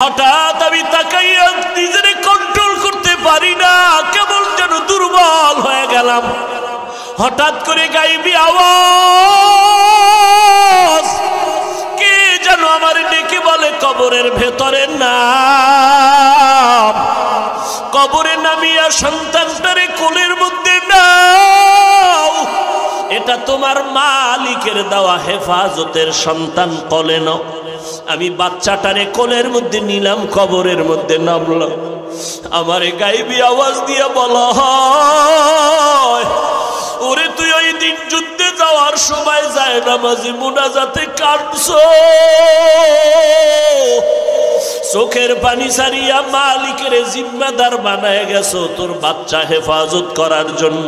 হঠাৎ আমি তাকাইয়া নিজের কন্ট্রোল করতে পারি না, কেমন যেন দুর্বল হয়ে গেলাম। হঠাৎ করে গাইবি আওয়াজ, কে যেন আমার ডেকে বলে কবরের ভেতরে নাম। কবরে নামিয়া সন্তানটারে কোলের মধ্যে নাও, এটা তোমার মালিকের দেওয়া হেফাজতের সন্তান, কোলে নাও। আমি বাচ্চাটারে কোলের মধ্যে নিলাম, কবরের মধ্যে নামলাম। আমারে গাইবি আওয়াজ দিয়ে বলা হয়, ওরে তুই ওই দিন যুদ্ধে যাওয়ার সময় যায় নামাজি মুনাজাতে কাঁদছো, চোখের পানি সারিয়া মালিকের জিম্মাদার বানায় গেছো তোর বাচ্চা হেফাজত করার জন্য।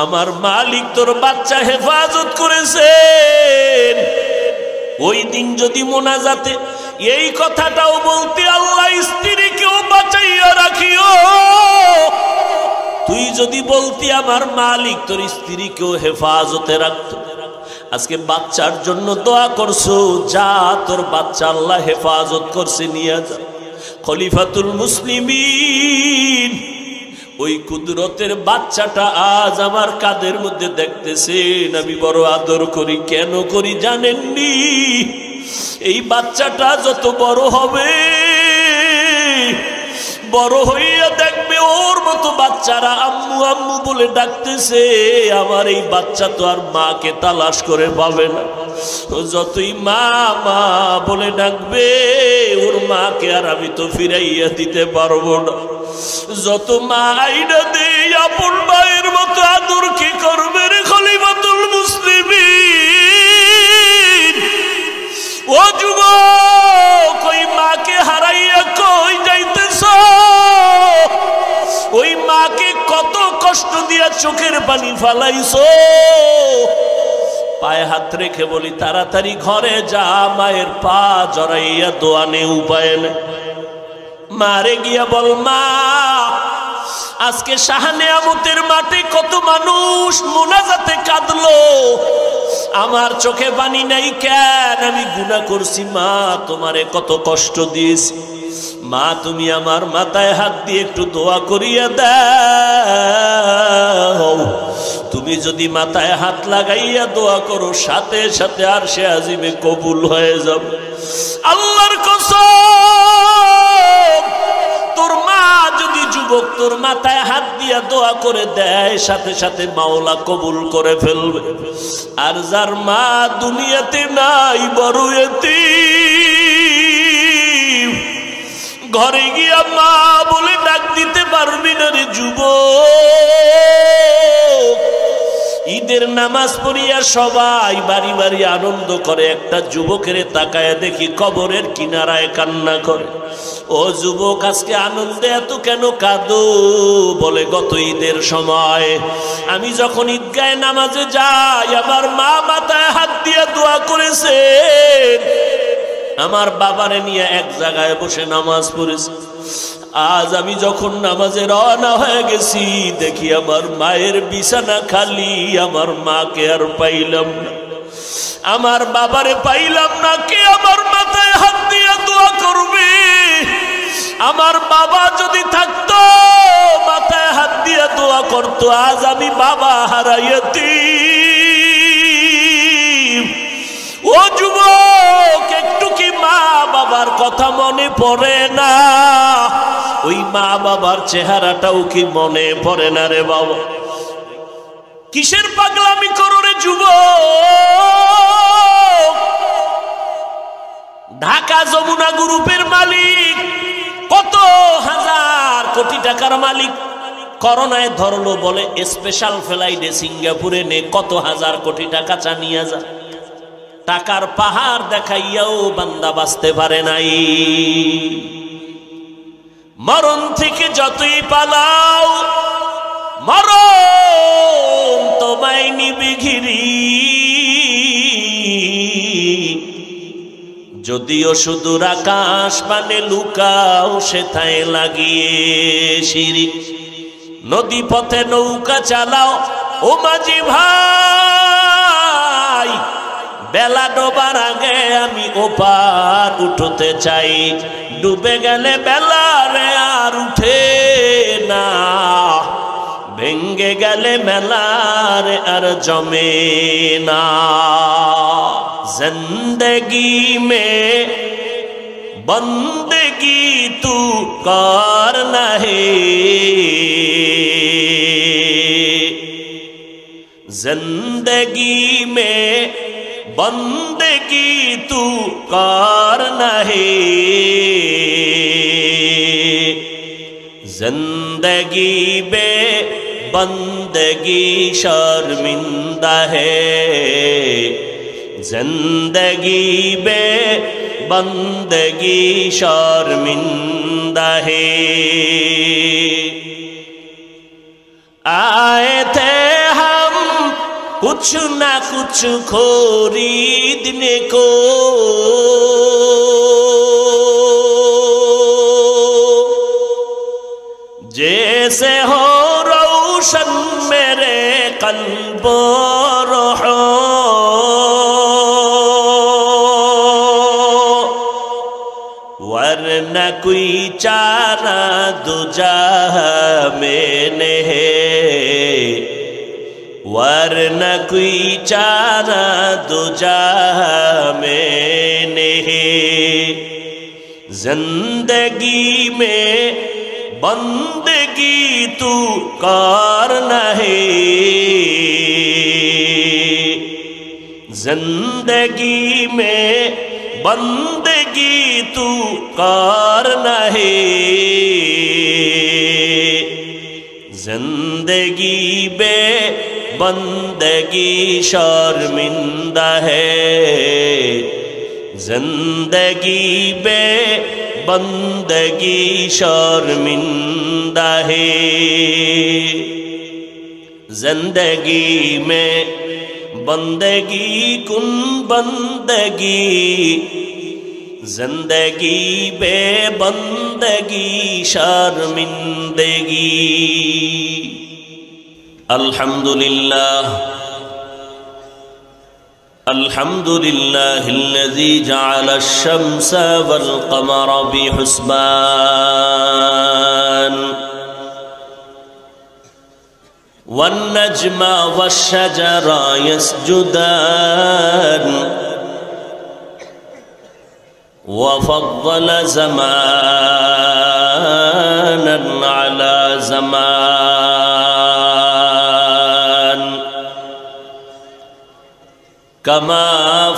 আমার মালিক তোর বাচ্চা হেফাজত করেছেন। ওই দিন যদি মোনাজাতে এই কথাটাও বলতে, আল্লাহ স্ত্রীকেও বাঁচাইয়া রাখিও, তুই যদি বলতি আমার মালিক তোর স্ত্রীকেও হেফাজতে রাখত। আজকে বাচ্চার জন্য দোয়া করছো, যা তোর বাচ্চা আল্লাহ হেফাজত করছে, নিয়ে যা। খলিফাতুল মুসলিমিন ওই কুদরতের বাচ্চাটা আজ আমার কাঁধের মধ্যে দেখতেছেন, আমি বড় আদর করি। কেন করি জানেননি? এই বাচ্চাটা যত বড় হবে, বড় হইয়া দেখবে ওর মতো বাচ্চারা আম্মু আম্মু বলে ডাকতেছে। আমার এই বাচ্চা তো আর মাকে তালাশ করে পাবে না। যতই মা মা বলে ডাকবে, ওর মাকে আর আমি তো ফিরাইয়া দিতে পারবো না। যত মা আইনা দে, আপন মায়ের মতো আদর কি করবে রে খলিফাতুল মুসলিমিন? ও যুবক, ওই মাকে হারাইয়া কই যাইতেছ? ওই মাকে কত কষ্ট দিয়া চোখের পানি ফালাইছো। পায়ে হাত রেখে বলি, তাড়াতাড়ি ঘরে যা, মায়ের পা জড়াইয়া দোয়া নে, উপায় নেই। মারে গিয়া বল, মা আজকে শাহনেয়ামতের মাঠে কত মানুষ মোনাজাতে কাঁদলো, আমার চোখে পানি নাই কেন? আমি গুনাহ করছি মা, তোমারে কত কষ্ট দিয়েছি। মা তুমি আমার মাথায় হাত দিয়ে একটু দোয়া করিয়া দাও। তুমি যদি মাথায় হাত লাগাইয়া দোয়া করো, সাথে সাথে আরশে আজিমে কবুল হয়ে যাবে। আল্লাহর কসম, তোর মা যদি যুবক তোর মাথায় হাত দিয়া দোয়া করে দেয়, সাথে সাথে মাওলা কবুল করে ফেলবে। আর যার মা দুনিয়াতে নাই, বড় এতিম, ঘরে গিয়া মা বলে ডাক দিতে পারবি না রে যুবক। ঈদের নামাজ পড়িয়া সবাই বাড়ি বাড়ি আনন্দ করে, একটা যুবকের তাকায় দেখি কবরের কিনারায় কান্না করে। ও যুবক, আজকে আনন্দে এত কেন কাঁদো? বলে, গত ঈদের সময় আমি যখন ঈদগাহে নামাজে যাই, আমার মা মাথায় হাত দিয়ে দোয়া করেছেন, আমার বাবারে নিয়ে এক জায়গায় বসে নামাজ পড়েছে। আজ আমি যখন নামাজে রওনা হয়ে গেছি, দেখি আমার মায়ের বিছানা খালি, আমার মাকে আর পাইলাম না, আমার বাবারে পাইলাম না। কে আমার মাথায় হাত দিয়ে দোয়া করবে? আমার বাবা যদি থাকতো, মাথায় হাত দিয়ে দোয়া করতো। আজ আমি বাবা হারাইয়াছি। ও যুবক, একটু কি মা বাবার কথা মনে পড়ে না? ওই মা বাবার চেহারাটাও কি মনে পড়ে না রে বাবা? কিসের পাগলামি করো রে যুবক? ঢাকা যমুনা গ্রুপের মালিক, কত হাজার কোটি টাকার মালিক, করোনায় ধরলো বলে স্পেশাল ফ্লাইটে সিঙ্গাপুরে নে, কত হাজার কোটি টাকা চানিয়া যা। টাকার পাহাড় দেখাইয়াও বান্দা বাঁচতে পারে নাই। মরণ থেকে যতই পালাও, মরণ তোমায় নিবে ঘিরি। যদিও সুদূর আকাশ পানে লুকাও, সেথায় লাগিয়ে সিঁড়ি। নদী পথে নৌকা চালাও ও মাঝি ভাই, বেলা ডোবার আগে আমি ওপার উঠতে চাই। ডুবে গেলে বেলারে আর উঠে না, ভেঙ্গে গেলে মেলারে আর জমে না। জিন্দগি মে বন্দگی تو کرنا ہے، زندگی میں بندگی تو کرنا ہے، زندگی بے بندگی شرمندہ ہے، زندگی بے بندگی شرمندہ ہے۔ آئے تھے ہم کچھ نہ کچھ خریدنے کو، جیسے ہو روشن میرے قلب و روح، ورنہ کوئی چارہ دو جہاں میں نہیں، ورنہ کوئی چارہ دو جہاں میں نہیں۔ زندگی میں بندگی تو کرنا ہے، زندگی میں بندگی تو کرنا ہے، زندگی بے بندگی شرمندہ ہے، زندگی بے بندگی شرمندہ ہے۔ زندگی میں بندگی کن بندگی، زندگی بے بندگی شرمندگی۔ الحمدللہ الحمدللہ الذی جعل الشمس والقمر بحسبان، والنجم والشجر يسجدان، وفضل زمانا على زمان، كما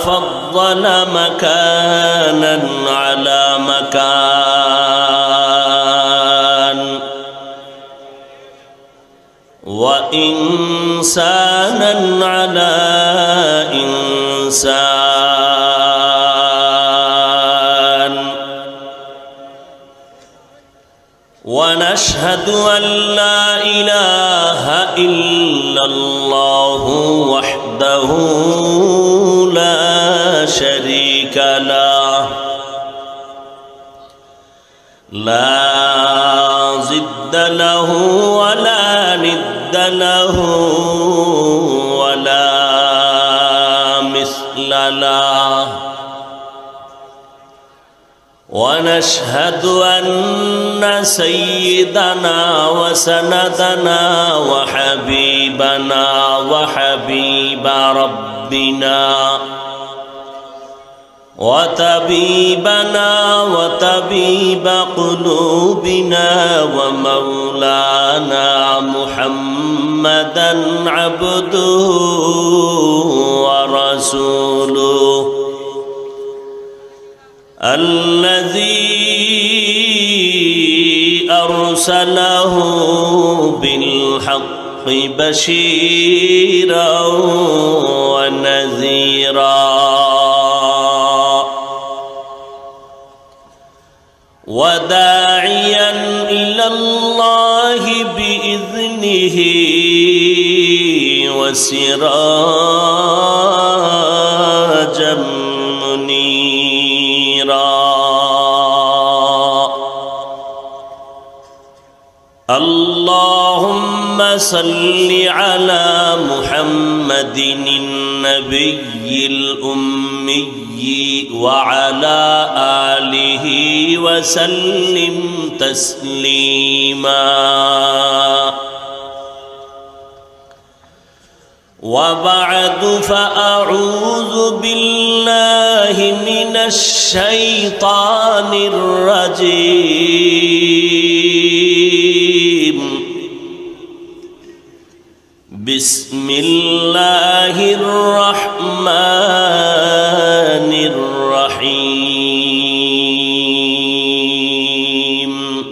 فضل مكانا على مكان، وإنسانا على إنسان، ونشهد أن لا إله إلا الله وحده لا شريك له، لا ضد له ولا ند له ولا مثل له، ونشهد أن سيدنا وسندنا وحبيبنا وحبيب ربنا وطبيبنا وطبيب قلوبنا ومولانا محمدا عبده ورسوله، الذي أرسله بالحق بشيرا ونذيرا، وداعيا إلى الله بإذنه وسراجا منيرا۔ اللهم صل على محمد النبي الأمي وعلى آله وسلم تسليما وبعد فأعوذ بالله من الشيطان الرجيم بسم الله الرحمن الرحيم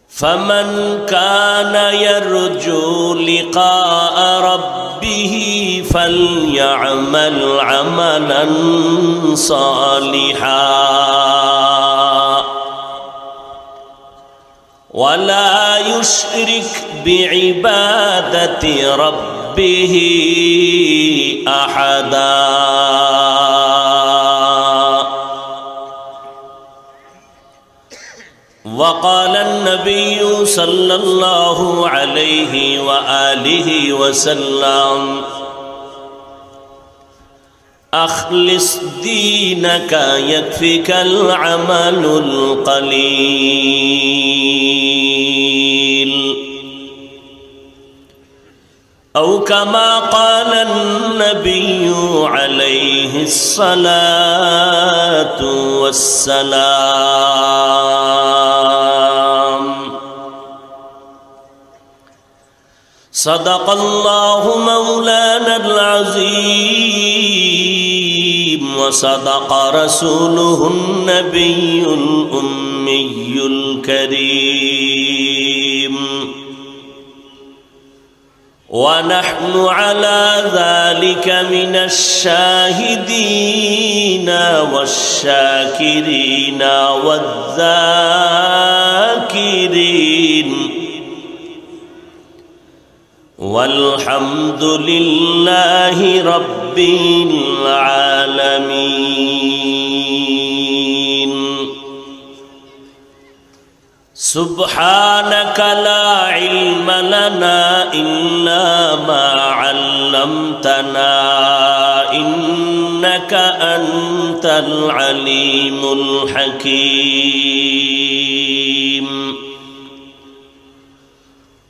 فمن كان يرجو لقاء ربه فليعمل عملا صالحا ولا يشرك بعبادة ربه أحدا وقال النبي صلى الله عليه وآله وسلم أخلص دينك يكفك العمل القليل أو كما قال النبي عليه الصلاة والسلام صدق الله مولانا العظيم وصدق رسوله النبي الأمي الكريم ونحن على ذلك من الشاهدين والشاكرين والذاكرين والحمد لله رب العالمين سبحانك لا علم لنا إلا ما علمتنا إنك أنت العليم الحكيم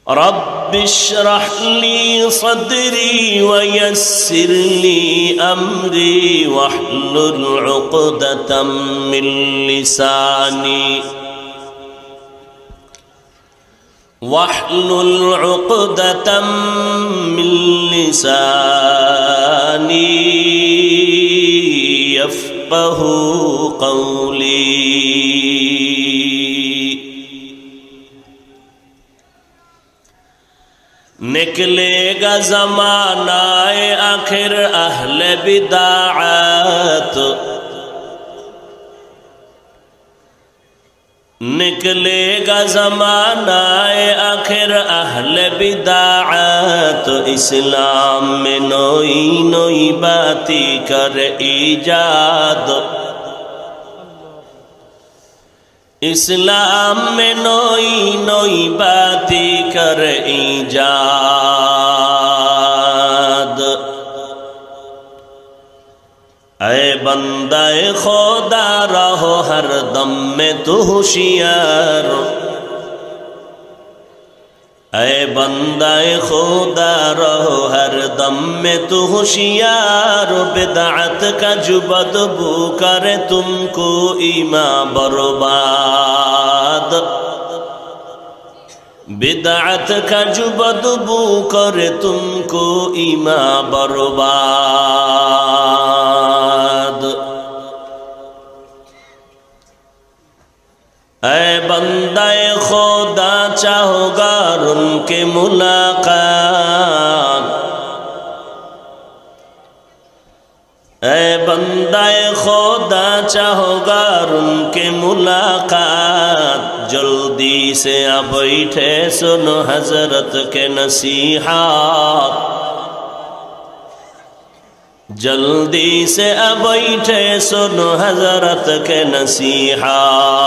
رب اشرح لي صدري ويسر لي أمري واحلل عقدة من لساني يفقه قولي نکلے گا زمانہ آخر اہل بدعات نکلے گا زمانہ آخر اہل بدعات اسلام میں نوئی نوئی باتی کر ایجاد اسلام میں نوئی نوئی باتی کر ایجاد اے بندہ خدا رہو ہر دم میں تو ہوشیار اے بندہ خدا رہو ہر دم میں تو ہوشیار بدعت کا جو بدبو کرے تم کو ایمان برباد بدعت کا جو بدبو کرے تم کو ایمان برباد اے بندہ خدا چاہو گار ان کے ملاقات اے بندہ خدا چاہو گار ان کے ملاقات جلدی سے اب بیٹھے سنو حضرت کے نصیحات جلدی سے اب بیٹھے سنو حضرت کے نصیحات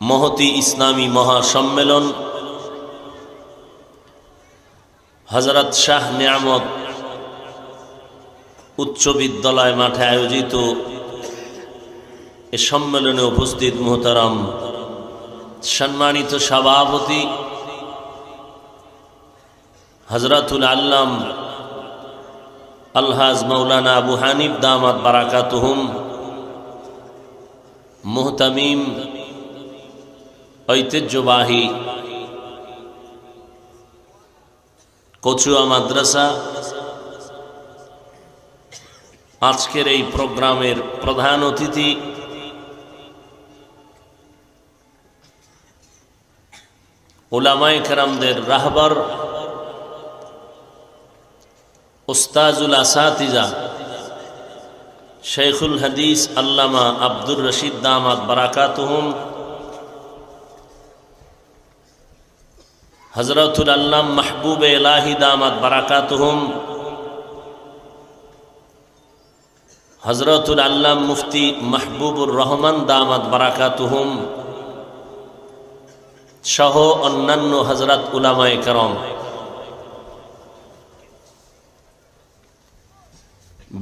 মহতী ইসলামী মহাসম্মেলন হযরত শাহ নিয়ামত উচ্চ বিদ্যালয় মাঠে আয়োজিত এ সম্মেলনে উপস্থিত মুহতারাম সম্মানিত সভাপতি হযরতুল আল্লাম আলহাজ মাওলানা আবু হানিফ দামাত বারাকাতুহুম, মুহতামিম ঐতিহ্যবাহী কচুয়া মাদ্রাসা, আজকের এই প্রোগ্রামের প্রধান অতিথি উলামায়ে কেরামদের রাহবার উস্তাজুল আসাতিজা শেখুল হাদিস আল্লামা আব্দুর রশিদ দামাত বারাকাতুহুম, হযরতুল আল্লাম মাহবুবে ইলাহি দামাত বারাকাতুহুম, হযরতুল আল্লাম মুফতি মাহবুবুর রহমান দামাত বারাকাতুহুম সহ অন্যান্য হযরত উলামায়ে কেরাম,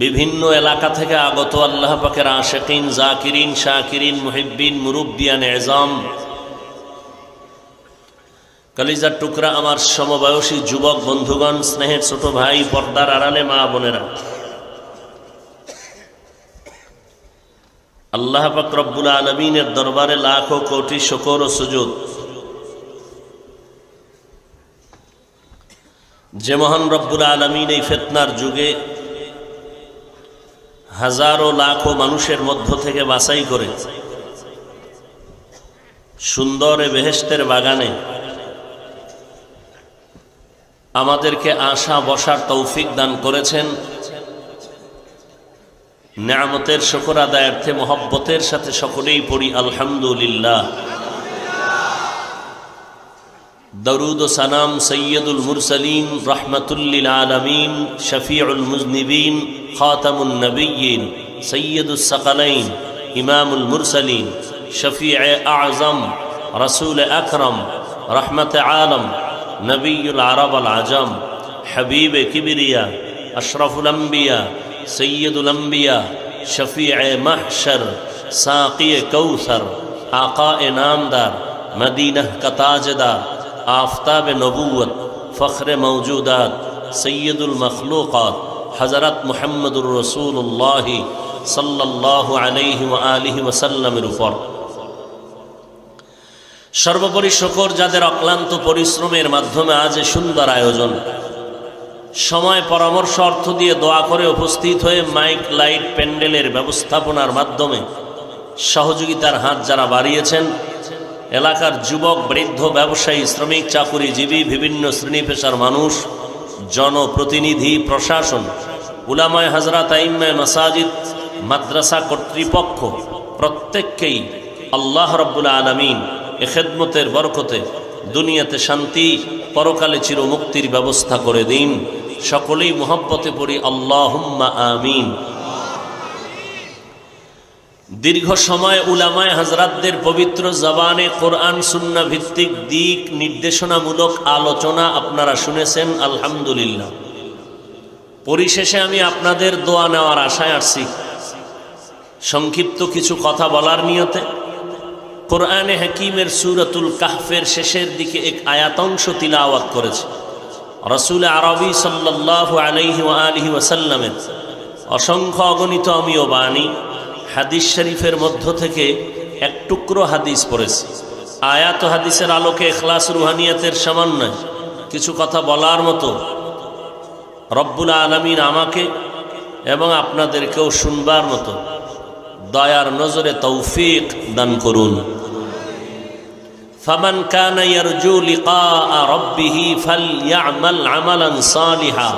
বিভিন্ন এলাকা থেকে আগত আল্লাহ পাকের আশিকিন, জাকিরিন, শাকিরিন, মুহিব্বিন, মুরব্বিয়ান এজাম, কলিজার টুকরা আমার সমবয়সী যুবক বন্ধুগণ, স্নেহের ছোট ভাই, পর্দার আড়ালে মা বোনেরা, আল্লাহ পাক রব্বুল আলামিনের দরবারে লাখো কোটি শুকর ও সুজুদ যে মহান রব্বুল আলামিন এই ফিতনার যুগে হাজারো লাখো মানুষের মধ্য থেকে বাছাই করে সুন্দর বেহেশতের বাগানে আমাদেরকে আসা বসার তৌফিক দান করেছেন। নিয়ামতের শুকর আদায়ার্থে মোহব্বতের সাথে সকলেই পড়ি আলহামদুলিল্লাহ। দরুদ ও সালাম সৈয়দুল মুরসালিন, রাহমাতুল লিল আলামিন, শফিউল মুজনিবিন, খাতামুন নবিয়্যিন, সৈয়দুস সাকালাইন, ইমামুল মুরসালিন, শফিয়ে আযম, রাসূল আকরম, রহমত আলম, নবিয়ুল আরব আল আজম, হাবিব কিবরিয়া, আশরাফুল আম্বিয়া, সৈয়দুল আম্বিয়া, শফিয়ে মাহশর, সাকি কৌসর, আকায়ে নামদার, মদীনা का ताजदार, आफताब नबूवत, फ़ख्र मौजूदात, सैयदुल मखलूक़ात, हज़रत मुहम्मदुर रसूलुल्लाह सल्लल्लाहु अलैहि व आलिहि वसल्लमेर উপর সর্বোপরি শুকর যাদের অক্লান্ত পরিশ্রমের মাধ্যমে আজ সুন্দর আয়োজন, সময় পরামর্শ অর্থ দিয়ে দোয়া করে উপস্থিত হয়ে মাইক লাইট প্যান্ডেলের ব্যবস্থাপনার মাধ্যমে সহযোগিতার হাত যারা বাড়িয়েছেন, এলাকার যুবক, বৃদ্ধ, ব্যবসায়ী, শ্রমিক, চাকুরিজীবী, বিভিন্ন শ্রেণী পেশার মানুষ, জনপ্রতিনিধি, প্রশাসন, উলামায়ে হযরত, আইম্মায়ে মাসাজিদ, মাদ্রাসা কর্তৃপক্ষ প্রত্যেককেই আল্লাহ রাব্বুল আলামিন এ খেদমতের বরকতে দুনিয়াতে শান্তি, পরকালে চিরমুক্তির ব্যবস্থা করে দিন। সকলেই মুহাব্বতে পড়ি আল্লাহুম্মা আমিন। দীর্ঘ সময় উলামায়ে হযরতদের পবিত্র জবানে কোরআন সুন্নাহ ভিত্তিক দিক নির্দেশনামূলক আলোচনা আপনারা শুনেছেন আলহামদুলিল্লাহ। পরিশেষে আমি আপনাদের দোয়া নেওয়ার আশায় আসছি। সংক্ষিপ্ত কিছু কথা বলার নিয়তে কোরআনে হাকিমের সূরাতুল কাহফের শেষের দিকে এক আয়াতাংশ তিলাওয়াত করেছে। রাসূল আরবি সাল্লাল্লাহু আলাইহি ওয়া আলিহি ওয়াসাল্লামের অসংখ্য অগণিত আমিও বাণী হাদিস শরীফের মধ্য থেকে এক টুকরো হাদিস পড়েছি। আয়াত ও হাদিসের আলোকে ইখলাস রুহানিয়াতের সমন্বয়ে কিছু কথা বলার মতো রব্বুল আলামিন আমাকে এবং আপনাদেরকেও শুনবার মতো দয়ার নজরে তৌফিক দান করুন। ফামান কানা ইয়ারজু লিকা রাব্বিহি ফালইআমাল আমালান সালিহা।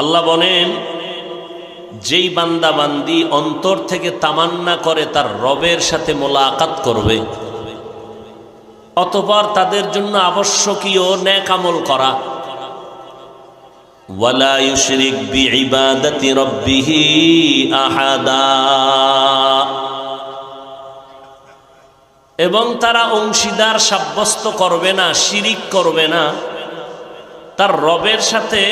আল্লাহ বলেন, যেই বান্দা বান্দি অন্তর থেকে তামান্না করে তার রবের সাথে মোলাকাত করবে, অতঃপর তাদের জন্য আবশ্যকীয় নেক আমল করা, ওয়ালা ইউশরিক বিইবাদাতি রাব্বিহি আহাদা, এবং তারা অংশীদার সাব্যস্ত করবে না, শিরিক করবে না তার রবের সাথে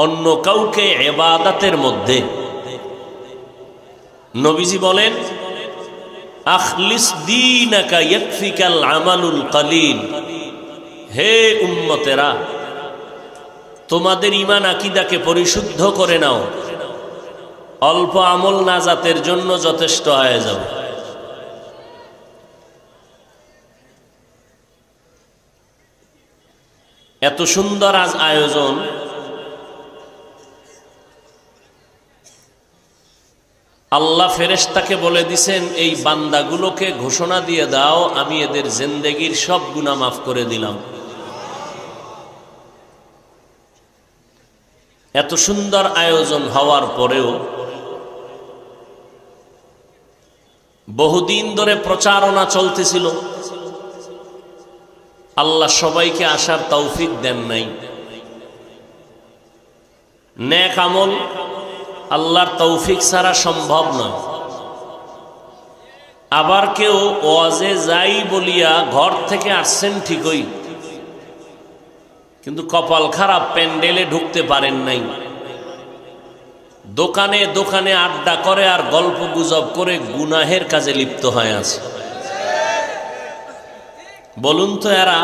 অন্য কাউকে ইবাদতের মধ্যে। নবীজি বলেন, আখলিস দীনাকা ইয়াকফিকাল আমালুল কালিল। হে উম্মতেরা, তোমাদের ঈমান আকীদাকে পরিশুদ্ধ করে নাও, অল্প আমল নাজাতের জন্য যথেষ্ট হয়ে যাবে। এত সুন্দর আজ আয়োজন, আল্লাহ ফেরেশতাকে বলে দিছেন, এই বান্দাগুলোকে ঘোষণা দিয়ে দাও আমি এদের জিন্দেগীর সব গুনাহ মাফ করে দিলাম। এত সুন্দর আয়োজন হওয়ার পরেও বহুদিন ধরে প্রচারণা চলতেছিল, আল্লাহ সবাইকে আসার তৌফিক দেন নাই। নেক আমল আল্লাহর তৌফিক ছাড়া সম্ভব নয়। আবার কেউ ওয়াজে যাই বলিয়া ঘর থেকে আসছেন ঠিকই, কিন্তু কপাল খারাপ, প্যান্ডেলে ঢুকতে পারেন নাই। দোকানে দোকানে আড্ডা করে আর গল্প গুজব করে গুনাহের কাজে লিপ্ত হয়ে আছে। বলুন তো, এরা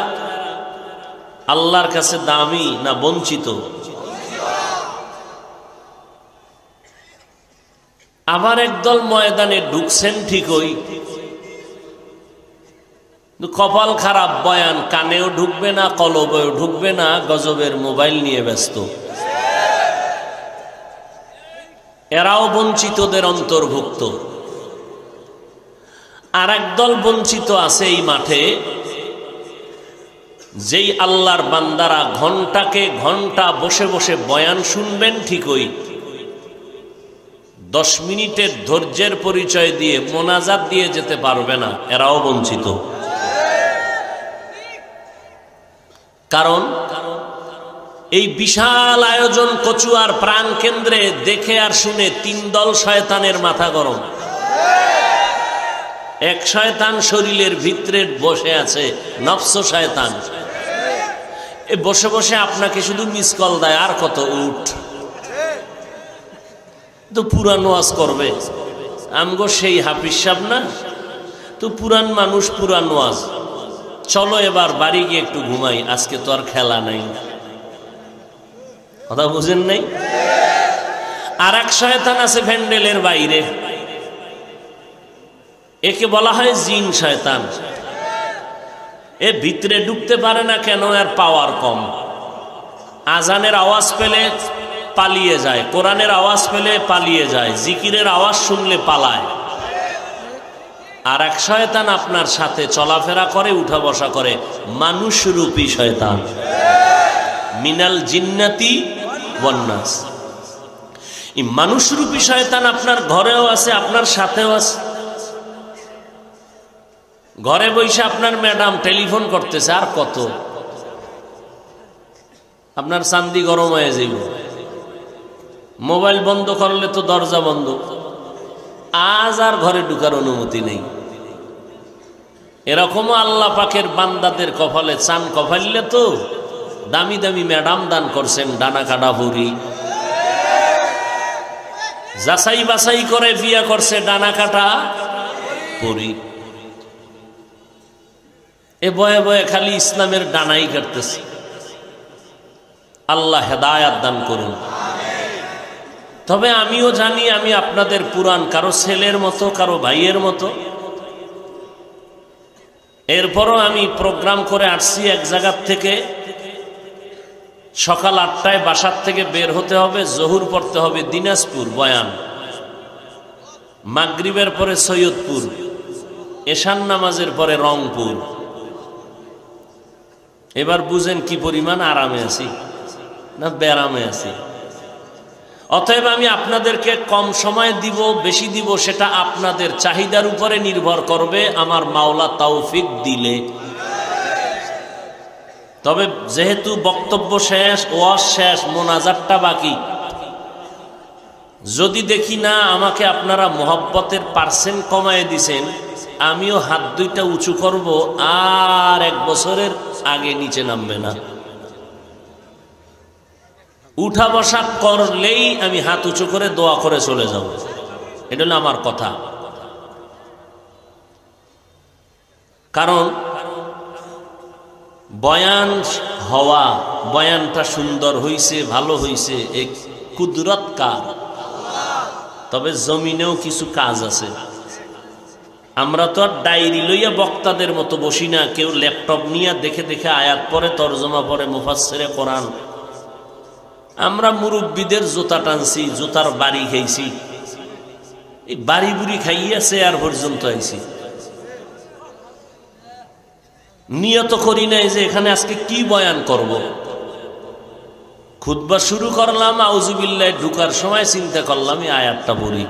আল্লাহর কাছে দামি না বঞ্চিত? আবার একদল ময়দানে ঢুকছেন ঠিকই, কপাল খারাপ, বয়ান কানেও ঢুকবে না, কলবেও ঢুকবে না, গজবের মোবাইল নিয়ে ব্যস্ত। এরাও বঞ্চিতদের অন্তর্ভুক্ত। আর একদল বঞ্চিত আছে এই মাঠে, যেই আল্লাহর বান্দারা ঘন্টাকে ঘন্টা বসে বসে বয়ান শুনবেন ঠিকই, 10 মিনিটের ধৈর্যের পরিচয় দিয়ে মোনাজাত দিয়ে যেতে পারবে না, এরাও বঞ্চিত। কারণ এই বিশাল আয়োজন কচুয়ার প্রাণ কেন্দ্রে দেখে আর শুনে 3 দল শয়তানের মাথা গরম। এক শয়তান শরীরের ভিতরে বসে আছে, নফস শয়তান। এ বসে বসে আপনাকে শুধু মিস কল দেয়, আর কত উঠ তো পুরান ওয়াজ করবে। আমগো সেই হাফিজ সাহেব না, তো পুরান মানুষ, পুরান ওয়াজ, চলো এবার বাড়ি গিয়ে একটু ঘুমাই, আজকে তো আর খেলা নাই। কথা বুঝেন নাই? আর এক শয়তান আছে প্যান্ডেলের বাইরে, একে বলা হয় জিন শয়তান। এ ভিতরে ঢুকতে পারে না কেন? এর পাওয়ার কম। আজানের আওয়াজ পেলে পালিয়ে যায়, কোরআনের আওয়াজ পেলে পালিয়ে যায়, জিকিরের আওয়াজ শুনলে পালায়। আর এক শয়তান আপনার সাথে চলাফেরা করে, উঠা বসা করে, মানুষ রূপী শয়তান, মিনাল জিন্নাতি ওয়ান নাস। এই মানুষ রূপী শয়তান আপনার ঘরেও আছে, আপনার সাথেও আছে। ঘরে বসে আপনার ম্যাডাম টেলিফোন করতেছে, আর কত, আপনার চান্দি গরম হয়ে যাইব। মোবাইল বন্ধ করলে তো দরজা বন্ধ, আজ আর ঘরে ঢুকার অনুমতি নেই। এরকমও আল্লাহ পাকের বান্দাদের কপালে চান কপাইলে তো দামি দামি ম্যাডাম দান করছেন, ডানা কাটা ভুরি, যাচাই বাছাই করে বিয়া করছে, ডানা কাটা পরি। এ বয়ে বয়ে খালি ইসলামের ডানাই কাটতেছে। আল্লাহ হেদায়াত দান করুন। তবে আমিও জানি আমি আপনাদের পুরান, কারো ছেলের মতো, কারো ভাইয়ের মতো। এরপরও আমি প্রোগ্রাম করে আসছি এক জায়গার থেকে, সকাল 8টায় বাসার থেকে বের হতে হবে, জহুর পড়তে হবে দিনাজপুর বয়ান, মাগরিবের পরে সৈয়দপুর, এশান নামাজের পরে রংপুর। এবার বুঝেন কি পরিমাণ আরামে আছি না ব্যারামে আছি। অতএব আমি আপনাদেরকে কম সময় দিব বেশি দিব সেটা আপনাদের চাহিদার উপরে নির্ভর করবে, আমার মাওলা তৌফিক দিলে। তবে যেহেতু বক্তব্য শেষ, ওয়াজ শেষ, মোনাজাতটা বাকি, যদি দেখি না আমাকে আপনারা মোহব্বতের পার্সেন্ট কমায় দিছেন, আমিও হাত দুইটা উঁচু করব, আর 1 বছরের আগে নিচে নামবে না। উঠা বসা করলেই আমি হাত উঁচু করে দোয়া করে চলে যাব, এটা হলো আমার কথা। কারণ বয়ান হওয়া, বয়ানটা সুন্দর হইছে, ভালো হইছে, এই কুদরত কার। তবে জমিনেও কিছু কাজ আছে। আমরা তো আর ডায়েরি লইয়া বক্তাদের মতো বসি না, কেউ ল্যাপটপ নিয়ে দেখে দেখে আয়াত পড়ে, তরজমা পড়ে, মুফাসসিরে কোরআন। আমরা মুরব্বীদের জুতা টানছি, জুতার বাড়ি খাইছি, এই বাড়ি বুড়ি খাইয়া চেয়ার পর্যন্ত আইছি। নিয়ত করি নাই যে এখানে আজকে কি বয়ান করব। খুতবা শুরু করলাম, আউযুবিল্লাহ ঢুকার সময় চিন্তা করলাম এই আয়াতটা পড়ি।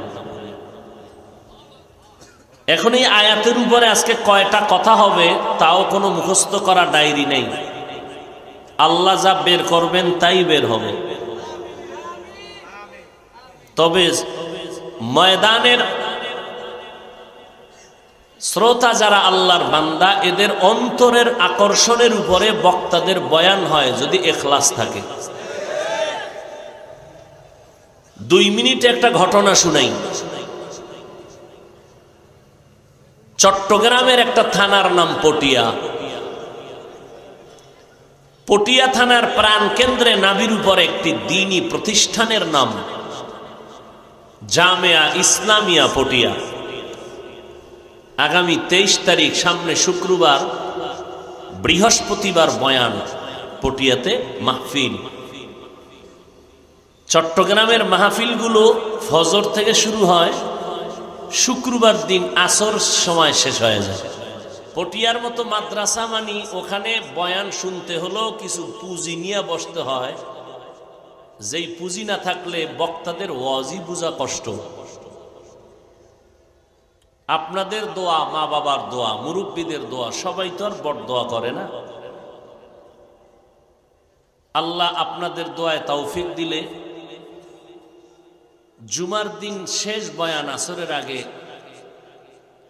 এখন এই আয়াতের উপরে আজকে কয়টা কথা হবে তাও কোনো মুখস্থ করা ডায়েরি নেই। আল্লাহ যা বের করবেন তাই বের হবে। তবে ময়দানের শ্রোতা যারা আল্লাহর বান্দা, এদের অন্তরের আকর্ষণের উপরে বক্তাদের বয়ান হয় যদি ইখলাস থাকে। 2 মিনিট একটা ঘটনা শুনাই। চট্টগ্রামের একটা থানার নাম পটিয়া। পটিয়া থানার প্রাণ কেন্দ্রে নাভির উপর একটি দ্বীনি প্রতিষ্ঠানের নাম জামিয়া ইসলামিয়া পটিয়া। আগামী 23 তারিখ, সামনে শুক্রবার, বৃহস্পতিবার বয়ান, পটিয়াতে মাহফিল। চট্টগ্রামের মাহফিলগুলো ফজর থেকে শুরু হয়, শুক্রবার দিন আসর সময় শেষ হয়ে যায়। পটিয়ার মতো মাদ্রাসা মানি ওখানে বয়ান শুনতে হলেও কিছু পুঁজি নিয়ে বসতে হয়, যেই পুঁজি না থাকলে বক্তাদের ওয়াজি বুঝা কষ্ট। আপনাদের দোয়া, মা বাবার দোয়া, মুরব্বীদের দোয়া, সবাই তো আর বড় দোয়া করে না। আল্লাহ আপনাদের দোয়ায় তৌফিক দিলে জুমার দিন শেষ বয়ান আসরের আগে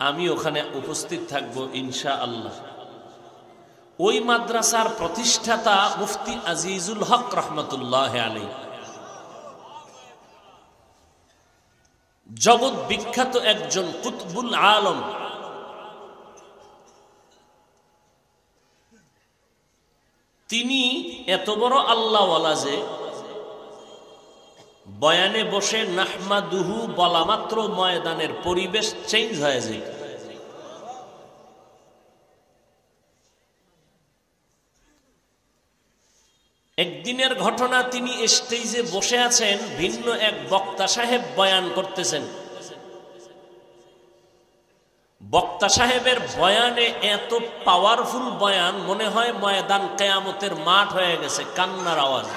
আমি ওখানে উপস্থিত থাকব ইনশাআল্লাহ। ওই মাদ্রাসার প্রতিষ্ঠাতা মুফতি আজিজুল হক রহমতুল্লাহ আলাইহি, জগৎ বিখ্যাত একজন কুতবুল আলম, তিনি এত বড় আল্লাহওয়ালা যে বয়ানে বসে নাহমাদুহু বলা মাত্র ময়দানের পরিবেশ চেঞ্জ হয়ে যায়। একদিনের ঘটনা, তিনি স্টেজে বসে আছেন, ভিন্ন এক বক্তা সাহেব বয়ান করতেছেন। বক্তা সাহেবের বয়ানে এত পাওয়ারফুল বয়ান, মনে হয় ময়দান কিয়ামতের মাঠ হয়ে গেছে, কান্নার আওয়াজ।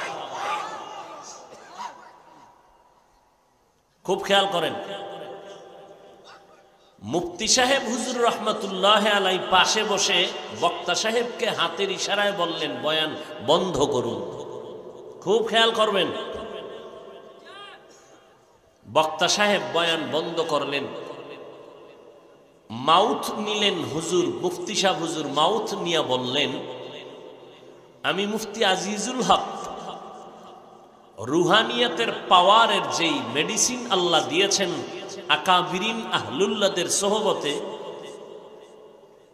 খুব খেয়াল করেন। মুফতি সাহেব হুজুর রহমতুল্লাহ আলাই পাশে বসে বক্তা সাহেবকে হাতের ইশারায় বললেন বয়ান বন্ধ করুন। খুব খেয়াল করবেন। বক্তা সাহেব বয়ান বন্ধ করলেন, মাউথ নিলেন হুজুর, মুফতি সাহেব হুজুর মাউথ নিয়ে বললেন, আমি মুফতি আজিজুল হক, রুহানিয়াতের পাওয়ারের যেই মেডিসিন আল্লাহ দিয়েছেন আকাবিরিন আহলুল্লাহদের সোহবতে,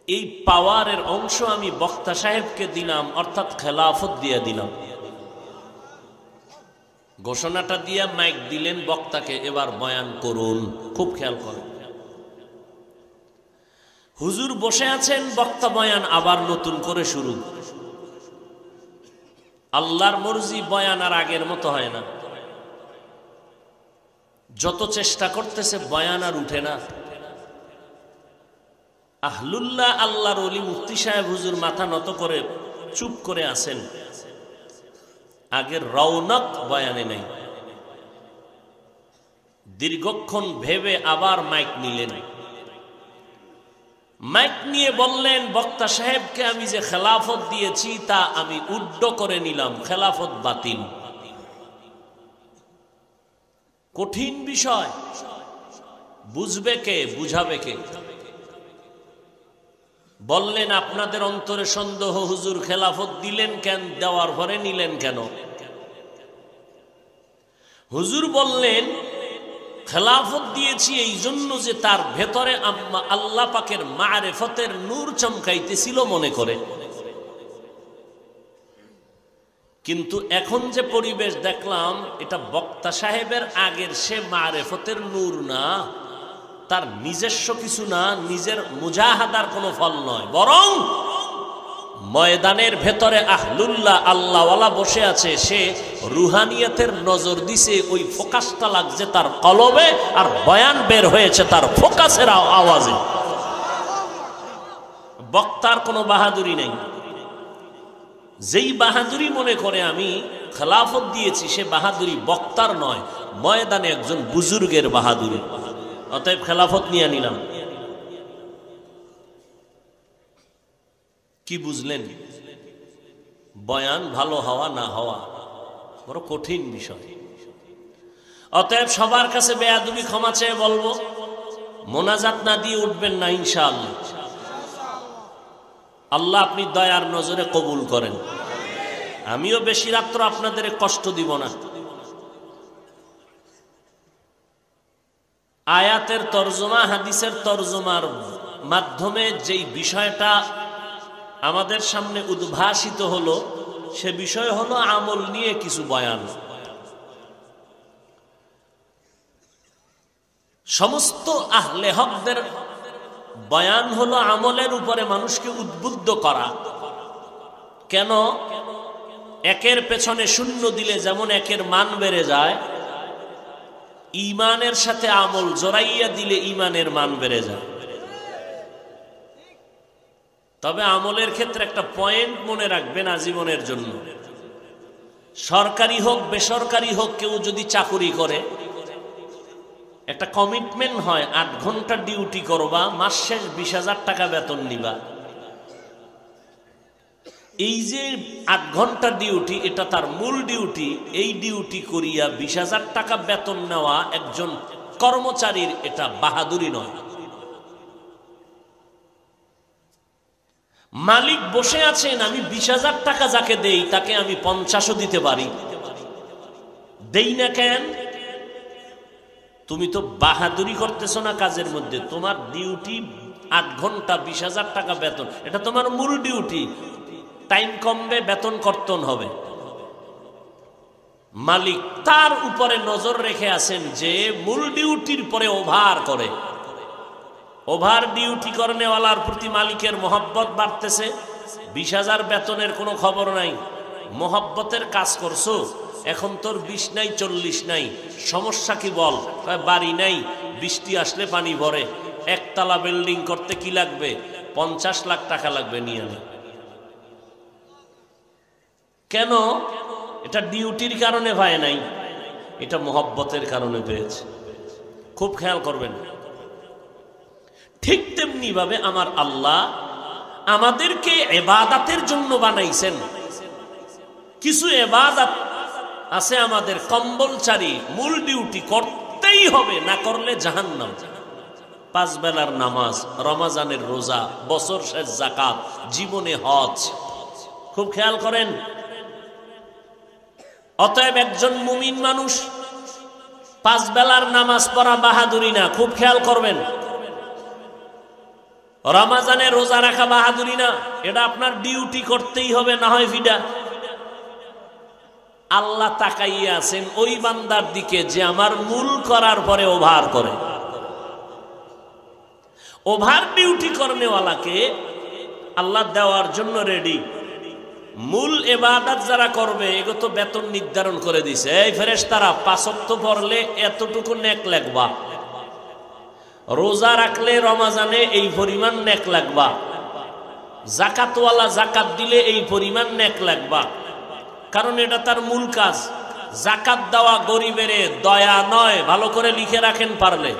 এই পাওয়ারের অংশ আমি বক্তা সাহেবকে দিলাম, অর্থাৎ খেলাফত দিয়ে দিলাম। ঘোষণাটা দিয়া মাইক দিলেন বক্তাকে, এবার বয়ান করুন। খুব খেয়াল করেন। হুজুর বসে আছেন, বক্তা বয়ান আবার নতুন করে শুরু। আল্লাহর মর্জি, বয়ান আর আগের মতো হয় না। যত চেষ্টা করতেছে বয়ান আর উঠে না। আহলুল্লাহ আল্লাহর ওলি মুফতি সাহেব হুজুর মাথা নত করে চুপ করে আছেন। আগের রৌনক বয়ানে নেই। দীর্ঘক্ষণ ভেবে আবার মাইক নিলেন। মাইক নিয়ে বললেন, বক্তা সাহেবকে আমি যে খেলাফত দিয়েছি তা আমি উড্ড করে নিলাম, খেলাফত বাতিল। কঠিন বিষয়, বুঝবে কে, বুঝাবে কে? বললেন, আপনাদের অন্তরে সন্দেহ হুজুর খেলাফত দিলেন কেন, দেওয়ার পরে নিলেন কেন? হুজুর বললেন খেলাফত দিয়েছি এই জন্য যে তার ভেতরে আল্লাহ পাকের মারেফতের নূর চমকাইতেছিল মনে করে। কিন্তু এখন যে পরিবেশ দেখলাম, এটা বক্তা সাহেবের আগের সে মারেফতের নূর না, তার নিজস্ব কিছু না, নিজের মুজাহাদার কোনো ফল নয়, বরং ময়দানের ভেতরে আহলুল্লাহ আল্লাহওয়ালা বসে আছে, সে রুহানিয়াতের নজর দিছে, ওই ফোকাসটা লাগছে তার কলবে, আর বয়ান বের হয়েছে তার ফোকাসের আওয়াজে। বক্তার কোনো বাহাদুরি নেই। যেই বাহাদুরি মনে করে আমি খেলাফত দিয়েছি, সে বাহাদুরি বক্তার নয়, ময়দানে একজন বুজুর্গের বাহাদুরি। অতএব খেলাফত নিয়ে নিলাম। কি বুঝলেন? বয়ান ভালো হওয়া না হওয়া বড় কঠিন বিষয়। অতএব সবার কাছে বেয়াদবি ক্ষমা চেয়ে বলবো, মোনাজাত না দিয়ে উঠবেন না ইনশাআল্লাহ। আল্লাহ আপনি দয়ার নজরে কবুল করেন। আমিও বেশি রাত্র আপনাদের কষ্ট দিব না। আয়াতের তরজমা, হাদিসের তরজমার মাধ্যমে যেই বিষয়টা আমাদের সামনে উদ্ভাসিত হলো, সে বিষয় হলো আমল নিয়ে কিছু বয়ান। সমস্ত আহলে হকদের বয়ান হলো আমলের উপরে মানুষকে উদ্বুদ্ধ করা। কেন? একের পেছনে শূন্য দিলে যেমন একের মান বেড়ে যায়, ঈমানের সাথে আমল জড়াইয়া দিলে ঈমানের মান বেড়ে যায়। তবে আমলের ক্ষেত্রে একটা পয়েন্ট মনে রাখবেন আজীবনের জন্য, সরকারি হোক বেসরকারি হোক, কেউ যদি চাকুরি করে, একটা কমিটমেন্ট হয় 8 ঘন্টা ডিউটি করবা, মাস শেষ 20,000 টাকা বেতন নিবা। এই যে 8 ঘন্টা ডিউটি, এটা তার মূল ডিউটি। এই ডিউটি করিয়া 20,000 টাকা বেতন নেওয়া একজন কর্মচারীর এটা বাহাদুরি নয়। মালিক বসে আছেন, আমি 20,000 টাকা যাকে দেই তাকে আমি 50ও দিতে পারি, দেই না কেন? তুমি তো বাহাদুরি করতেছ না কাজের মধ্যে। তোমার ডিউটি 8 ঘন্টা 20,000 টাকা বেতন, এটা তোমার মূল ডিউটি। টাইম কমবে, বেতন কর্তন হবে। মালিক তার উপরে নজর রেখে আছেন যে মূল ডিউটির পরে ওভার করে। ওভার ডিউটি করনেওয়ালার প্রতি মালিকের মহব্বত বাড়তেছে। 20,000 বেতনের কোনো খবর নাই, মহব্বতের কাজ করছো। এখন তোর 20 নাই, 40 নাই, সমস্যা কি বল? বাড়ি নাই, বৃষ্টি আসলে পানি ভরে। একতলা বিল্ডিং করতে কি লাগবে? 50 লাখ টাকা লাগবে, নিয়ে নে। কেন? এটা ডিউটির কারণে পায় নাই, এটা মহব্বতের কারণে পেয়েছে। খুব খেয়াল করবেন। ঠিক তেমনি ভাবে আমার আল্লাহ আমাদেরকে ইবাদতের জন্য বানাইছেন। কিছু ইবাদত আছে আমাদের কম্বলচারী, মূল ডিউটি করতেই হবে, না করলে জাহান্নাম। 5 বেলার নামাজ, রমজানের রোজা, বছর শেষ যাকাত, জীবনে হজ। খুব খেয়াল করেন। অতএব একজন মুমিন মানুষ 5 বেলার নামাজ পড়া বাহাদুরি না, খুব খেয়াল করবেন। রমজানে রোজা রাখা বাহাদুরি না, এটা আপনার ডিউটি করতেই হবে, না হয় ফিডা। আল্লাহ তাকাইয়া আছেন ওই বান্দার দিকে যে আমার মূল করার পরে ওভার করে। ওভার ডিউটি করনেওয়ালাকে আল্লাহ দেওয়ার জন্য রেডি। মূল ইবাদত যারা করবে, এগো তো বেতন নির্ধারণ করে দিছে। এই ফেরেশতারা 5 ওয়াক্ত পড়লে এতটুকু নেক লাগবা, রোজা রাখলে রমজানে এই পরিমাণ নেক লাগবা, জাকাতওয়ালা জাকাত দিলে এই পরিমাণ নেক লাগবা। কারণ এটা তার মূল কাজ। জাকাত দেওয়া গরিবের দয়া নয়, ভালো করে লিখে রাখেন পারলে।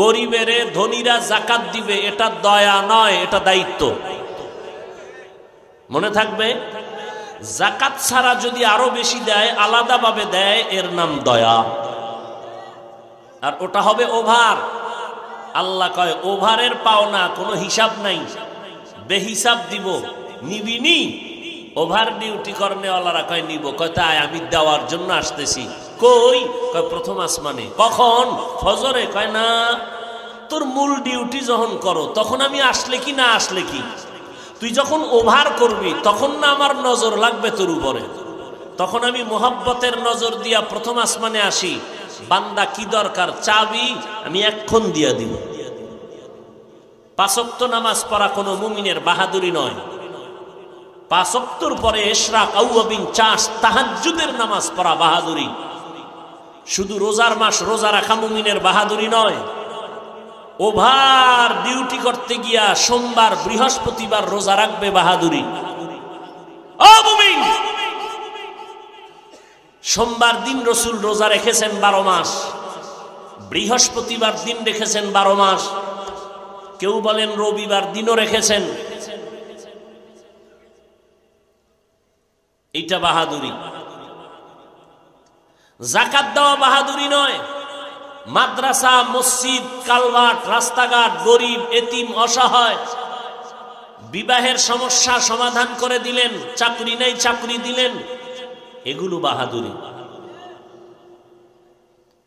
গরিবের ধনীরা জাকাত দিবে, এটা দয়া নয়, এটা দায়িত্ব। মনে থাকবে, জাকাত ছাড়া যদি আরো বেশি দেয়, আলাদাভাবে দেয়, এর নাম দয়া। আর ওটা হবে ওভার। আল্লাহ কয় ওভারের পাওনা কোনো হিসাব নাই, বেহিসাব দিব, নিবিনি। ওভার ডিউটি করনেওয়ালারা কয় নিব, কয় তাই আমি দেওয়ার জন্য আসতেছি। কই? কয় প্রথম আসমানে। কখন? ফজরে। কয় না, তোর মূল ডিউটি যখন করো তখন আমি আসলে কি না আসলে কি? তুই যখন ওভার করবি তখন না আমার নজর লাগবে তোর উপরে, তখন আমি মোহাব্বতের নজর দিয়া প্রথম আসমানে আসি। বান্দা কি দরকার, চাবি আমি এক্ষণ দিয়া দিব। 5 ওয়াক্ত নামাজ পড়া কোনো মুমিনের বাহাদুরি নয়। 5 ওয়াক্তর পরে ইশরাক, আউয়াবিন, চাষ, তাহাজ্জুদের নামাজ পড়া বাহাদুরি। শুধু রোজার মাস রোজা রাখা মুমিনের বাহাদুরি নয়। ওভার ডিউটি করতে গিয়া সোমবার বৃহস্পতিবার রোজা রাখবে বাহাদুরি। ও মুমিন, সোমবার দিন রসুল রোজা রেখেছেন 12 মাস, বৃহস্পতিবার দিন রেখেছেন 12 মাস, কেউ বলেন রবিবার দিনও রেখেছেন। এইটা বাহাদুরি। যাকাত দেওয়া বাহাদুরি নয়। মাদ্রাসা, মসজিদ, কালভার্ট, রাস্তাঘাট, গরিব, এতিম, অসহায়, বিবাহের সমস্যা সমাধান করে দিলেন, চাকরি নাই চাকরি দিলেন, এগুলো বাহাদুরি।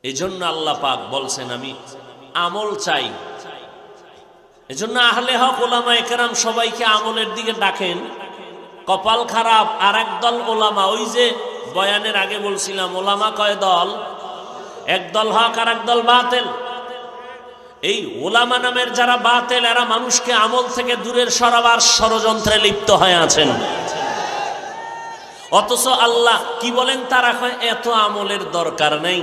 এজন্য আল্লাহ পাক বলছেন আমি আমল চাই। এজন্য আহলে হক ওলামায়ে কেরাম সবাইকে আমলের দিকে ডাকেন। কপাল খারাপ আর একদল ওলামা, ওই যে বয়ানের আগে বলছিলাম ওলামা কয় দল, একদল হক আর একদল বাতিল। এই ওলামা নামের যারা বাতিল, এরা মানুষকে আমল থেকে দূরের সরাবার ষড়যন্ত্রে লিপ্ত হয়ে আছেন। অথচ আল্লাহ কি বলেন, তারা কয় এত আমলের দরকার নেই।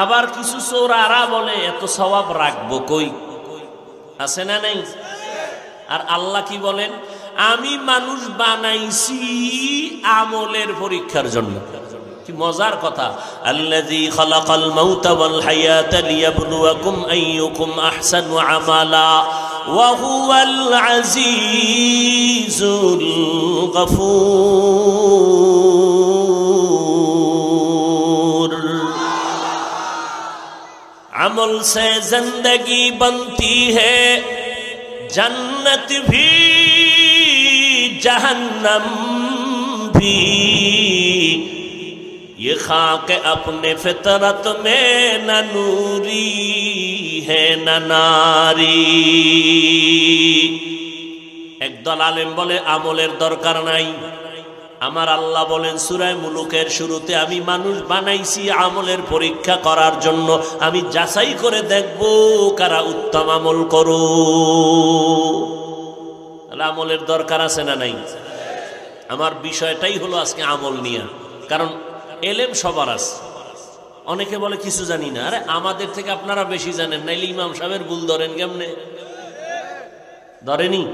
আবার কিছু চোরারা বলে এত সওয়াব রাখবো কই, আছে না নেই? আর আল্লাহ কি বলেন, আমি মানুষ বানাইছি আমলের পরীক্ষার জন্য। কি মজার কথা, আল্লাযী খালাকাল মাউতা ওয়াল হায়াতা লিয়াবলুয়াকুম আইয়ুকুম আহসানু আমালা ওয়া হুয়াল আজিজুল গফুর। अमल से जिंदगी बनती है, जन्नत भी जहन्नम भी, ये खाक अपने फितरत में न नूरी है न नारी। একদল আলেম বলে আমলের দরকার নাই। আমার আল্লাহ বলেন সূরা মুলুকের শুরুতে, আমি মানুষ বানাইছি আমলের পরীক্ষা করার জন্য, আমি যাচাই করে দেখব কারা উত্তম আমল করো। আমলের দরকার আছে না নাই? আমার বিষয়টাই হলো আজকে আমল নিয়ে, কারণ এলেম সবার আছে। অনেকে বলে কিছু জানি না। আরে আমাদের থেকে আপনারা বেশি জানেন, নাইলে ইমাম সাহেবের ভুল ধরেন কেমনে? ধরেনি?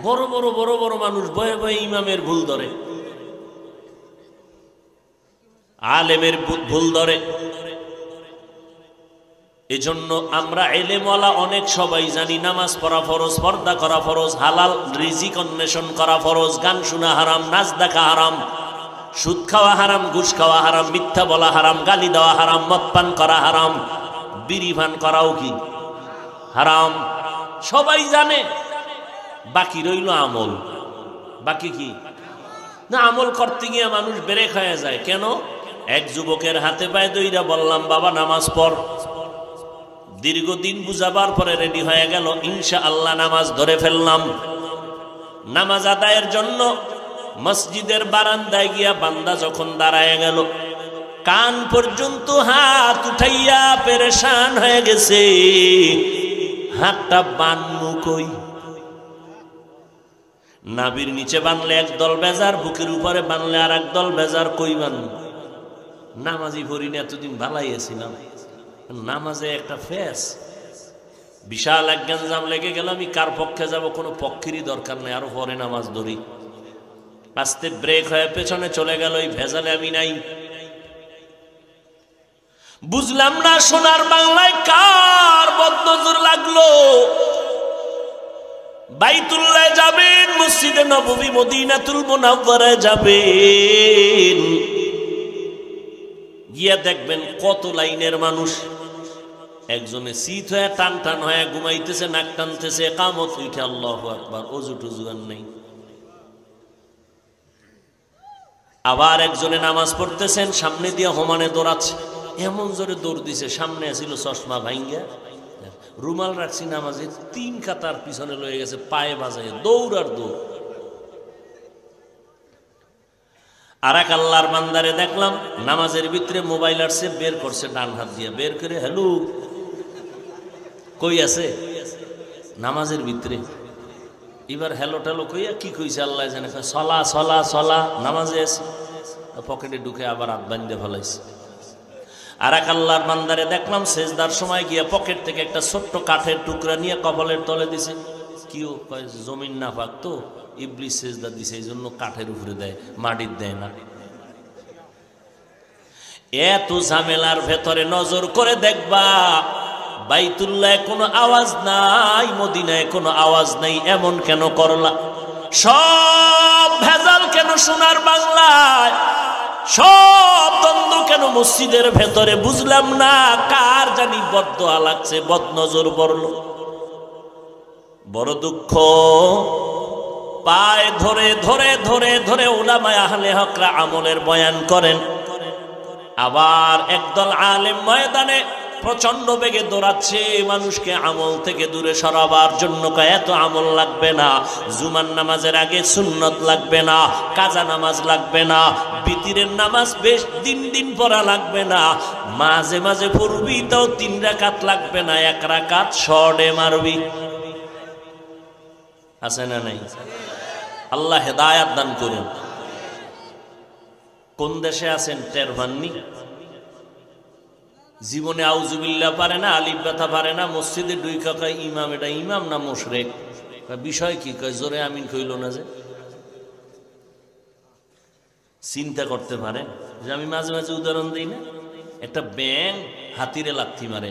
বড় বড় বড় বড় মানুষ বয়ে বয়ে ইমামের ভুল ধরে, আলেমের ভুল ধরে। এজন্য আমরা এলেমওয়ালা অনেক সবাই জানি নামাজ পড়া ফরজ, পর্দা করা ফরজ, হালাল রিজিক অন্বেষণ করা ফরজ, গান শোনা হারাম, নাচ দেখা হারাম, সুদ খাওয়া হারাম, ঘুষ খাওয়া হারাম, মিথ্যা বলা হারাম, গালি দেওয়া হারাম, মদ পান করা হারাম, বিড়ি পান করাও কি হারাম, সবাই জানে। বাকি রইল আমল। বাকি কি না, আমল করতে গিয়ে মানুষ বেরেক হয়ে যায়। কেন? এক যুবকের হাতে পায়ে দইরা বললাম, বাবা নামাজ পড়। দীর্ঘদিন বুঝাবার পরে রেডি হয়ে গেল, ইনশাআল্লাহ নামাজ ধরে ফেললাম। নামাজ আদায়ের জন্য মসজিদের বারান্দায় গিয়া বান্দা যখন দাঁড়ায় গেল, কান পর্যন্ত হাত উঠাইয়া পেরেশান হয়ে গেছে, হাতটা বানমু কই? নাভির নিচে বানলে একদল বেজার, বুকের উপরে বানলে আর একদল বেজার, কই বানবো? নামাজি ভরিনি, এতদিন ভালাইয়েছিলাম। নামাজে একটা ফেস, বিশাল এক গঞ্জাম লেগে গেল। আমি কার পক্ষে যাব? কোনো পক্ষেরই দরকার নেই, আরো পরে নামাজ ধরি। আস্তে ব্রেক হয়ে পেছনে চলে গেল, এই ভেজালে আমি নাই। বুঝলাম না সোনার বাংলায় কার বদনজর লাগলো। বাইতুল্লাহ যাবেন, মসজিদে নববী মদিনাতুল মুনাওয়ারায় যাবেন, গিয়া দেখবেন কত লাইনের মানুষ। একজনে শীত হয়ে টান টান হয়ে ঘুমাইতেছে, নাক টানতেছে, কামত উঠে আল্লাহু আকবার, অজু টুজু আর নেই। আবার একজনে নামাজ পড়তেছেন, সামনে দিয়ে হোমানে দৌড়াচ্ছে, এমন জোরে দৌড় দিছে, সামনে ছিল চশমা ভাঙ্গা, রুমাল রাখছি নামাজে, 3 কাতার পিছনে লয়ে গেছে, পায়ে বাজায় দৌড় আর দৌড়। আর এক আল্লাহর বান্দারে দেখলাম নামাজের ভিতরে মোবাইল আসছে, বের করছে ডান হাত দিয়ে, বের করে হ্যালো কই আছে নামাজের ভিতরে। এবার হ্যালো ট্যালো কইয়া কি কইছে আল্লাহ জানে, সলা সলা সলা, নামাজে আছে, পকেটে ঢুকে আবার হাত বান্ধে ফেলাইছে। আর এক আল্লাহর বান্দারে দেখলাম সেজদার সময় গিয়া পকেট থেকে একটা ছোট্ট কাঠের টুকরা নিয়ে কপালের তলে দিছে। কিও কয় জমিন না পাক তো ইবলিস সেজদা দিছে, এই জন্য কাঠের উপরে দেয়, মাটির দেয় না। এত ঝামেলার ভেতরে নজর করে দেখবা বাইতুল্লাহে কোনো আওয়াজ নাই, মদিনায় কোনো আওয়াজ নাই, এমন কেন করলা? সব ভেজাল কেন সোনার বাংলায়? সব দ্বন্দ্ব কেন মসজিদের ভেতরে? বুঝলাম না, কার জানি বদদোয়া লাগছে, বদনজর পড়ল। বড় দুঃখ। পায়ে ধরে ধরে ধরে ধরে উলামায়ে আহলে হকরা আমলের বয়ান করেন, আবার একদল আলেম ময়দানে প্রচন্ড বেগে দৌড়াচ্ছে মানুষকে আমল থেকে দূরে সরাবার জন্য। এত আমল লাগবে না, জুমার নামাজের আগে সুন্নত লাগবে না, কাজা নামাজ লাগবে না, বিতিরের নামাজ বেশ দিন দিন পড়া লাগবে না, মাঝে মাঝে পড়বি তাও 3 রাকাত লাগবে না, 1 রাকাত শর্টে মারবি। আছে না নাই? আল্লাহ হেদায়াত দান করুন। কোন দেশে আছেন টের পাননি? জীবনে আউজুবিল্লাহ পারে না, আলিফ ব্যথা পারে না, মসজিদে দুই কাকা ইমাম, এটা ইমাম না মুশরিক? বিষয় কি? কয় জোরে আমিন কইল না যে। চিন্তা করতে পারে যে আমি মাঝে মাঝে উদাহরণ দিই না, একটা ব্যাং হাতিরে লাথি মারে,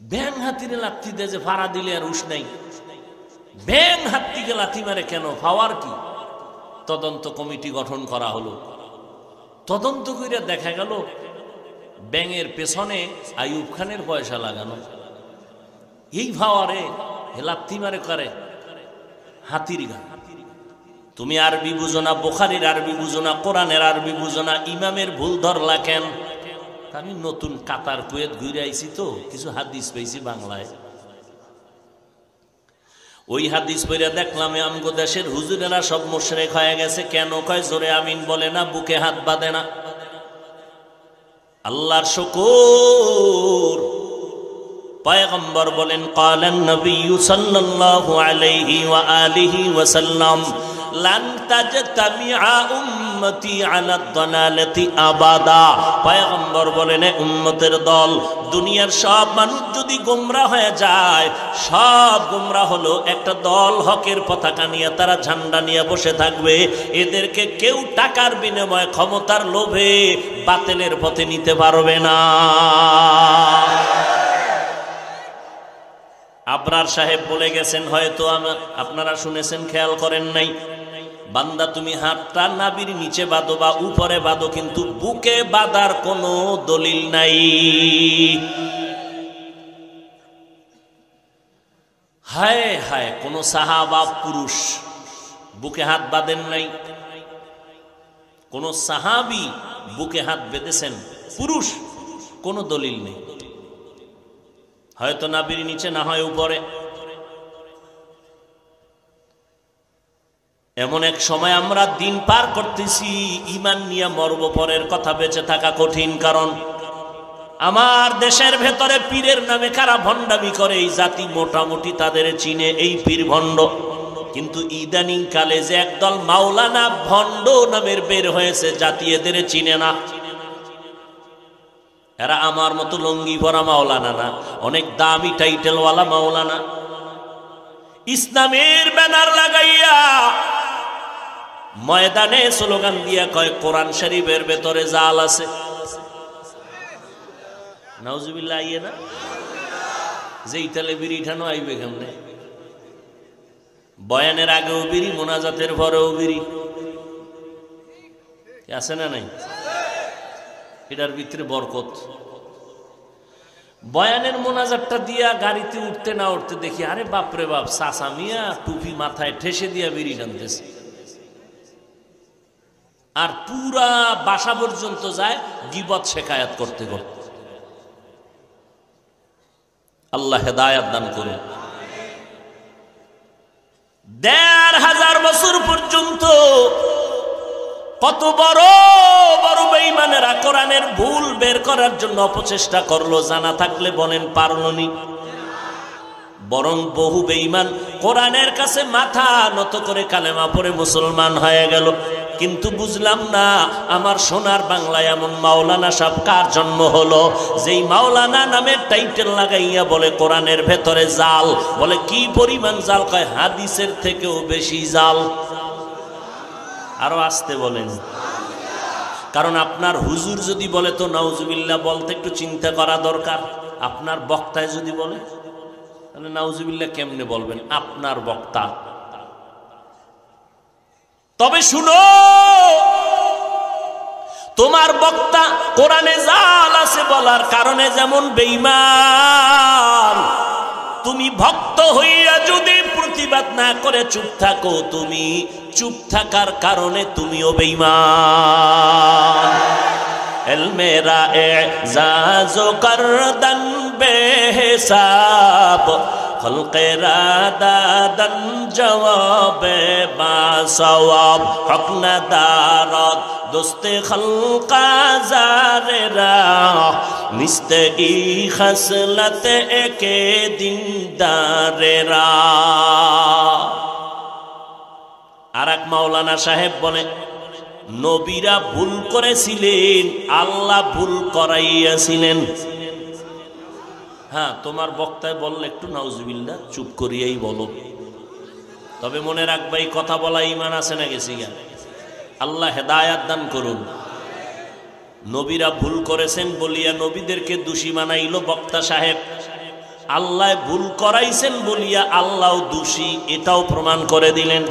ব্যাং হাতিরে লাথি দেয় যে ফাড়া দিলে আর উস নাই, ব্যাং হাতিকে লাথি মারে কেন? পাওয়ার কি? তদন্ত কমিটি গঠন করা হলো, তদন্ত করে দেখা গেল ব্যাঙের পেছনে আইয়ুব খানের পয়সা লাগানো। এই ভাওয়ারে লাথি মারে করে হাতির গা। তুমি আরবি বুঝো না, বুখারীর আরবি বুঝো না, কোরআনের আরবি বুঝো না, ইমামের ভুল ধরলা কেন? আমি নতুন কাতার কুয়েত ঘুরে আইছি তো কিছু হাদিস পেয়েছি বাংলায়। ওই হাদিস পড়ে দেখলাম আমগো দেশের হুজুরেরা সব মুশরিক হয়ে গেছে। কেন? কয় জোরে আমিন বলে না, বুকে হাত বাঁধে না। আল্লাহর শুকর, পয়গম্বর বলেন ক্বালান নবী সাল্লাল্লাহু আলাইহি ওয়া আলিহি ওয়াসাল্লাম লান তাজতামিআ উম্মতি আলা দালালাতি আবাদা। পয়গম্বর বলেন উম্মতের দল, দুনিয়ার সব মানুষ যদি গোমরা হয়ে যায়, সব গোমরা হলো, একটা দল হকের পতাকা নিয়ে তারা ঝান্ডা নিয়ে বসে থাকবে, এদেরকে কেউ টাকার বিনিময়ে ক্ষমতার লোভে বাতিলের পথে নিতে পারবে না। আবরার সাহেব বলে গেছেন, হয়তো আপনারা শুনেছেন, খেয়াল করেন নাই, বান্দা তুমি হাতটা নাভির নিচে বাঁধো বা উপরে বাঁধো, কিন্তু বুকে বাঁধার কোনো দলিল নাই। হায় হায়, কোন সাহাবা পুরুষ বুকে হাত বাঁধেন নাই, কোন সাহাবী বুকে হাত বেঁধেছেন পুরুষ, কোন দলিল নেই। হয়তো নাভির নিচে, না হয় উপরে। এমন এক সময় আমরা দিন পার করতেছি, ঈমান নিয়ে মরব, পরের কথা বেঁচে থাকা কঠিন। কারণ আমার দেশের ভেতরে পীরের নামে কারা ভণ্ডামি করে, এই জাতি মোটামুটি তাদের চিনে, এই পীর ভণ্ড। কিন্তু ইদানিং কালে যে একদল মাওলানা ভণ্ড নামের বের হয়েছে, জাতি এদের চিনে না। এরা আমার মতো লঙ্গি পরা মাওলানা না, অনেক দামি টাইটেলওয়ালা মাওলানা। ইসলামের ব্যানার লাগাইয়া ময়দানে স্লোগান দিয়া কয় কোরআন শরীফের ভেতরে জাল আছে। নাউজুবিল্লাহ, আইয়ে না যে ইতালে বিড়ি ঠানো আইবে কেমনে? বয়ানের আগেও বিড়ি, মোনাজাতের পরেও বিড়ি, আছে না নাই? এটার ভিতরে বরকত। বয়ানের মোনাজাতটা দিয়া গাড়িতে উঠতে না উঠতে দেখি, আরে বাপরে বাপ, চাচা মিয়া টুপি মাথায় ঠেসে দিয়া বিড়ি টানতেছে। আর পুরা বাসা পর্যন্ত যায় গীবত শেখায়াত করতে করতে। আল্লাহ হেদায়াত দান করুন। ১৫০০ বছর পর্যন্ত কত বড় বড় বেঈমানেরা কোরআনের ভুল বের করার জন্য অপচেষ্টা করলো, জানা থাকলে বলেন পারলনি? বরং বহু বেঈমান কোরআনের কাছে মাথা নত করে কালেমা পড়ে মুসলমান হয়ে গেল। কিন্তু বুঝলাম না আমার সোনার বাংলায় এমন মাওলানা সাহেব কার জন্ম হলো, যেই মাওলানা নামের টাইটেল লাগাইয়া বলে কোরআনের ভেতরে জাল। বলে কি পরিমাণ জাল? কয় হাদিসের থেকেও বেশি জাল। আরো আসতে বলেন। কারণ আপনার হুজুর যদি বলে তো নাউজুবিল্লাহ বলতে একটু চিন্তা করা দরকার। আপনার বক্তায় যদি বলে তাহলে নাউজুবিল্লাহ কেমনে বলবেন? আপনার বক্তা। তবে শুনো, তোমার বক্তা কোরআনে জাল আছে বলার কারণে যেমন বেঈমান, তুমি ভক্ত হইয়া যদি প্রতিবাদ না করে চুপ থাকো, তুমি চুপ থাকার কারণে তুমিও বেঈমান। এলমেরা এজাজো করদন বেহিসাব, খলকেরা দাদন জওয়াবে বাসওয়াব, হক না দারদ দোস্তে খলকা জারেরা, নিস্তে ই খসলত একে দিনদারেরা। আর এক মাওলানা সাহেব বলে নবীরা ভুল করেছিলেন, আল্লাহ ভুল করাইয়াছিলেন। হ্যাঁ, তোমার বক্তায় বললে একটু নাউজুবিল্লাহ চুপ করিয়াই বলো। তবে মনে রাখবা এই কথা বলা ঈমান আছে না গেছি গা? আল্লাহ হেদায়াত দান করুন। নবীরা ভুল করেছেন বলিয়া নবীদেরকে দোষী বানাইল বক্তা সাহেব, আল্লাহ ভুল করাইছেন বলিয়া আল্লাহ দোষী, এটাও প্রমাণ করে দিলেন।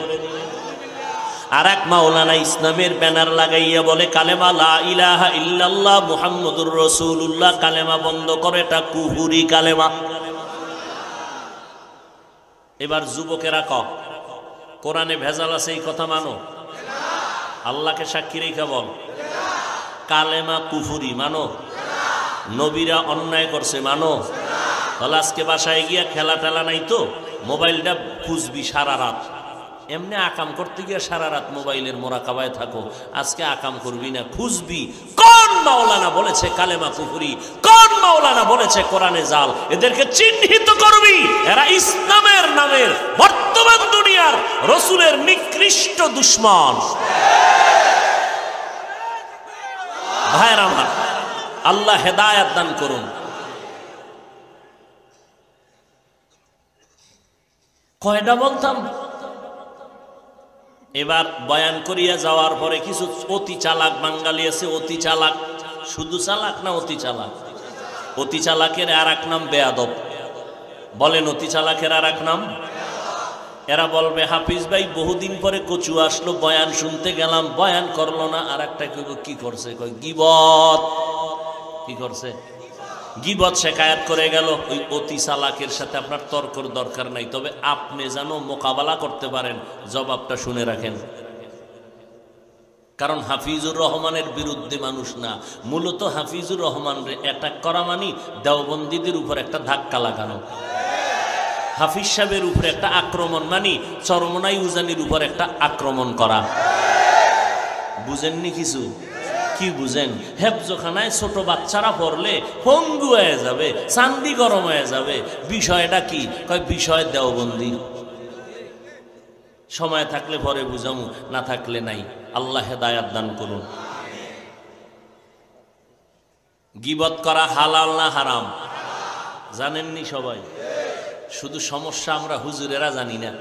আর এক মাওলানা ইসলামের ব্যানার লাগাইয়া বলে কালেমা লা ইলাহা ইল্লাল্লাহ মুহাম্মদুর রাসূলুল্লাহ, কালেমা বন্ধ করে, এটা কুফরি কালেমা। এবার যুবকেরা ক কোরআনে ভেজাল আছে এই কথা মানো? আল্লাহকে সাক্ষী রেখে বল কালেমা কুফরি মানো? নবীরা অন্যায় করছে মানো? তাহলে আজকে বাসায় গিয়া খেলা টেলা নাই তো, মোবাইলটা খুঁজবি সারা রাত। এমনি আকাম করতে গিয়ে সারা রাত মোবাইলের মোরাকাবায় থাকো, আজকে আকাম করবি না, খুঁজবি কোন মাওলানা বলেছে কালেমা কুফরি, কোন মাওলানা বলেছে কোরআনে জাল। এদেরকে চিহ্নিত করবি, এরা ইসলামের নামের বর্তমান দুনিয়ার রাসূলের নিকৃষ্ট দুশমন। ভাইরা আমার, আল্লাহ হেদায়াত দান করুন। কয়টা বলতাম? এবার বয়ান করিয়া যাওয়ার পরে কিছু অতি চালাক বাঙালি আছে, অতি চালাক। শুধু চালাক না অতি চালাক? অতি চালাকের আর এক নাম বেয়াদব। বলেন অতি চালাকের আর এক নাম? এরা বলবে হাফিজ ভাই বহুদিন পরে কচু আসলো, বয়ান শুনতে গেলাম, বয়ান করলো না। আর একটা কি করছে? কই গীবত। কি করছে? গীবত শেখায়াত করে গেল। ওই অতি চালাকের সাথে আপনার তর্কর দরকার নাই, তবে আপনি যেন মোকাবেলা করতে পারেন, জবাবটা শুনে রাখেন। কারণ হাফিজুর রহমানের বিরুদ্ধে মানুষ না, মূলত হাফিজুর রহমানরে অ্যাটাক করা মানে দেওবন্দীদের উপর একটা ধাক্কা লাগানো। হাফিজ সাহেবের উপরে একটা আক্রমণ মানে চরমনাই উজানির উপর একটা আক্রমণ করা। বুঝেননি কিছু? কি বুঝেন? হেফজখানায় ছোট বাচ্চারা পড়লে পঙ্গু হয়ে যাবে, চান্দি গরম হয়ে যাবে। বিষয়টা কি? কয় বিষয় দেওবন্দি। সময় থাকলে পরে বুঝামু, না থাকলে নাই। আল্লাহ হেদায়াত দান করুন। গীবত করা হালাল না হারাম জানেননি সবাই? শুধু সমস্যা আমরা হুজুরেরা জানি না।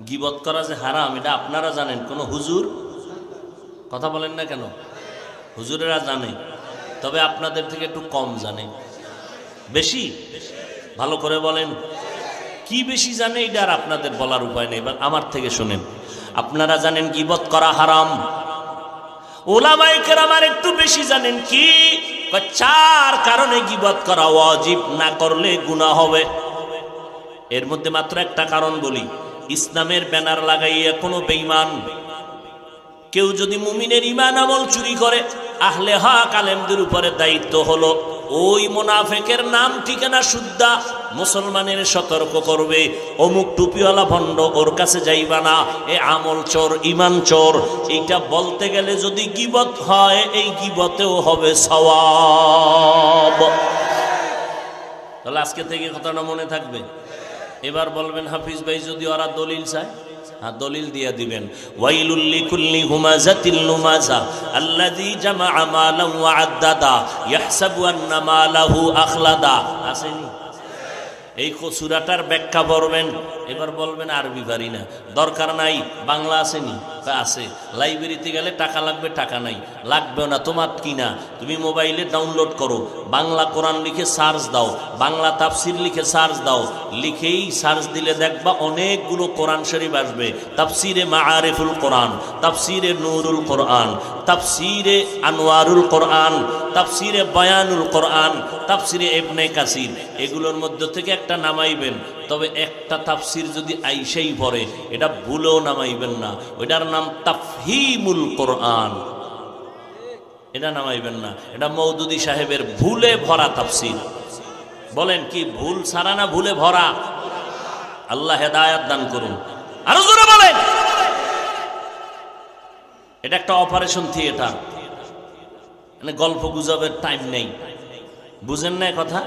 গীবত করা যে হারাম এটা আপনারা জানেন, কোন হুজুর কথা বলেন না কেন? হুজুরেরা জানে, তবে আপনাদের থেকে একটু কম জানে। বেশি? ভালো করে বলেন কি বেশি জানে? এটা আর আপনাদের বলার উপায় নেই। এবার আমার থেকে শুনেন। আপনারা জানেন গীবত করা হারাম, ওলামায়ে কেরাম আর একটু বেশি জানেন। কি? 4 কারণে গীবত করা ওয়াজিব, না করলে গুনাহ হবে। এর মধ্যে মাত্র একটা কারণ বলি। ইসলামের ব্যানার লাগাইয়া কোনো বেঈমান কেউ যদি মুমিনের ঈমান আমল চুরি করে, আহলে হক আলেমদের উপরে দায়িত্ব হলো ওই মুনাফিকের নাম ঠিকানা শুদ্ধা মুসলমানের সতর্ক করবে, অমুক টুপিওয়ালা ভণ্ড, ওর কাছে যাইবা না, এ আমল চোর, ঈমান চোর। এইটা বলতে গেলে যদি গীবত হয়, এই গীবতেও হবে সওয়াব। তাহলে আজকে থেকে কথাটা মনে থাকবে। এবার বলবেন হাফিজ ভাই যদি ওরা দলিল চায়, হ্যাঁ দলিল দিয়ে দিবেন। ওয়াইলুল লিকুল্লি হুমাযাতিল লুমাযা আল্লাযী জামাআ মালান ওয়া আদ্দাদা ইয়াহসাবু আন্না মালাহু আখলাদা। আসেনি? এই সূরাটার ব্যাখ্যা পড়বেন। এবার বলবেন আরবি পারি না, দরকার নাই, বাংলা আসেনি? আছে। লাইব্রেরিতে গেলে টাকা লাগবে, টাকা নাই, লাগবে না, তোমার কিনা, তুমি মোবাইলে ডাউনলোড করো, বাংলা কোরআন লিখে সার্চ দাও, বাংলা তাফসির লিখে সার্চ দাও, লিখেই সার্চ দিলে দেখবা অনেকগুলো কোরআন শরীফ আসবে। তাফসিরে মাআরিফুল কোরআন, তাফসিরে নূরুল কোরআন, তাফসিরে আনোয়ারুল কোরআন, তাফসিরে বয়ানুল কোরআন, তাফসিরে ইবনে কাসির, এগুলোর মধ্য থেকে একটা নামাইবেন। তবে একটা তাফসির যদি আইসেই পড়ে, এটা ভুলেও নামাইবেন না, ওইটার নাম তাফহিমুল কোরআন, এটা নামাইবেন না। এটা মওদুদি সাহেবের ভুলে ভরা তাফসির। বলেন কি ভুল ছাড়া না ভুলে ভরা? আল্লাহ হেদায়েত দান করুন। আরো জোরে বলেন। এটা একটা অপারেশন থিয়েটার, মানে গল্প গুজবের টাইম নেই, বুঝেন না কথা?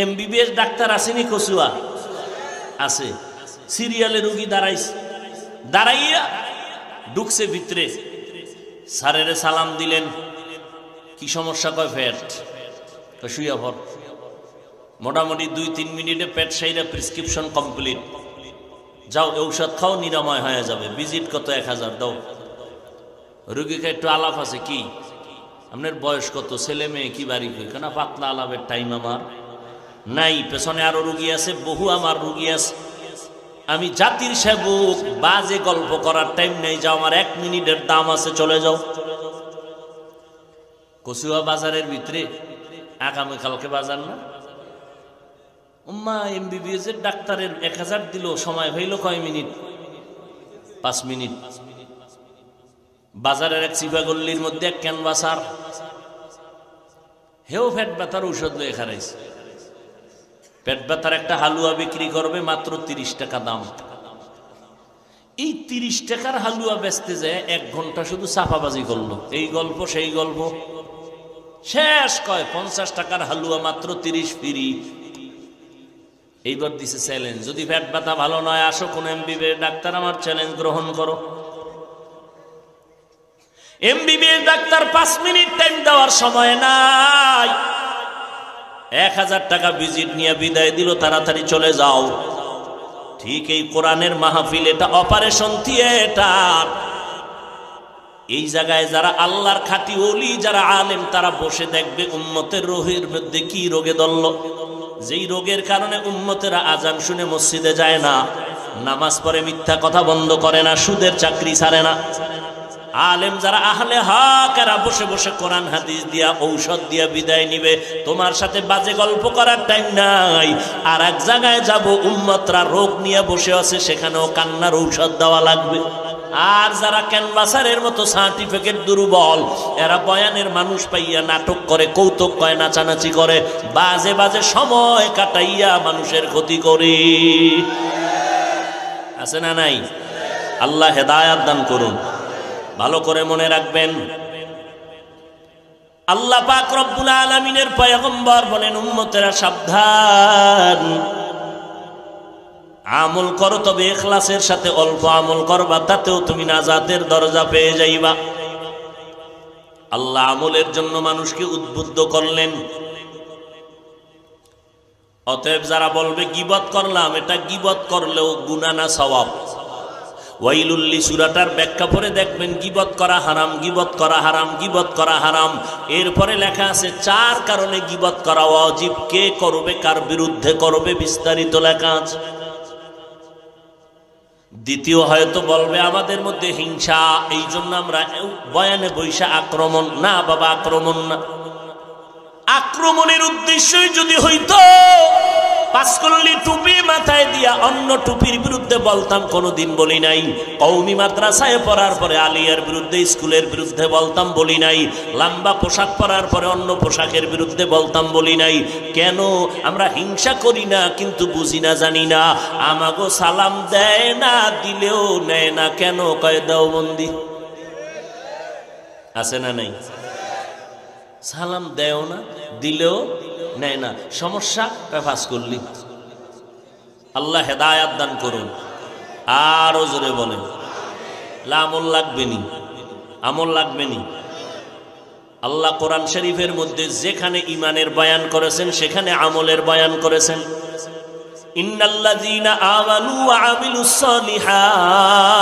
এমবিবিএস ডাক্তার আসেনি কচুয়া? আছে। সিরিয়ালে রুগী দাঁড়াইয়া ঢুকছে ভিতরে, স্যারের সালাম দিলেন, কি সমস্যা? কয় পেট। শুইয়া পর। মোটামুটি 2-3 মিনিটে পেট সাইরা প্রেসক্রিপশন কমপ্লিট, যাও ঔষধ খাও, নিরাময় হয়ে যাবে। ভিজিট কত? 1000 দাও। রুগীকে একটু আলাপ আছে, কি আপনার বয়স কত, ছেলে মেয়ে, কি বাড়ি কই? কেন পাতলা আলাপের টাইম আমার নাই, পেছনে আরো রুগী আছে, বহু আমার রুগী আছে, আমি জাতির সেবক, বাজে গল্প করার টাইম নেই, যাও, আমার 1 মিনিটের দাম আছে, চলে যাও। কচুয়া বাজারের ভিতরে, আগামীকালকে বাজার না? উম্মা এমবিবিএস এর ডাক্তারের 1000 দিল, সময় হইল কয় মিনিট? 5 মিনিট। বাজারের এক চিপাগল্লির মধ্যে এক ক্যানভাসার, হেও পেট ব্যথার ঔষধ লয়ে খারাইছে। পেট ব্যথার একটা হালুয়া বিক্রি করবে, মাত্র 30 টাকা দাম। এই 30 টাকার হালুয়া বেচতে যায় 1 ঘন্টা শুধু চাপাবাজি করলো, এই গল্প সেই গল্প, শেষ কয় 50 টাকার হালুয়া মাত্র 30 ফ্রি। এইবার দিছে চ্যালেঞ্জ, যদি পেট ব্যথা ভালো নয়, আসো কোন এমবিবিএস ডাক্তার, আমার চ্যালেঞ্জ গ্রহণ করো। এমবিবিএস ডাক্তার 5 মিনিট টাইম দেওয়ার সময় নাই, 1000 টাকা ভিজিট নিয়ে বিদায় দিল, তাড়াতাড়ি চলে যাও। ঠিক এই কোরআনের মাহফিল, এটা অপারেশন থিয়েটার। এই জায়গায় যারা আল্লাহর খাঁটি ওলি, যারা আলেম, তারা বসে দেখবে উম্মতের রোগের মধ্যে কি রোগে ধরল, যেই রোগের কারণে উম্মতেরা আজান শুনে মসজিদে যায় না, নামাজ পড়ে, মিথ্যা কথা বন্ধ করে না, সুদের চাকরি ছাড়ে না। আলেম যারা আহলে হক, এরা বসে বসে কোরআন হাদিস দিয়া, ঔষধ দিয়া বিদায় নিবে। তোমার সাথে বাজে গল্প করার টাইম নাই। আর এক জায়গায় যাব, উম্মতরা রোগ নিয়ে বসে আছে, সেখানেও কান্নার ঔষধ দেওয়া লাগবে। আর যারা ক্যানভাসারের মতো সার্টিফিকেট দুর্বল, এরা বয়ানের মানুষ পাইয়া নাটক করে, কৌতুক কয়, নাচানাচি করে, বাজে বাজে সময় কাটাইয়া মানুষের ক্ষতি করে। আছে না নাই? আল্লাহ হেদায়াত দান করুন। ভালো করে মনে রাখবেন, আল্লাহ পাক রব্বুল আলামিনের পয়গম্বর বলেন, উম্মতেরা সাবধান, আমল করো, তবে ইখলাসের সাথে। অল্প আমল করবা, তাতেও তুমি নাজাতের দরজা পেয়ে যাইবা। আল্লাহ আমলের জন্য মানুষকে উদ্বুদ্ধ করলেন। অতএব যারা বলবে গীবত করলাম, এটা গীবত করলেও গুনাহ না সওয়াব। ওয়াইলুল্লি সূরাটার ব্যাখ্যা পড়ে দেখবেন, গীবত করা হারাম, গীবত করা হারাম, গীবত করা হারাম। এরপরে লেখা আছে 4 কারণে গীবত করা ওয়াজিব, কে করবে, কার বিরুদ্ধে করবে, বিস্তারিত লেখা আছে। দ্বিতীয় হয়তো বলবে আমাদের মধ্যে হিংসা, এই জন্য আমরা বয়ানে বৈশা আক্রমণ। না বাবা, আক্রমণ না। আক্রমণের উদ্দেশ্যই যদি হইতো পাঁচকল্লি টুপি মাথায় দিয়া অন্য টুপির বিরুদ্ধে বলতাম, কোনোদিন বলি নাই। কওমি মাদ্রাসায় পড়ার পরে আলিয়ার বিরুদ্ধে, স্কুলের বিরুদ্ধে বলতাম, বলি নাই। লম্বা পোশাক পরার পরে অন্য পোশাকের বিরুদ্ধে বলতাম, বলি নাই। কেন? আমরা হিংসা করি না, কিন্তু বুঝি না, জানি না। আমাগো সালাম দেয় না, দিলেও নেয় না। কেন? কয় দেওবন্দি আছে না নাই? সালাম দেও না, দিলেও নেয় না। সমস্যা? পাস করলি। আল্লাহ হেদায়াত দান করুন। আরো জোরে বলেন। আমল লাগবে নি, আমল লাগবে নি। আল্লাহ কোরআন শরীফের মধ্যে যেখানে ঈমানের বয়ান করেছেন সেখানে আমলের বয়ান করেছেন। ইন্নাল্লাযীনা আমানু ওয়া আমিলুস সালিহাত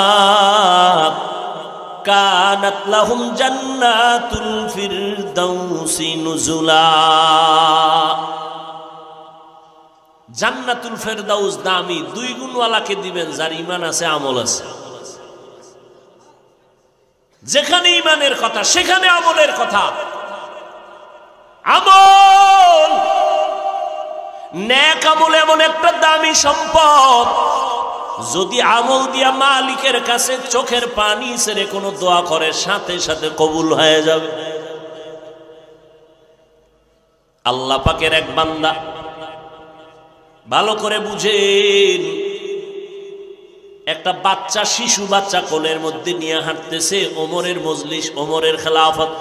কানাত লাহুম জান্নাতুল ফিরদাউসি নুজুলা। জান্নাতুল ফেরদাউস দামি, 2 গুণওয়ালাকে দিবেন যার ঈমান আছে, আমল আছে। যেখানে ঈমানের কথা সেখানে আমলের কথা। আমল, নেক আমল এমন একটা দামি সম্পদ, যদি আমল দিয়া মালিকের কাছে চোখের পানি ছেড়ে কোনো দোয়া করে সাথে সাথে কবুল হয়ে যাবে। আল্লাহ পাকের এক বান্দা, ভালো করে বুঝেন, একটা বাচ্চা, শিশু বাচ্চা কোলের মধ্যে নিয়ে হাঁটতেছে। ওমরের মজলিস, ওমরের খেলাফত।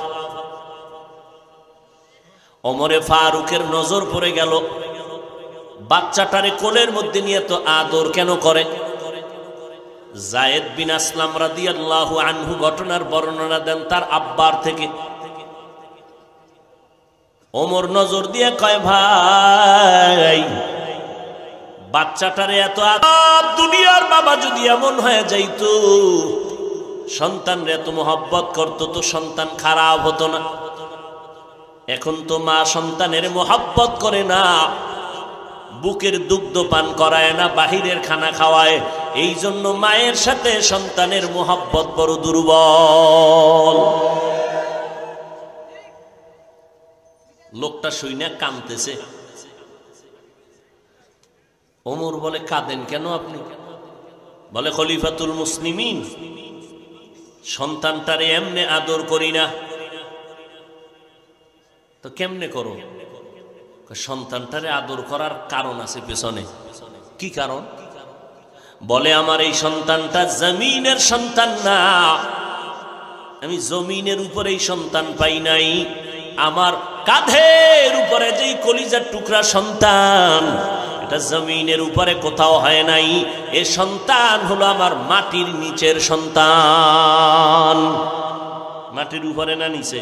ওমরে ফারুকের নজর পড়ে গেল, বাচ্চাটারে কোলের মধ্যে নিয়ে তো আদর কেন করে? যায়েদ বিন আসলাম রাদিয়াল্লাহু আনহু ঘটনার বর্ণনা দেন তার আব্বার থেকে। ওমর নজর দিয়ে কয়, ভাই বাচ্চাটারে এত আদর, দুনিয়ার বাবা যদি এমন হয়ে যাইতো, সন্তানরে এত মোহব্বত করতো, তো সন্তান খারাপ হতো না। এখন তো মা সন্তানের মোহব্বত করে না, বুকের দুগ্ধ পান করায় না, বাহিরের খানা খাওয়ায়। এই জন্য মায়ের সাথে সন্তানের মোহব্বত বড় দুর্বল। লোকটা শুইনা কাঁদতেছে। ওমর বলে, কাঁদেন কেন আপনি? বলে, খলিফাতুল মুসলিমিন, সন্তানটারে এমনে আদর করি না। তো কেমনে করো? সন্তানটারে আদর করার কারণ আছে পেছনে। কি কারণ? বলে, আমার এই সন্তানটা জমিনের সন্তান না, আমি জমিনের উপরে এই সন্তান পাই নাই। আমার কাঁধের উপরে যেই কলিজার টুকরা সন্তান, এটা জমিনের উপরে কোথাও হয় নাই। এ সন্তান হলো আমার মাটির নিচের সন্তান। মাটির উপরে না নিচে?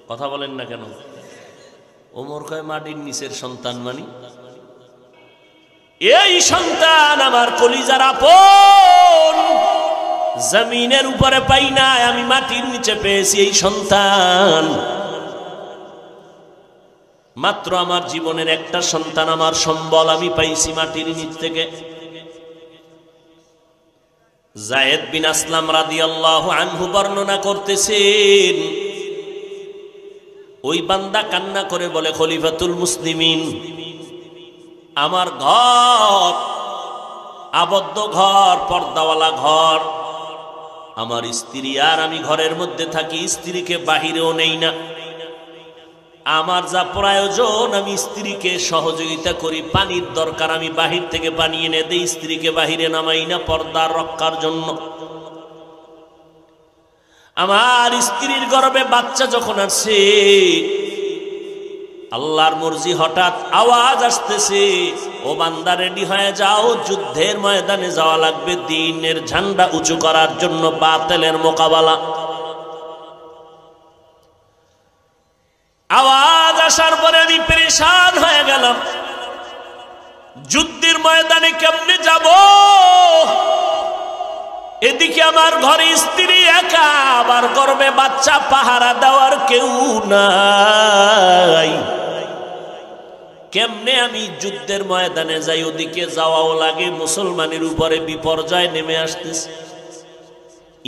কথা বলেন না কেন? ওমর কয়, মাটির নিচের সন্তান মানি এই সন্তান আমার কলিজার আপন, জমিনের উপরে পাই না, আমি মাটির নিচে পেয়েছি এই সন্তান। মাত্র আমার জীবনের একটা সন্তান, আমার সম্বল, আমি পাইছি মাটির নিচ থেকে। যায়েদ বিন আসলাম রাদিয়াল্লাহু আনহু বর্ণনা করতেছেন, ওই বান্দা কান্না করে বলে, খলিফাতুল মুসলিমিন, আমার ঘর আবদ্ধ ঘর, পর্দাওয়ালা ঘর, আমার স্ত্রী আর আমি ঘরের মধ্যে থাকি, স্ত্রীকে বাহিরেও নেই না। আমার যা প্রয়োজন আমি স্ত্রীকে সহযোগিতা করি, পানির দরকার আমি বাহির থেকে পানি এনে দেই, স্ত্রীকে বাহিরে নামাই না পর্দার রক্ষার জন্য। আমার স্ত্রীর গর্ভে বাচ্চা যখন আসছে, আল্লাহর মর্জি, হঠাৎ আওয়াজ আসতেছে, ও বান্দা রেডি হয়ে যাও, যুদ্ধের ময়দানে যাওয়া লাগবে, দ্বীনের ঝান্ডা উঁচু করার জন্য, বাতিলের মোকাবেলা। আওয়াজ আসার পরে আমি পেরেশান হয়ে গেলাম, যুদ্ধের ময়দানে কেমনে যাব? এদিকে আমার ঘরে স্ত্রী একা, আবার গর্ভে বাচ্চা, পাহারা দেওয়ার কেউ নাই। কেমনে আমি যুদ্ধের ময়দানে যাই? ওদিকে যাওয়াও লাগে, মুসলমানের উপরে বিপর্যয় নেমে আসতেছে।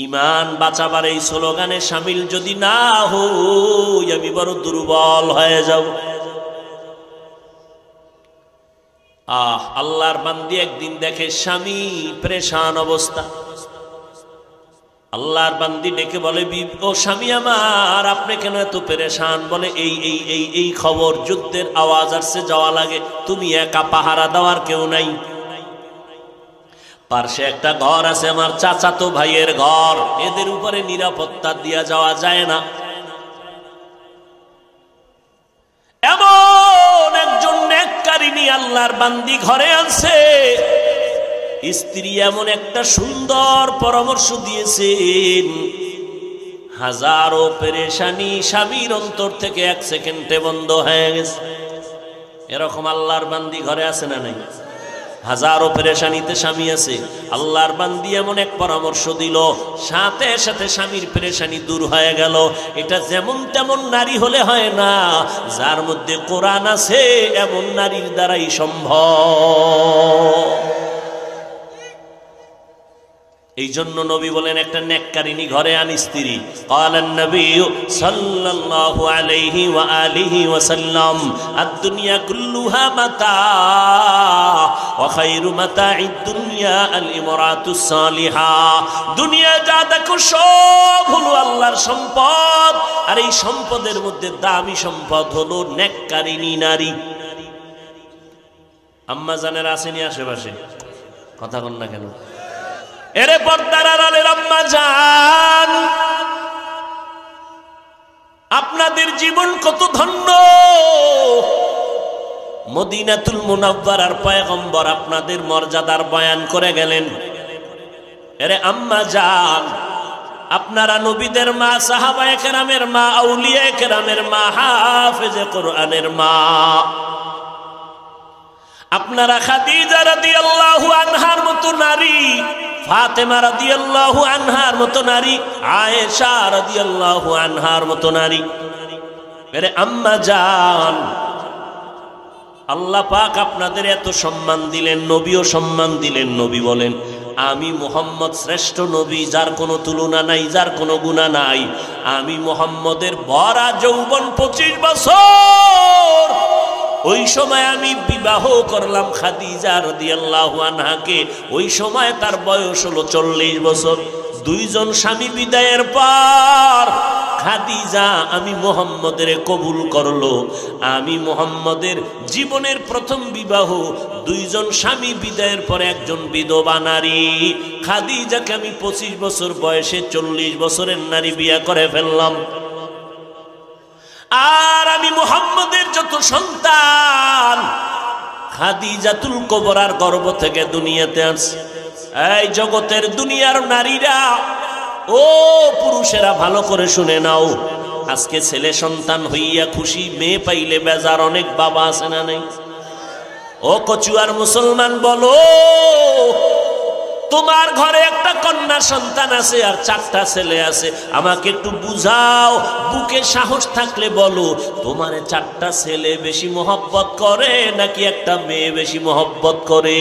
ঈমান বাঁচাবার এই স্লোগানে শামিল যদি না হই, আমি বড় দুর্বল হয়ে যাব। আল্লাহর বান্দি একদিন দেখে স্বামী পেরেশান অবস্থা। আল্লাহর বান্দি ডেকে বলে, ও স্বামী আমার, আপনি কেন এত পেরেশান? বলে, এই খবর, যুদ্ধের আওয়াজ আসছে, যাওয়া লাগে, তুমি একা পাহারা দেওয়ার কেউ নাই। পার্শ্বে একটা ঘর আছে আমার চাচাতো ভাইয়ের ঘর, এদের উপরে নিরাপত্তা দিয়া যাওয়া যায় না। এমন একজন নেককারিনী আল্লাহর বান্দি ঘরে আনছে। স্ত্রী এমন একটা সুন্দর পরামর্শ দিয়েছেন, হাজারো পেরেশানি স্বামীর অন্তর থেকে এক সেকেন্ডে বন্ধ হয়ে গেছে। এরকম আল্লাহর বান্দি ঘরে আছে না নাই? হাজারো পেরেশানিতে স্বামী আছে, আল্লাহর বান্দি এমন এক পরামর্শ দিল, সাথে সাথে স্বামীর পেরেশানি দূর হয়ে গেল। এটা যেমন তেমন নারী হলে হয় না, যার মধ্যে কোরআন আছে এমন নারীর দ্বারাই সম্ভব। এই জন্য নবী বলেন, একটা নেককারিনী ঘরে আন স্ত্রী। ক্বালান নবী সাল্লাল্লাহু আলাইহি ওয়া আলিহি ওয়াসাল্লাম, আদ-দুনিয়া কুল্লুহা মাতা ওয়া খায়রু মাতা'id দুনিয়া আল ইমরাতুস সালিহা। দুনিয়া যা দেখো সব হলো আল্লাহর সম্পদ, আর এই সম্পদের মধ্যে দামি সম্পদ হলো নেককারিনী নারী। আম্মা জানেরা আসেনি আশেপাশে? কথা বল না কেন? এরে পর্দার আড়ালের আম্মা জান, আপনাদের জীবন কত ধন্য। মদিনাতুল মুনাওয়ারার পয়গম্বর আপনাদের মর্যাদার বয়ান করে গেলেন। এরে আম্মা জান, আপনারা নবীদের মা, সাহাবায়ে কেরামের মা, আউলিয়ায়ে কেরামের মা, হাফেজে কোরআনের মা। আপনারা খাদিজা রাদিয়াল্লাহু আনহার মতো নারী, ফাতেমা রাদিয়াল্লাহু আনহার মতো নারী, আয়েশা রাদিয়াল্লাহু আনহার মতো নারী। মেরে আম্মা জান, আল্লাহ পাক আপনাদের এত সম্মান দিলেন, নবীও সম্মান দিলেন। নবী বলেন, আমি মুহাম্মদ শ্রেষ্ঠ নবী, যার কোনো তুলনা নাই, যার কোনো গুণা নাই। আমি মুহাম্মদের ভরা যৌবন 25 বছর, ওই সময় আমি বিবাহ করলাম খাদিজা রাদিয়াল্লাহু আনহাকে। ওই সময় তার বয়স হলো 40 বছর। দুইজন স্বামী বিদায়ের পর খাদিজা আমি মুহাম্মদের কবুল করলো। আমি মুহাম্মদের জীবনের প্রথম বিবাহ, দুইজন স্বামী বিদায়ের পরে একজন বিধবা নারী খাদিজাকে আমি 25 বছর বয়সে 40 বছরের নারী বিয়ে করে ফেললাম। আর আমি মুহাম্মদের যত সন্তান খাদিজাতুল কুবরার গর্ভ থেকে দুনিয়াতে আসছে। এই জগতের দুনিয়ার নারীরা, ও পুরুষেরা, ভালো করে শুনে নাও। আজকে ছেলে সন্তান হইয়া খুশি, মেয়ে পাইলে বেজার অনেক বাবা আছে না নাই? ও কচুয়ার মুসলমান, বলো, তোমার ঘরে একটা কন্যা সন্তান আছে আর 4টা ছেলে আছে, আমাকে একটু বুঝাও। বুকে সাহস থাকলে বলো, তোমার 4টা ছেলে বেশি মহব্বত করে নাকি একটা মেয়ে বেশি মহব্বত করে?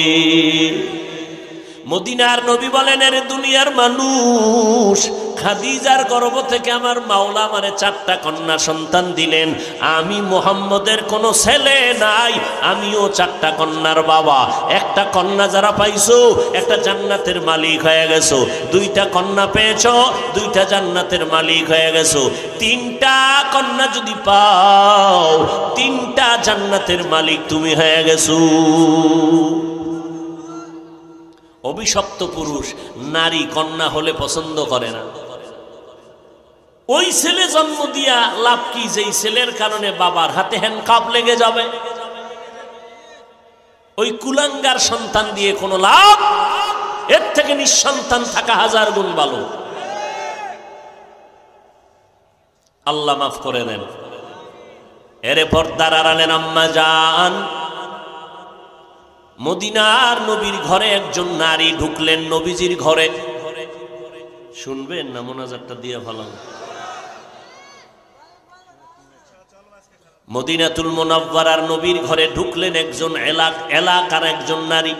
মদিনার নবী বলেন, এর দুনিয়ার মানুষ, খাদিজার গর্ভ থেকে আমার মাওলা আমারে 4টা কন্যা সন্তান দিলেন। আমি মুহাম্মদের কোনো ছেলে নাই, আমিও 4টা কন্যার বাবা। একটা কন্যা যারা পাইছো, একটা জান্নাতের মালিক হয়ে গেছো। 2টা কন্যা পেয়েছো, 2টা জান্নাতের মালিক হয়ে গেছো। 3টা কন্যা যদি পাও, 3টা জান্নাতের মালিক তুমি হয়ে গেছো। অভিশপ্ত পুরুষ নারী কন্যা হলে পছন্দ করে না। ওই ছেলে জন্ম দিয়া লাভ কি, যেই ছেলের কারণে বাবার হাতে হ্যান্ডকাপ লেগে যাবে? ওই কুলাঙ্গার সন্তান দিয়ে কোনো লাভ? এর থেকে নিঃসন্তান থাকা 1000 গুণ ভালো। আল্লাহ মাফ করে দেন। এরে পর্দার আড়ালের আম্মা জান, মদিনার নবীর ঘরে একজন নারী ঢুকলেন, নবীজির ঘরে। শুনবেন না? মোনাজাতটা দিয়ে ভালো। মদিনাতুল মুনাওয়ারার নবীর ঘরে ঢুকলেন একজন এলাকার একজন নারী,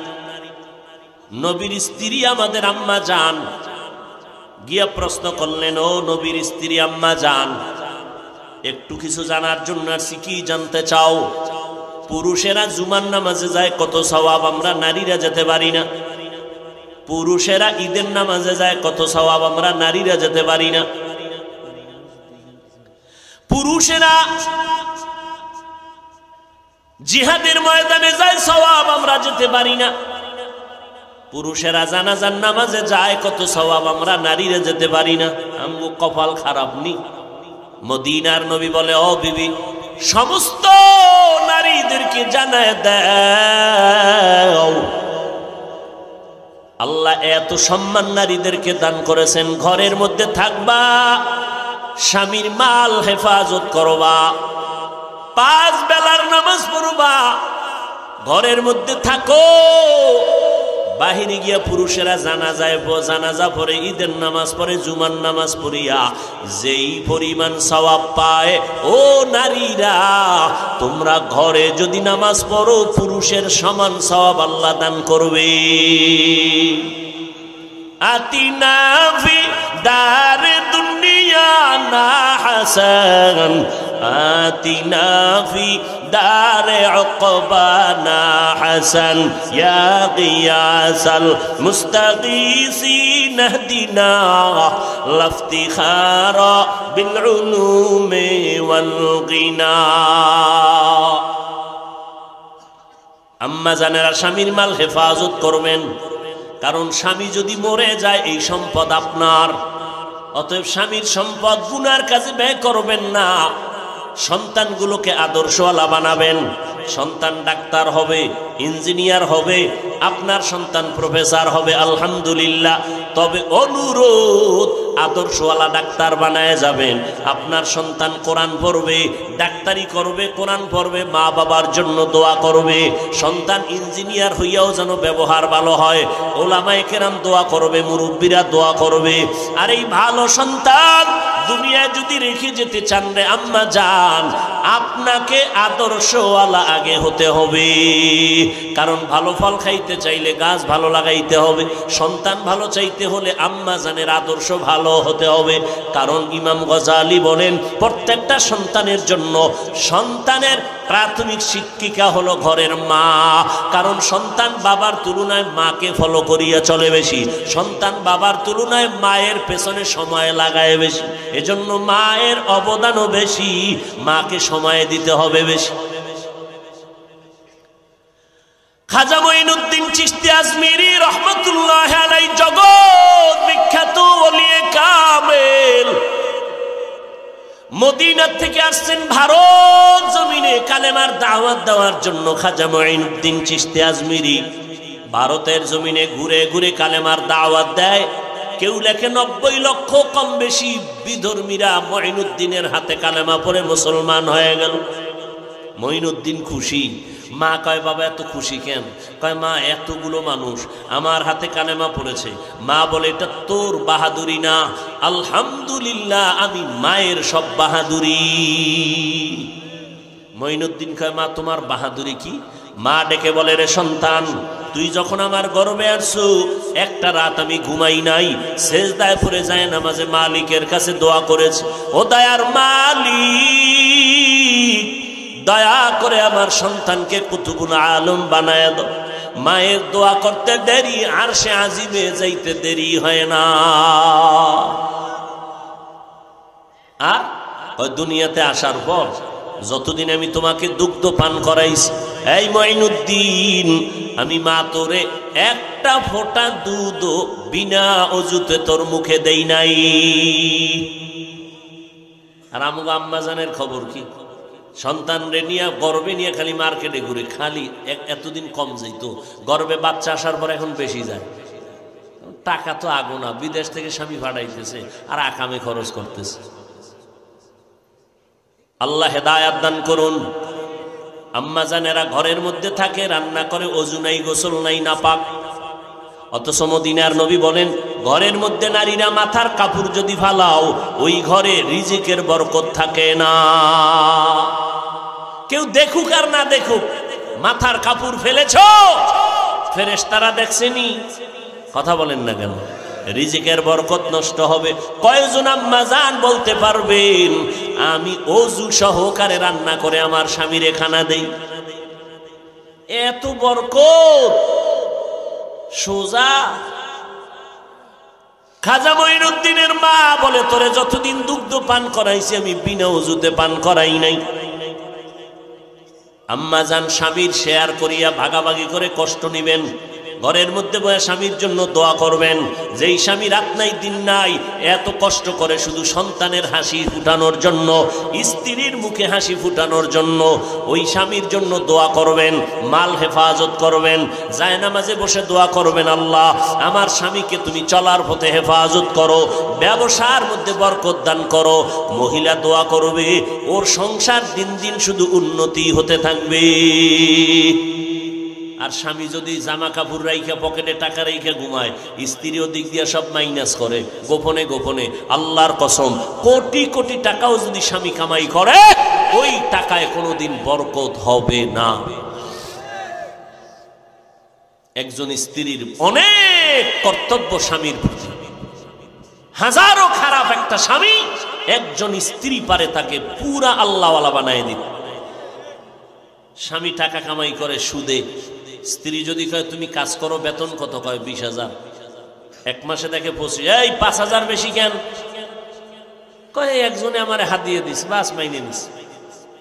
নবীর স্ত্রী আমাদের আম্মা জান। গিয়া প্রশ্ন করলেন, ও নবীর স্ত্রী আম্মা জান, একটু কিছু জানার জন্য আসছি, কি জানতে চাও? পুরুষেরা জুমার নামাজে যায় কত সওয়াব আমরা নারীরা যেতে পারি না। পুরুষেরা ঈদের নামাজে যায় কত সওয়াব আমরা নারীরা যেতে পারি না। পুরুষেরা জিহাদের ময়দানে যায় সওয়াব আমরা যেতে পারি না। পুরুষেরা জানাজার নামাজে যায় কত সওয়াব আমরা নারীরা যেতে পারি না। আমগো কপাল খারাপ নি। মদিনার নবী বলে, ও বিবি, সমস্ত নারীদেরকে জানায় দাও আল্লাহ এত সম্মান নারীদেরকে দান করেছেন। ঘরের মধ্যে থাকবা, স্বামীর মাল হেফাজত করবা, 5 বেলার নামাজ পড়বা, ঘরের মধ্যে থাকো। বাহিরে গিয়া পুরুষেরা জানাজা পড়ে, ঈদের নামাজ পড়ে, জুমার নামাজ পড়িয়া যেই পরিমাণ সওয়াব পায়, ও নারীরা তোমরা ঘরে যদি নামাজ পড়ো পুরুষের সমান সওয়াব আল্লাহ দান করবে। আতিনা ফি দারে দুনিয়া না হাসান, আতিনা ফি দারে উকবানা হাসান, ইয়া গিয়াসাল মুস্তাগীসিন ইহদিনা লাফতিখারা বিল উলুমি ওয়াল গিনা। আম্মা জানেরা স্বামীর মাল হেফাজত করবেন, কারণ স্বামী যদি মরে যায় এই সম্পদ আপনার। অতএব স্বামীর সম্পদ গুনার কাজে ব্যয় করবেন না। সন্তানগুলোকে আদর্শওয়ালা বানাবেন। সন্তান ডাক্তার হবে, ইঞ্জিনিয়ার হবে, আপনার সন্তান প্রফেসর হবে, আলহামদুলিল্লাহ। তবে অনুরোধ, আদর্শওয়ালা ডাক্তার বানায় যাবেন। আপনার সন্তান কোরআন পড়বে, ডাক্তারি করবে, কোরআন পড়বে, মা বাবার জন্য দোয়া করবে। সন্তান ইঞ্জিনিয়ার হইয়াও যেন ব্যবহার ভালো হয়, ওলামায়ে কেরাম দোয়া করবে, মুরব্বীরা দোয়া করবে। আর এই ভালো সন্তান দুনিয়ায় যদি রেখে যেতে চান রে আম্মা জান, আপনাকে আদর্শওয়ালা আগে হতে হবে। কারণ ভালো ফল খাইতে চাইলে গাছ ভালো লাগাইতে হবে। সন্তান ভালো চাইতে হলে আম্মা জানের আদর্শ ভালো হতে হবে। কারণ ইমাম গজালি বলেন, প্রত্যেকটা সন্তানের জন্য সন্তানের প্রাথমিক শিক্ষিকা হলো ঘরের মা। কারণ সন্তান বাবার তুলনায় মাকে ফলো করিয়া চলে বেশি, সন্তান বাবার তুলনায় মায়ের পেছনে সময় লাগায় বেশি। এজন্য মায়ের অবদানও বেশি, মাকে সময় দিতে হবে বেশি। খাজা মঈনুদ্দিন চিশতি আজমিরি রহমাতুল্লাহ আলাইহি জগৎ বিখ্যাত ওলিয়ে কামেল, মদিনা থেকে আসছেন ভারত জমিনে কালেমার দাওয়াত দেওয়ার জন্য। খাজা মঈনুদ্দিন চিশতি আজমিরি ভারতের জমিনে ঘুরে ঘুরে কালেমার দাওয়াত দেয়। কেউ লেখে 90 লক্ষ কম বেশি বিধর্মীরা মঈনুদ্দিনের হাতে কালেমা পড়ে মুসলমান হয়ে গেল। মঈনুদ্দিন খুশি। মা কয়, বাবা এত খুশি কেন? কয়, মা এতগুলো মানুষ আমার হাতে কালেমা পড়েছে। মা বলে, এটা তোর বাহাদুরি না, আলহামদুলিল্লাহ আমি মায়ের সব বাহাদুরি। মঈনুদ্দিন কয়, মা তোমার বাহাদুরি কি? মা ডেকে বলে, রে সন্তান, তুই যখন আমার গর্বে আসছো একটা রাত আমি ঘুমাই নাই, সেজদায় পড়ে যায় নামাজে মালিকের কাছে দোয়া করেছে, ও দয়ার মালিক দয়া করে আমার সন্তানকে কুতুবুল আলম বানায় দাও। মায়ের দোয়া করতে দেরি, আরশে আজিমে যাইতে দেরি হয় না। আর ওই দুনিয়াতে আসার পর যতদিন আমি তোমাকে দুগ্ধ পান করাইছি, এই মঈনুদ্দিন, আমি মা তোরে একটা ফোঁটা দুধ বিনা অজুতে তোর মুখে দেই নাই। আর আমগো আম্মাজানের খবর কি? সন্তান রে নিয়ে গর্বে নিয়ে খালি মার্কেটে ঘুরে, খালি এতদিন কম যাইতো, গর্বে বাচ্চা আসার পর এখন বেশি যায়। টাকা তো আগুনা, বিদেশ থেকে স্বামী পাঠাইতেছে আর আকামে খরচ করতেছে। আল্লাহ হেদায়াত দান করুন। আম্মা জানেরা ঘরের মধ্যে থাকে, রান্না করে, ওযু নাই, গোসল নাই, নাপাক। অথচ মদিনার নবী বলেন, ঘরের মধ্যে নারীরা মাথার কাপড় যদি ফালাও ওই ঘরে রিজিকের বরকত থাকে না। কেউ দেখুক আর না দেখুক, মাথার কাপড় ফেলেছ, ফেরেশতারা দেখছেনি? কথা বলেন না কেন? রিজিকের বরকত নষ্ট হবে। কয়জন আম্মা জান বলতে পারবেন আমি ওযু সহকারে রান্না করে আমার স্বামীরে খানা দেই? এত বরকত সোজা। খাজা মঈনুদ্দিনের মা বলে, তোরে যতদিন দুগ্ধ পান করাইছি আমি বিনা ওযুতে পান করাই নাই। আম্মা জান স্বামীর শেয়ার করিয়া ভাগাভাগি করে কষ্ট নিবেন, ঘরের মধ্যে বসে স্বামীর জন্য দোয়া করবেন। যেই স্বামী রাত নাই দিন নাই এত কষ্ট করে শুধু সন্তানের হাসি ফুটানোর জন্য, স্ত্রীর মুখে হাসি ফুটানোর জন্য, ওই স্বামীর জন্য দোয়া করবেন, মাল হেফাজত করবেন, জায়নামাজে বসে দোয়া করবেন, আল্লাহ আমার স্বামীকে তুমি চলার পথে হেফাজত করো, ব্যবসার মধ্যে বরকত দান করো। মহিলা দোয়া করবে, ওর সংসার দিন দিন শুধু উন্নতি হতে থাকবে। আর স্বামী যদি জামা কাপড় রাইখা পকেটে টাকা রাইখা ঘুমায়, স্ত্রীও দিক দিয়ে সব মাইনাস করে গোপনে গোপনে। আল্লাহর কসম, কোটি কোটি টাকাও যদি স্বামী কামাই করে, ওই টাকায় কোনোদিন বরকত হবে না। একজন স্ত্রীর অনেক কর্তব্য স্বামীর প্রতি। হাজারো খারাপ একটা স্বামী, একজন স্ত্রী পারে তাকে পুরা আল্লাহওয়ালা বানায় দিতে। স্বামী টাকা কামাই করে সুদে, স্ত্রী যদি কয় তুমি কাজ করো, বেতন কত? কয় 20,000। এক মাসে দেখে 25, এই 5,000 বেশি কেন? কয় একজনে আমারে হাত দিয়ে দিস, বাস মাইনে নিস।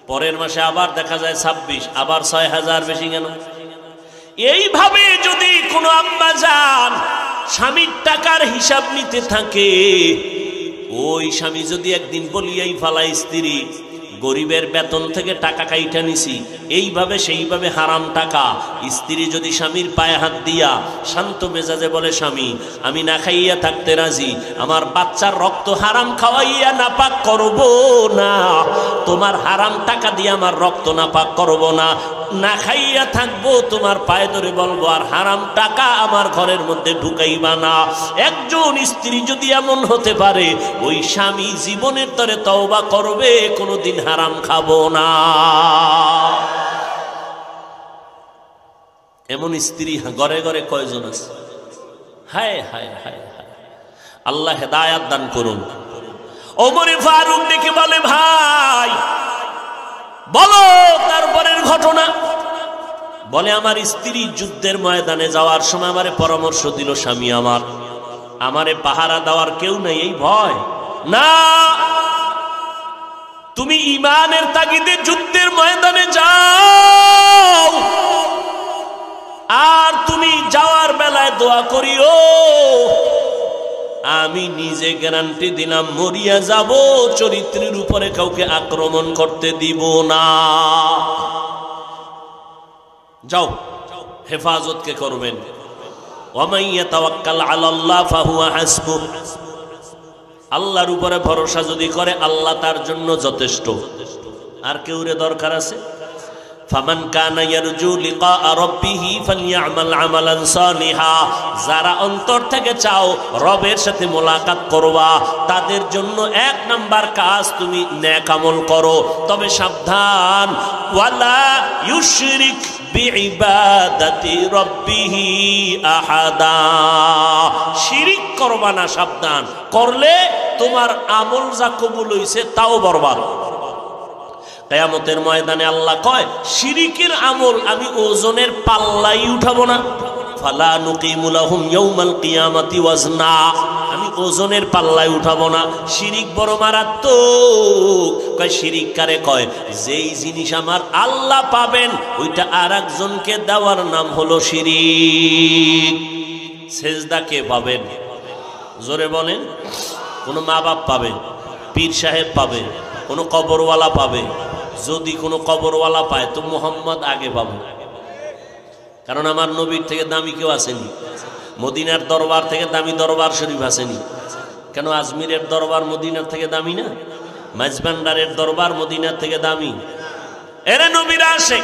পরের মাসে আবার দেখা যায় 26, আবার 6,000 বেশি কেন? এইভাবে যদি কোনো আম্মা জান স্বামীর টাকার হিসাব নিতে থাকে, ওই স্বামী যদি একদিন বলিয়াই ফালাই, স্ত্রী গরিবের বেতন থেকে টাকা কাইটা নিছি, এইভাবে সেইভাবে হারাম টাকা। স্ত্রী যদি স্বামীর পায়ে হাত দিয়া শান্ত মেজাজে বলে, স্বামী আমি না খাইয়া থাকতে রাজি, আমার বাচ্চার রক্ত হারাম খাওয়াইয়া নাপাক করব না, তোমার হারাম টাকা দিয়ে আমার রক্ত নাপাক করব না, না খাইয়া থাকবো, তোমার পায়ে ধরে বলবো আর হারাম টাকা আমার ঘরের মধ্যে ঢুকাইবা না। একজন স্ত্রী যদি এমন হতে পারে, ওই স্বামী জীবনের তরে তওবা করবে, কোনোদিন হারাম খাবো না। এমন স্ত্রী ঘরে ঘরে কয়জন আছে? হায় হায় হায় হায়, আল্লাহ হেদায়াত দান করুন। ওমরে ফারুক ডেকে বলে, ভাই বলো তারপরের ঘটনা। বলে, আমার স্ত্রী যুদ্ধের ময়দানে যাওয়ার সময় আমারে পরামর্শ দিল, স্বামী আমার, আমারে পাহারা দেওয়ার কেউ নেই, এই ভয় না, তুমি ঈমানের তাগিদে যুদ্ধের ময়দানে যাও, আর তুমি যাওয়ার বেলায় দোয়া করিও, আমি নিজে গ্যারান্টি দিলাম মরিয়া যাব, চরিত্রের উপরে কাউকে আক্রমণ করতে দিব না। যাও, হেফাজত কে করবেন? ওয়ামান ইয়াতাওয়াক্কাল আলাল্লাহ ফাহুয়া হাসবুহ, আল্লাহর উপরে ভরসা যদি করে আল্লাহ তার জন্য যথেষ্ট। আর কেউরে দরকার আছে? ফামান কানা ইয়ারজু লিকা রাব্বিহি ফালইআমাল আমালান সালিহা, যারা অন্তর থেকে চাও রবের সাথে মোলাকাত করবা, তাদের জন্য 1 নাম্বার কাজ তুমি নেক আমল করো। তবে সাবধান, ওয়ালা ইউশরিক বিইবাদাতি রাব্বিহি আহাদা, শিরিক করবা না, সাবধান। করলে তোমার আমল যা কবুল হইছে তাও বরবাদ। কিয়ামতের ময়দানে আল্লাহ কয়, শিরিকের আমল আমি ওজনের পাল্লাই উঠাবো না। ফালা নুকিমু লাহুম ইয়াউমাল কিয়ামাতি ওয়াজনা, আমি ওজনের পাল্লায় উঠাবো না। শিরিক বড় মারাত্মক। কয় শিরিক কারে কয়? যেই জিনিস আমার আল্লাহ পাবেন ওইটা আর একজনকে দেওয়ার নাম হলো শিরিক। সেজদা কে পাবেন? জোরে বলেন। কোনো মা বাপ পাবে, পীর সাহেব পাবে, কোনো কবরওয়ালা পাবে। যদি কোনো কবরওয়ালা পায় তো মুহাম্মদ আগে পাবে, কারণ আমার নবীর থেকে দামি কেউ আসেনি। মদিনার দরবার থেকে দামি দরবার শরীফ আসেনি। কেন আজমিরের দরবার মদিনার থেকে দামি না? মাঝবান্ডারের দরবার মদিনার থেকে দামি। এরা নবীরা আসে,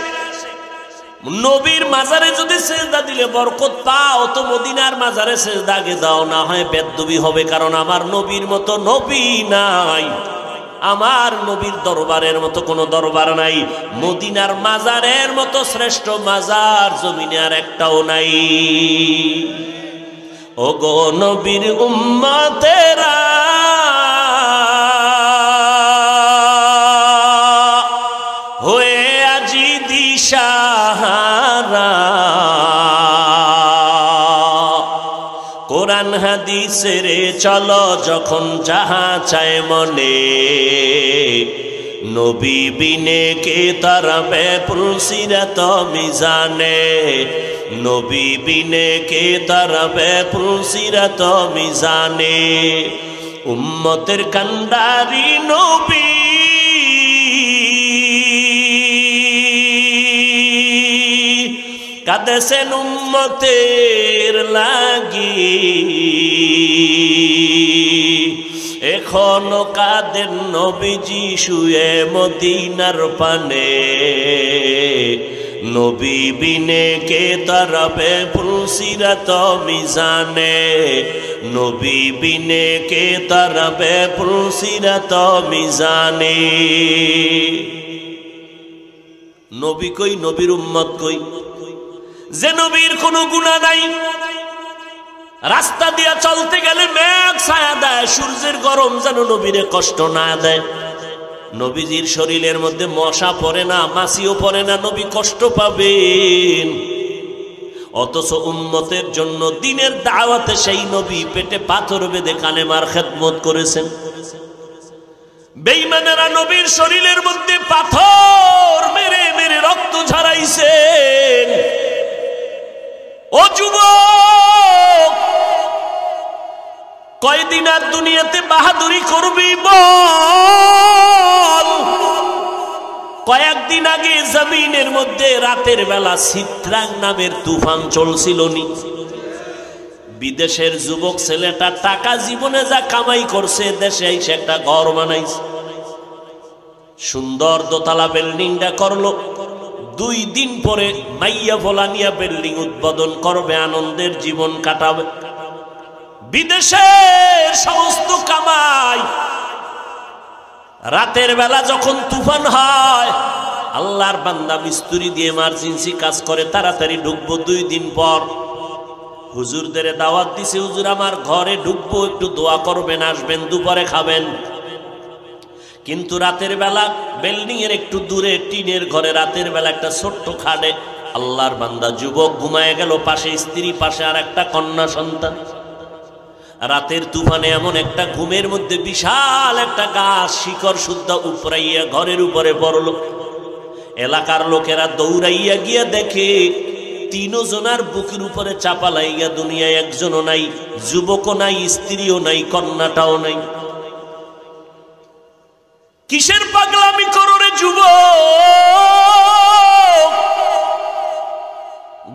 নবীর মাজারে যদি সেজদা দিলে বরকত পাও তো মদিনার মাজারে সেজদা আগে দাও, না হয় বেদবি হবে। কারণ আমার নবীর মতো নবী নাই, আমার নবীর দরবারের মতো কোনো দরবার নাই, মদিনার মাজারের মতো শ্রেষ্ঠ মাজার জমিনে আর একটাও নাই। ও গো নবীর উম্মতেরা, হয়ে আজি দিশাহারা কোরআন হাদিসের চলো যখন যাহা চায় মনে নবী বিনে কে তারাবে পুলসিরাত মিজানে নবী বিনে কে তারাবে পুলসিরাত মিজানে উম্মতের কান্ডারি নবী কাঁদেছেন উম্মতের লাগি এখনো কাঁদেন নবীজি শুয়ে মদিনার পানে নবী বিনে কে তারাবে পুলসিরাত মিজানে নবী বিনে কে তারাবে পুলসিরাত মিজানে নবী কই নবীর উম্মত কই যে নবীর কোনো গুনাহ নাই রাস্তা দিয়া চলতে গেলে মেঘ ছায়া দেয় সূর্যের গরম যেন নবীরে কষ্ট না দেয় নবীজির শরীরের মধ্যে মশা পড়ে না মাছিও পড়ে না নবী কষ্ট পাবেন অথচ উম্মতের জন্য দিনের দাওয়াতে সেই নবী পেটে পাথর বেঁধে কালেমার খেদমত করেছেন বেঈমানেরা নবীর শরীরের মধ্যে পাথর মেরে মেরে রক্ত ঝরাইছেন ও যুবক কয়দিন আর দুনিয়াতে বাহাদুরি করবি বল কয়েকদিন আগে জমিনের মধ্যে রাতের বেলা চিত্রাং নামের তুফান চলছিল নি বিদেশের যুবক ছেলেটা টাকা জীবনে যা কামাই করছে দেশে এসে একটা ঘর বানাইছে সুন্দর দোতলা বিল্ডিংটা করলো 2 দিন পরে মাইয়া ভোলা নিয়া বিল্ডিং উদ্বোধন করবে আনন্দের জীবন কাটাবে বিদেশের সমস্ত কামাই রাতের বেলা যখন তুফান হয় আল্লাহর বান্দা মিস্ত্রি দিয়ে এমার্জেন্সি কাজ করে তাড়াতাড়ি ঢুকবো 2 দিন পর হুজুরদের দাওয়াত দিছে হুজুর আমার ঘরে ঢুকবো একটু দোয়া করবেন আসবেন দুপুরে খাবেন কিন্তু রাতের বেলা বিল্ডিং এর একটু দূরে টিনের ঘরে রাতের বেলা একটা ছোট্ট খাটে আল্লাহর বান্দা যুবক ঘুমায় গেল পাশে স্ত্রী পাশে আর একটা কন্যা সন্তান রাতের তুফানে এমন একটা ঘুমের মধ্যে বিশাল একটা গাছ শিকড় শুদ্ধ উপরাইয়া ঘরের উপরে পড়ল এলাকার লোকেরা দৌড়াইয়া গিয়া দেখে 3 জনার বুকের উপরে চাপা লাইয়া দুনিয়ায় একজনও নাই যুবকও নাই স্ত্রীও নাই কন্যাটাও নাই কিসের পাগলামি করো রে যুবক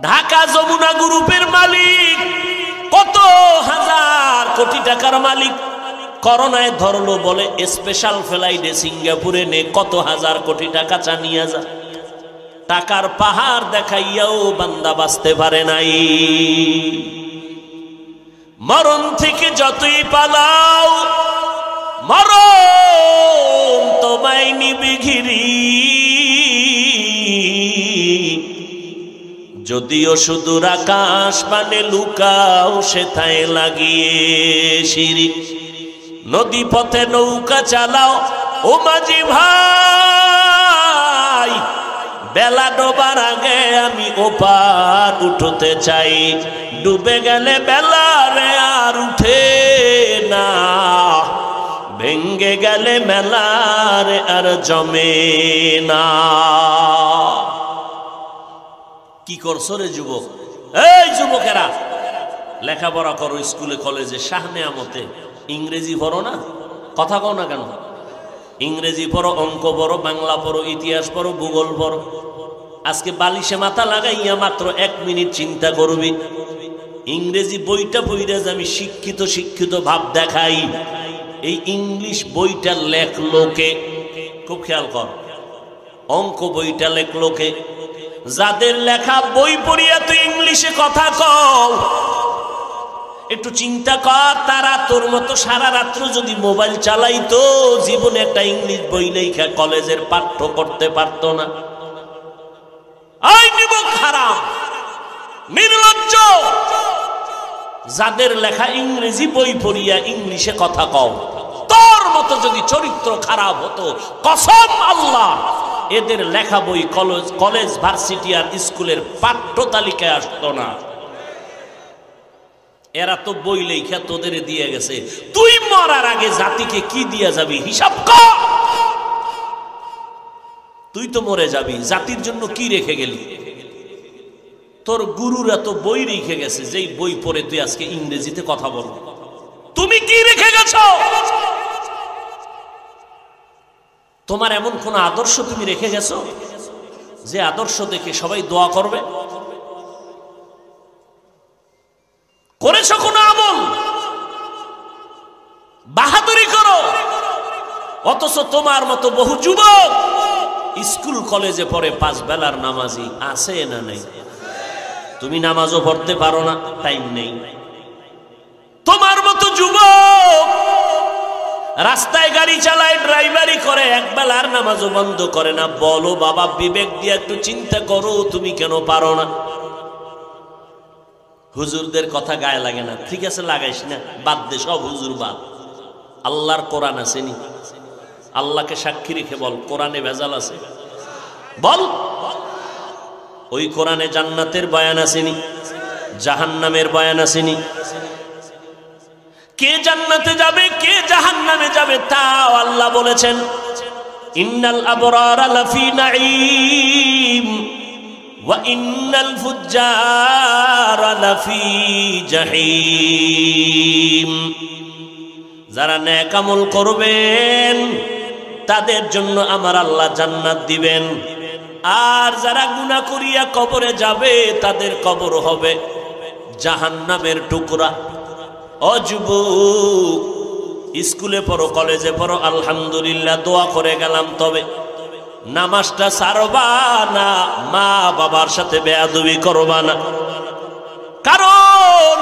ঢাকা যমুনা গ্রুপের মালিক কত হাজার কোটি টাকার মালিক করোনায় ধরলো বলে স্পেশাল ফ্লাইটে সিঙ্গাপুরে নে কত হাজার কোটি টাকা চানিয়া যা টাকার পাহাড় দেখাইয়াও বান্দা বাঁচতে পারে নাই মরণ থেকে যতই পালাও মরণ তোমায় নিবে ঘিরি যদিও সুদূর আকাশ পানে লুকাও সেথায় লাগিয়ে সিঁড়ি নদী পথে নৌকা চালাও ও মাঝি ভাই বেলা ডোবার আগে আমি ওপার উঠতে চাই ডুবে গেলে বেলা রে আর উঠে না ভেঙ্গে গেলে মেলার আর জমে না কি করছো রে যুবক এই যুবকেরা লেখাপড়া করো স্কুলে কলেজে শাহনে আমতে ইংরেজি পড়ো না কথা কও না কেন ইংরেজি পড়ো অঙ্ক পড়ো বাংলা পড়ো ইতিহাস পড়ো ভূগোল পড়ো আজকে বালিশে মাথা লাগাইয়া মাত্র 1 মিনিট চিন্তা করবি ইংরেজি বইটা পড়ে যে আমি শিক্ষিত শিক্ষিত ভাব দেখাই এই ইংলিশ বইটা লেখলো কে খুব খেয়াল কর অঙ্ক বইটা লেখলো কে যাদের লেখা বই পড়িয়া তুই ইংলিশে কথা কও একটু চিন্তা কর তারা তোর মতো সারা রাত্র যদি মোবাইল চালাইতো জীবনে একটা ইংলিশ বই লেখা কলেজের পাঠ্য করতে পারতো না আই নিব খারাপ নির্লজ্জ যাদের লেখা ইংরেজি বই পড়িয়া ইংলিশে কথা কও তোর মতো যদি চরিত্র খারাপ হতো কসম আল্লাহ এদের লেখা বই কলেজ ভার্সিটি আর স্কুলের পাঠ্য তালিকায় আসতো না। এরা তো বই লেখা তোদের দিয়ে গেছে। তুই মরার আগে জাতিকে কি দিয়া যাবি হিসাব কর। তুই তো মরে যাবি, জাতির জন্য কি রেখে গেলি? তোর গুরুরা তো বই রেখে গেছে, যেই বই পড়ে তুই আজকে ইংরেজিতে কথা বল। তুমি কি রেখে গেছ? তোমার এমন কোন আদর্শ তুমি রেখে গেছো যে আদর্শ দেখে সবাই দোয়া করবে? করেছো কোন আমল? বাহাদুরি করো। অথচ তোমার মতো বহু যুবক স্কুল কলেজে পড়ে 5 বেলার নামাজি আছে না নাই? তুমি নামাজও পড়তে পারো না, টাইম নেই। তোমার মতো যুবক রাস্তায় গাড়ি চালায়, ড্রাইভারি করে, 1 বেলার নামাজও বন্ধ করে না। বলো বাবা, বিবেক দিয়ে একটু চিন্তা করো, তুমি কেন পারো না? হুজুরদের কথা গায়ে লাগে না, ঠিক আছে লাগাইস না, বাদ দে, সব হুজুর বাদ। আল্লাহর কোরআন আছে নি? আল্লাহকে সাক্ষী রেখে বল, কোরআনে ভেজাল আছে? বল। ওই কোরআনে জান্নাতের বয়ান আসেনি? জাহান্নামের বয়ান আসেনি? কে জান্নাতে যাবে কে জাহান্নামে যাবে তাও আল্লাহ বলেছেন। ইন্নাল আবরারা লাফি নাঈম ওয়া ইন্নাল ফুজ্জারা লাফি জাহিম। যারা নেক আমল করবেন তাদের জন্য আমার আল্লাহ জান্নাত দিবেন, আর যারা গুনাহ করিয়া কবরে যাবে তাদের কবর হবে জাহান্নামের টুকরা। ও যুবক, স্কুলে পড়ো, কলেজে পড়ো, আলহামদুলিল্লাহ, দোয়া করে গেলাম, তবে নামাজটা ছাড়বা না, মা বাবার সাথে বেয়াদবি করবা না। কারণ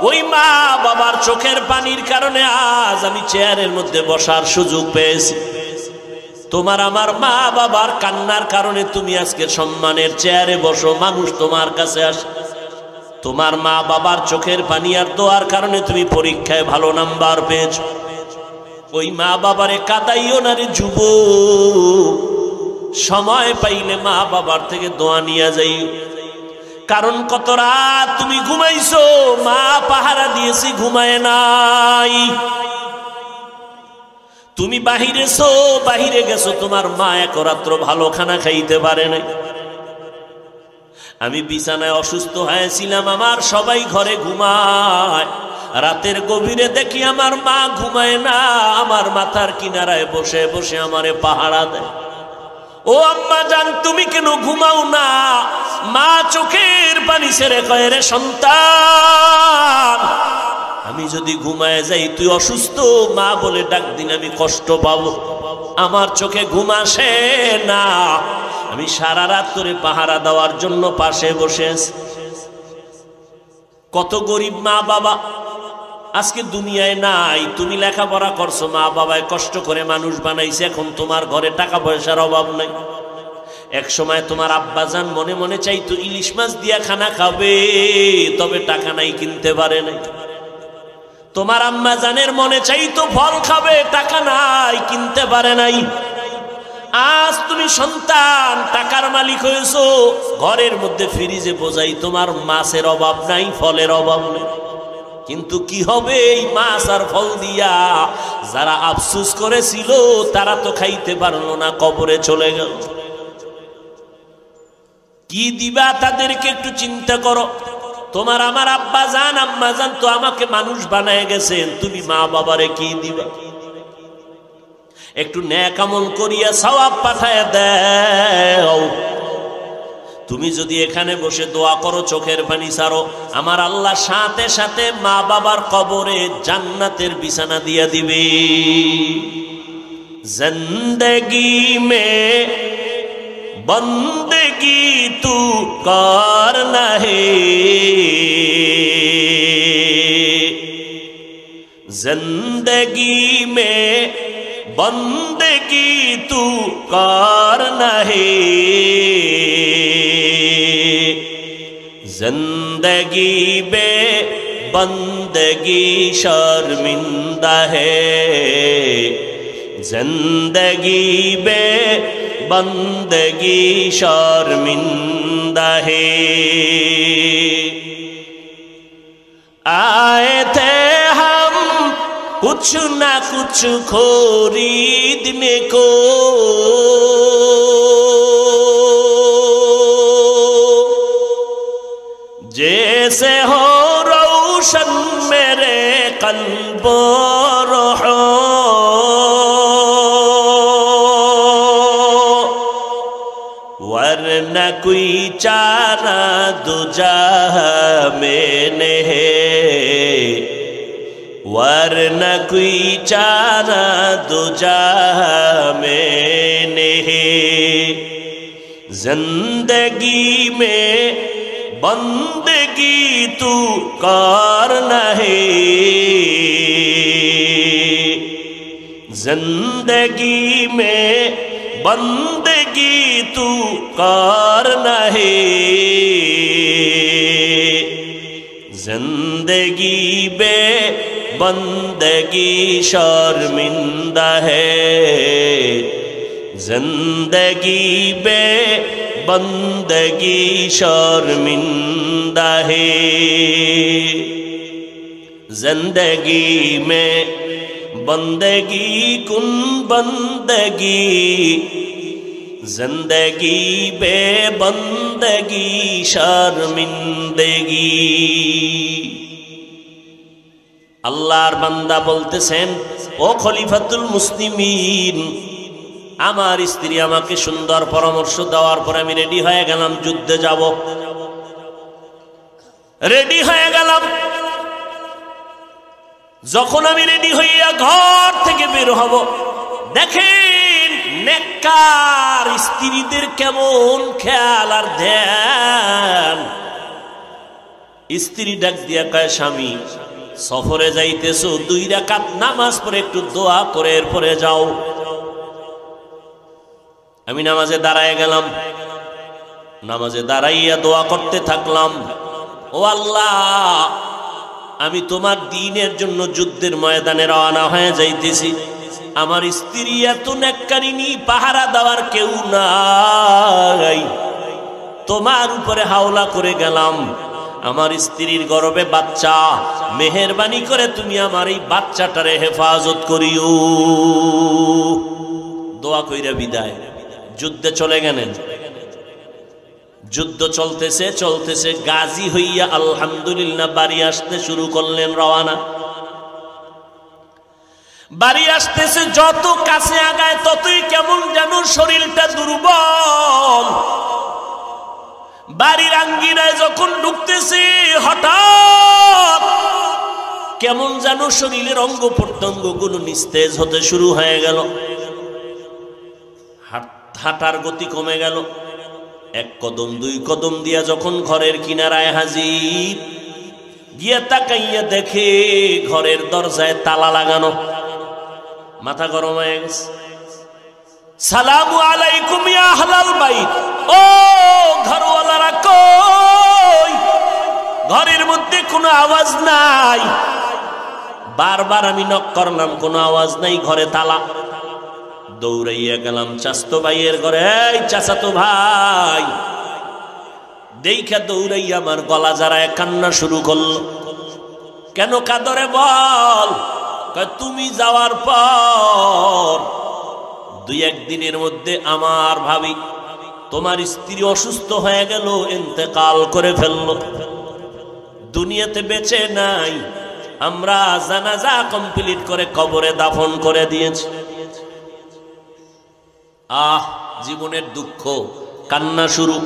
ওই মা বাবার চোখের পানির কারণে আজ আমি চেয়ারের মধ্যে বসার সুযোগ পেয়েছি। তোমার আমার মা বাবার কান্নার কারণে তুমি আজকে সম্মানের চেয়ারে বসো, মানুষ তোমার কাছে আসে। তোমার মা বাবার চোখের পানি আর দোয়ার কারণে তুমি পরীক্ষায় ভালো নাম্বার পেয়েছো। ওই মা বাবারে কাঁদাইও না রে যুবক, সময় পাইলে মা বাবার থেকে দোয়া নিয়ে যাইও। কারণ কত রাত তুমি ঘুমাইছো, মা পাহারা দিয়েছি ঘুমায় নাই। তুমি বাহিরে গেছো, তোমার মা এক রাত্র ভালো খানা খাইতে পারে নাই। আমি বিছানায় অসুস্থ হয়েছিলাম, আমার সবাই ঘরে ঘুমায়, রাতের গভীরে দেখি আমার মা ঘুমায় না, আমার মাথার কিনারায় বসে বসে আমারে পাহারা দেয়। ও আম্মা জান, তুমি কেন ঘুমাও না? মা চোখের পানি ছেড়ে কয়, রে সন্তান, আমি যদি ঘুমায় যাই তুই অসুস্থ, মা বলে ডাক দিন আমি কষ্ট পাবো, আমার চোখে ঘুম আসে না। আমি সারা রাত ধরে পাহারা দেওয়ার জন্য পাশে বসে আছি। কত গরিব মা বাবা আজকে দুনিয়ায় নাই। তুমি লেখাপড়া করছো, মা বাবায় কষ্ট করে মানুষ বানাইছে, এখন তোমার ঘরে টাকা পয়সার অভাব নাই। এক সময় তোমার আব্বাজান মনে মনে চাইতো ইলিশ মাছ দিয়া খানা খাবে, তবে টাকা নাই, কিনতে পারে নাই। তোমার আম্মা জানের মনে চাইতো ফল খাবে, টাকা নাই, কিনতে পারে নাই। আজ তুমি সন্তান, টাকার মালিক হয়েছো, ঘরের মধ্যে ফ্রিজে বোঝাই তোমার মাছের অভাব নাই, ফলের অভাব নেই। কিন্তু কি হবে এই মাছ আর ফল দিয়া? যারা আফসোস করেছিল তারা তো খাইতে পারলো না, কবরে চলে গেল। কি দিবা তাদেরকে একটু চিন্তা করো। তোমার আমার আব্বা জান আম্মা জান তো আমাকে মানুষ বানায় গেছেন, তুমি মা বাবারে কি দিবা? একটু নেক আমল করিয়া সওয়াব পাঠায় দাও। তুমি যদি এখানে বসে দোয়া করো, চোখের পানি ছাড়ো, আমার আল্লাহ সাথে সাথে মা বাবার কবরে জান্নাতের বিছানা দিয়া দিবে। জিন্দেগি মে বন্দেগি তু করনা হে, जिंदगी में बंदगी तू करना है, जिंदगी में बंदगी शर्मिंदा है, जिंदगी में बंदगी शर्मिंदा है। आए थे हम कुछ ना कुछ खरीदने को, जैसे हो रोशन मेरे कल्ब रूह, वरना कोई चारा दुजह में नहीं, वरना कोई चारा दुजह में नहीं। जिंदगी में बंदगी तू करना है, जिंदगी में बंदगी तू करना है। जिंदगी बे बंदगी शर्मिंदा है, जिंदगी बे बंदगी शर्मिंदा है। जिंदगी में बंदगी कुन बंदगी, जिंदगी बे बंदगी शर्मिंदगी। আল্লাহর বান্দা বলতেছেন, ও খলিফাতুল মুসলিমিন, আমার স্ত্রী আমাকে সুন্দর পরামর্শ দেওয়ার পর আমি রেডি হয়ে গেলাম, যুদ্ধে যাব। রেডি হয়ে গেলাম। যখন আমি রেডি হইয়া ঘর থেকে বের হব, দেখেন নেককার স্ত্রীদের কেমন খেয়াল আর ধ্যান। স্ত্রী ডাক দিয়া কয়, স্বামী সফরে যাইতেছো, 2 রাকাত নামাজ পড়ে একটু দোয়া করে এরপরে যাও। আমি নামাজে দাঁড়ায় গেলাম, নামাজে দাঁড়াইয়া দোয়া করতে থাকলাম, ও আল্লাহ, আমি তোমার দ্বীনের জন্য যুদ্ধের ময়দানে রওনা হয়ে যাইতেছি। আমার স্ত্রী এত নেককারিনী, পাহারা দেওয়ার কেউ নাই। তোমার উপরে হাওলা করে গেলাম, আমার স্ত্রীর গর্ভে বাচ্চা, মেহেরবানি করে তুমি আমার এই বাচ্চাটারে হেফাজত করিও। দোয়া কইরা বিদায়, যুদ্ধে চলে গেলেন। যুদ্ধ চলতেছে চলতেছে, গাজী হইয়া আলহামদুলিল্লাহ বাড়ি আসতে শুরু করলেন, রওয়ানা। বাড়ি আসতেছে, যত কাছে আগায় ততই কেমন যেন শরীরটা দুর্বল। বাড়ির আঙ্গিনায় যখন ঢুকতেছে, হঠাৎ কেমন যেন শরীরের অঙ্গ প্রত্যঙ্গ গুলো নিস্তেজ হতে শুরু হয়ে গেল, হাঁটার গতি কমে গেল। 1 কদম 2 কদম দিয়া যখন ঘরের কিনারায় হাজির, গিয়া তাকাইয়া দেখে ঘরের দরজায় তালা লাগানো। মাথা গরম হয়ে গেছে। সালামু আলাইকুম ইয়া আহলাল বাইত, ও ঘরওয়ালারা কই? ঘরের মধ্যে কোনো আওয়াজ নাই। বারবার আমি নক করলাম, কোনো আওয়াজ নাই, ঘরে তালা। দৌড়াইয়া গেলাম চাচাতো ভাইয়ের ঘরে। এই চাচাতো ভাই, দেখা দৌড়াইয়া আমার গলা জড়ায় কান্না শুরু করলো। কেন কাঁদরে বল? তুমি যাওয়ার পর 2-1 দিনের মধ্যে আমার ভাবি, তোমার স্ত্রী অসুস্থ হয়ে গেল, ইন্তেকাল করে ফেললো, দুনিয়াতে বেঁচে নাই। আমরা জানাজা কমপ্লিট করে কবরে দাফন করে দিয়েছি। জীবনের দুঃখ, কান্না শুরু।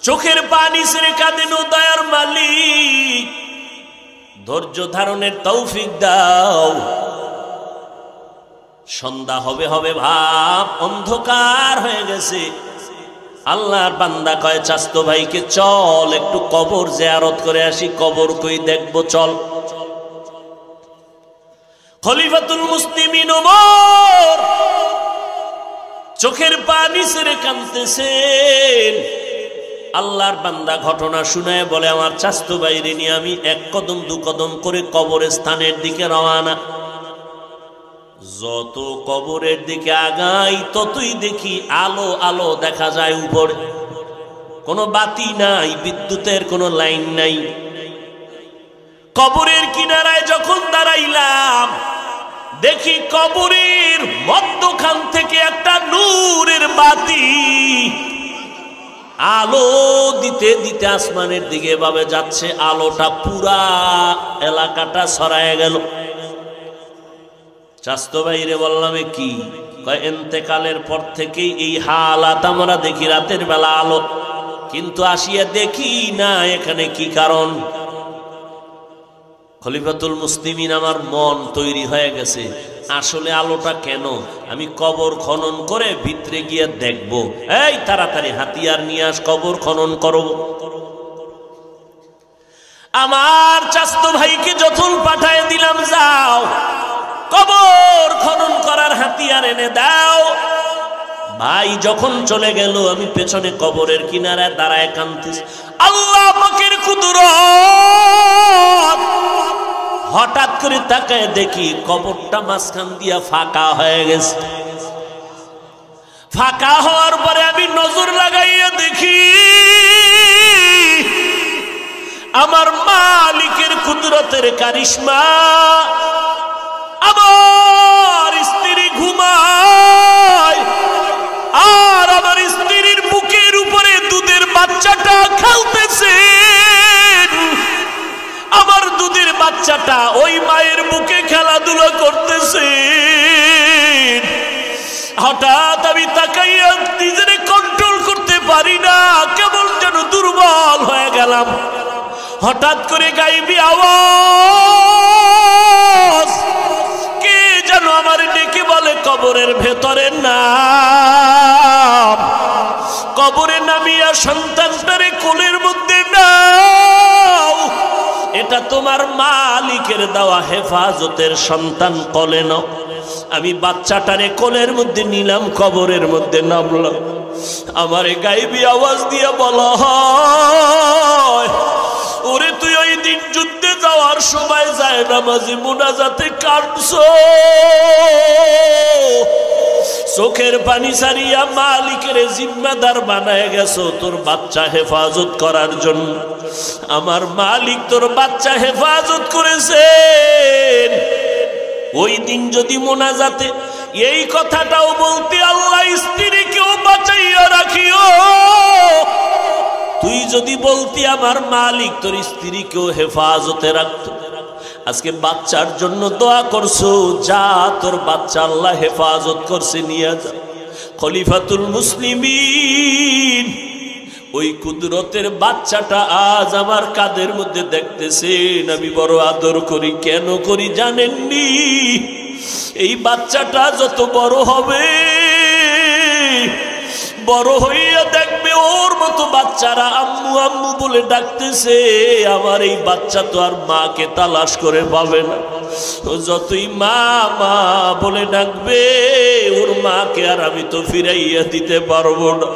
চোখের পানি ছেড়ে কাঁদেন, ও দয়ার মালিক, ধৈর্য ধারণের তৌফিক দাও। সন্ধ্যা হবে হবে ভাব, অন্ধকার হয়ে গেছে। আল্লাহর বান্দা কয় চাচাতো ভাইকে, চল একটু কবর জিয়ারত করে আসি। কবর কই দেখবো, চল। খলিফাতুল মুসলিমিন ওমর চোখের পানি ছেড়ে কাঁদতেছেন। আল্লাহর বান্দা ঘটনা শুনায় বলে, আমার চাচাতো ভাইরে নিয়ে আমি 1 কদম 2 কদম করে কবরস্থানের দিকে রওনা। যত কবরের দিকে আগাই ততই দেখি আলো আলো দেখা যায় উপরে। কোনো বাতি নাই, বিদ্যুতের কোনো লাইন নাই। কবরের কিনারায় যখন দাঁড়াইলাম দেখি কবরের মধ্যখান থেকে একটা নূরের বাতি আলো দিতে দিতে আসমানের দিকে এভাবে যাচ্ছে। আলোটা পুরা এলাকাটা ছড়ায় গেল। চাস্তো ভাইরে বললাম কি? কয় ইন্তেকালের পর থেকেই এই হালাত আমরা দেখি, রাতের বেলা আলো, কিন্তু আসিয়া দেখি না এখানে কি কারণ। খলিফাতুল মুসলিমিন আমার মন তৈরি হয়ে গেছে, আসলে আলোটা কেন? আমি কবর খনন করে ভিতরে গিয়ে দেখব। এই তাড়াতাড়ি হাতিয়ার নিয়ে আস, কবর খনন করব। আমার চাস্তো ভাইকে যখন পাঠায় দিলাম, যাও কবর খনন করার হাতিয়ার এনে দাও। ভাই যখন চলে গেল আমি পেছনে কবরের কিনারায় দাঁড়ায় কাঁদতেছি। আল্লাহ পাকের কুদরত! হঠাৎ করে তাকায় দেখি কবরটা মাঝখান দিয়া ফাঁকা হয়ে গেছে। ফাঁকা হওয়ার পরে আমি নজর লাগাইয়া দেখি আমার মালিকের কুদরতের কারিশমা। আমার স্ত্রী ঘুমায় আর আমার স্ত্রীর বুকের উপরে দুধের বাচ্চাটা খেলতেছে। আমার দুধের বাচ্চাটা ওই মায়ের বুকে খেলাধুলা করতেছে। হঠাৎ আমি তাকাইয়া নিজেরে কন্ট্রোল করতে পারি না, কেমন যেন দুর্বল হয়ে গেলাম। হঠাৎ করে গাইবি আওয়াজ, কে যেন আমার ডেকে বলে কবরের ভেতরে নাম। কবরে নামিয়া সন্তানটারে কোলের মধ্যে নাও, এটা তোমার মালিকের দেওয়া হেফাজতের সন্তান, কোলে নাও। আমি বাচ্চাটারে কোলের মধ্যে নিলাম, কবরের মধ্যে নামলাম। আমারে গাইবি আওয়াজ দিয়ে বলা হয়, ওরে তুই ওই দিন যুদ্ধে যাওয়ার সময় যায় নামাজি মুনাজাতে কাঁদছো, চোখের পানি সারিয়া মালিকের জিম্মাদার বানায় গেছো তোর বাচ্চা হেফাজত করার জন্য। আমার মালিক তোর বাচ্চা হেফাজত করেছেন। ওই দিন যদি মোনাজাতে এই কথাটাও বলতে, আল্লাহ স্ত্রীকেও বাঁচাইয়া রাখিও, তুই যদি বলতি আমার মালিক তোর স্ত্রীকেও হেফাজতে রাখতো। আজকে বাচ্চার জন্য দোয়া করছো, যা তোর বাচ্চা আল্লাহ হেফাজত করছে, নিয়ে যা। খলিফাতুল মুসলিমিন ওই কুদরতের বাচ্চাটা আজ আমার কাঁধের মধ্যে দেখতেছেন। আমি বড় আদর করি, কেন করি জানেননি? এই বাচ্চাটা যত বড় হবে, বড় হইয়া দেখবে ওর মতো বাচ্চারা আম্মু আম্মু বলে ডাকতেছে। আমার এই বাচ্চা তো আর মাকে তালাশ করে পাবে না। যতই মা মা বলে ডাকবে, ওর মাকে আর আমি তো ফিরাইয়া দিতে পারবো না।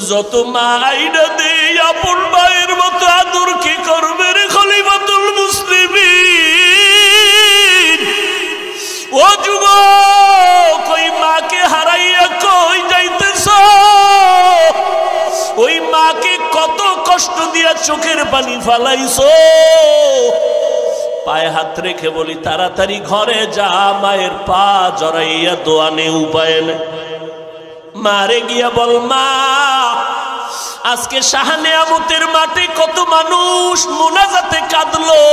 যত মা আইনা দেই আপন মায়ের মতো আদর কি করবে রে খলিফাতুল মুসলিমিন? ও যুবক, ওই মাকে হারাইয়া কই যাইতেছ? ওই মাকে কত কষ্ট দিয়া চোখের পানি ফালাইছো। পায়ে হাত রেখে বলি, তাড়াতাড়ি ঘরে যা, মায়ের পা জড়াইয়া দোয়ানে উপায় নেই। মারে গিয়া বল, মা আজকে শাহনেয়ামতের মাঠে কত মানুষ মুনাজাতে কাঁদলো,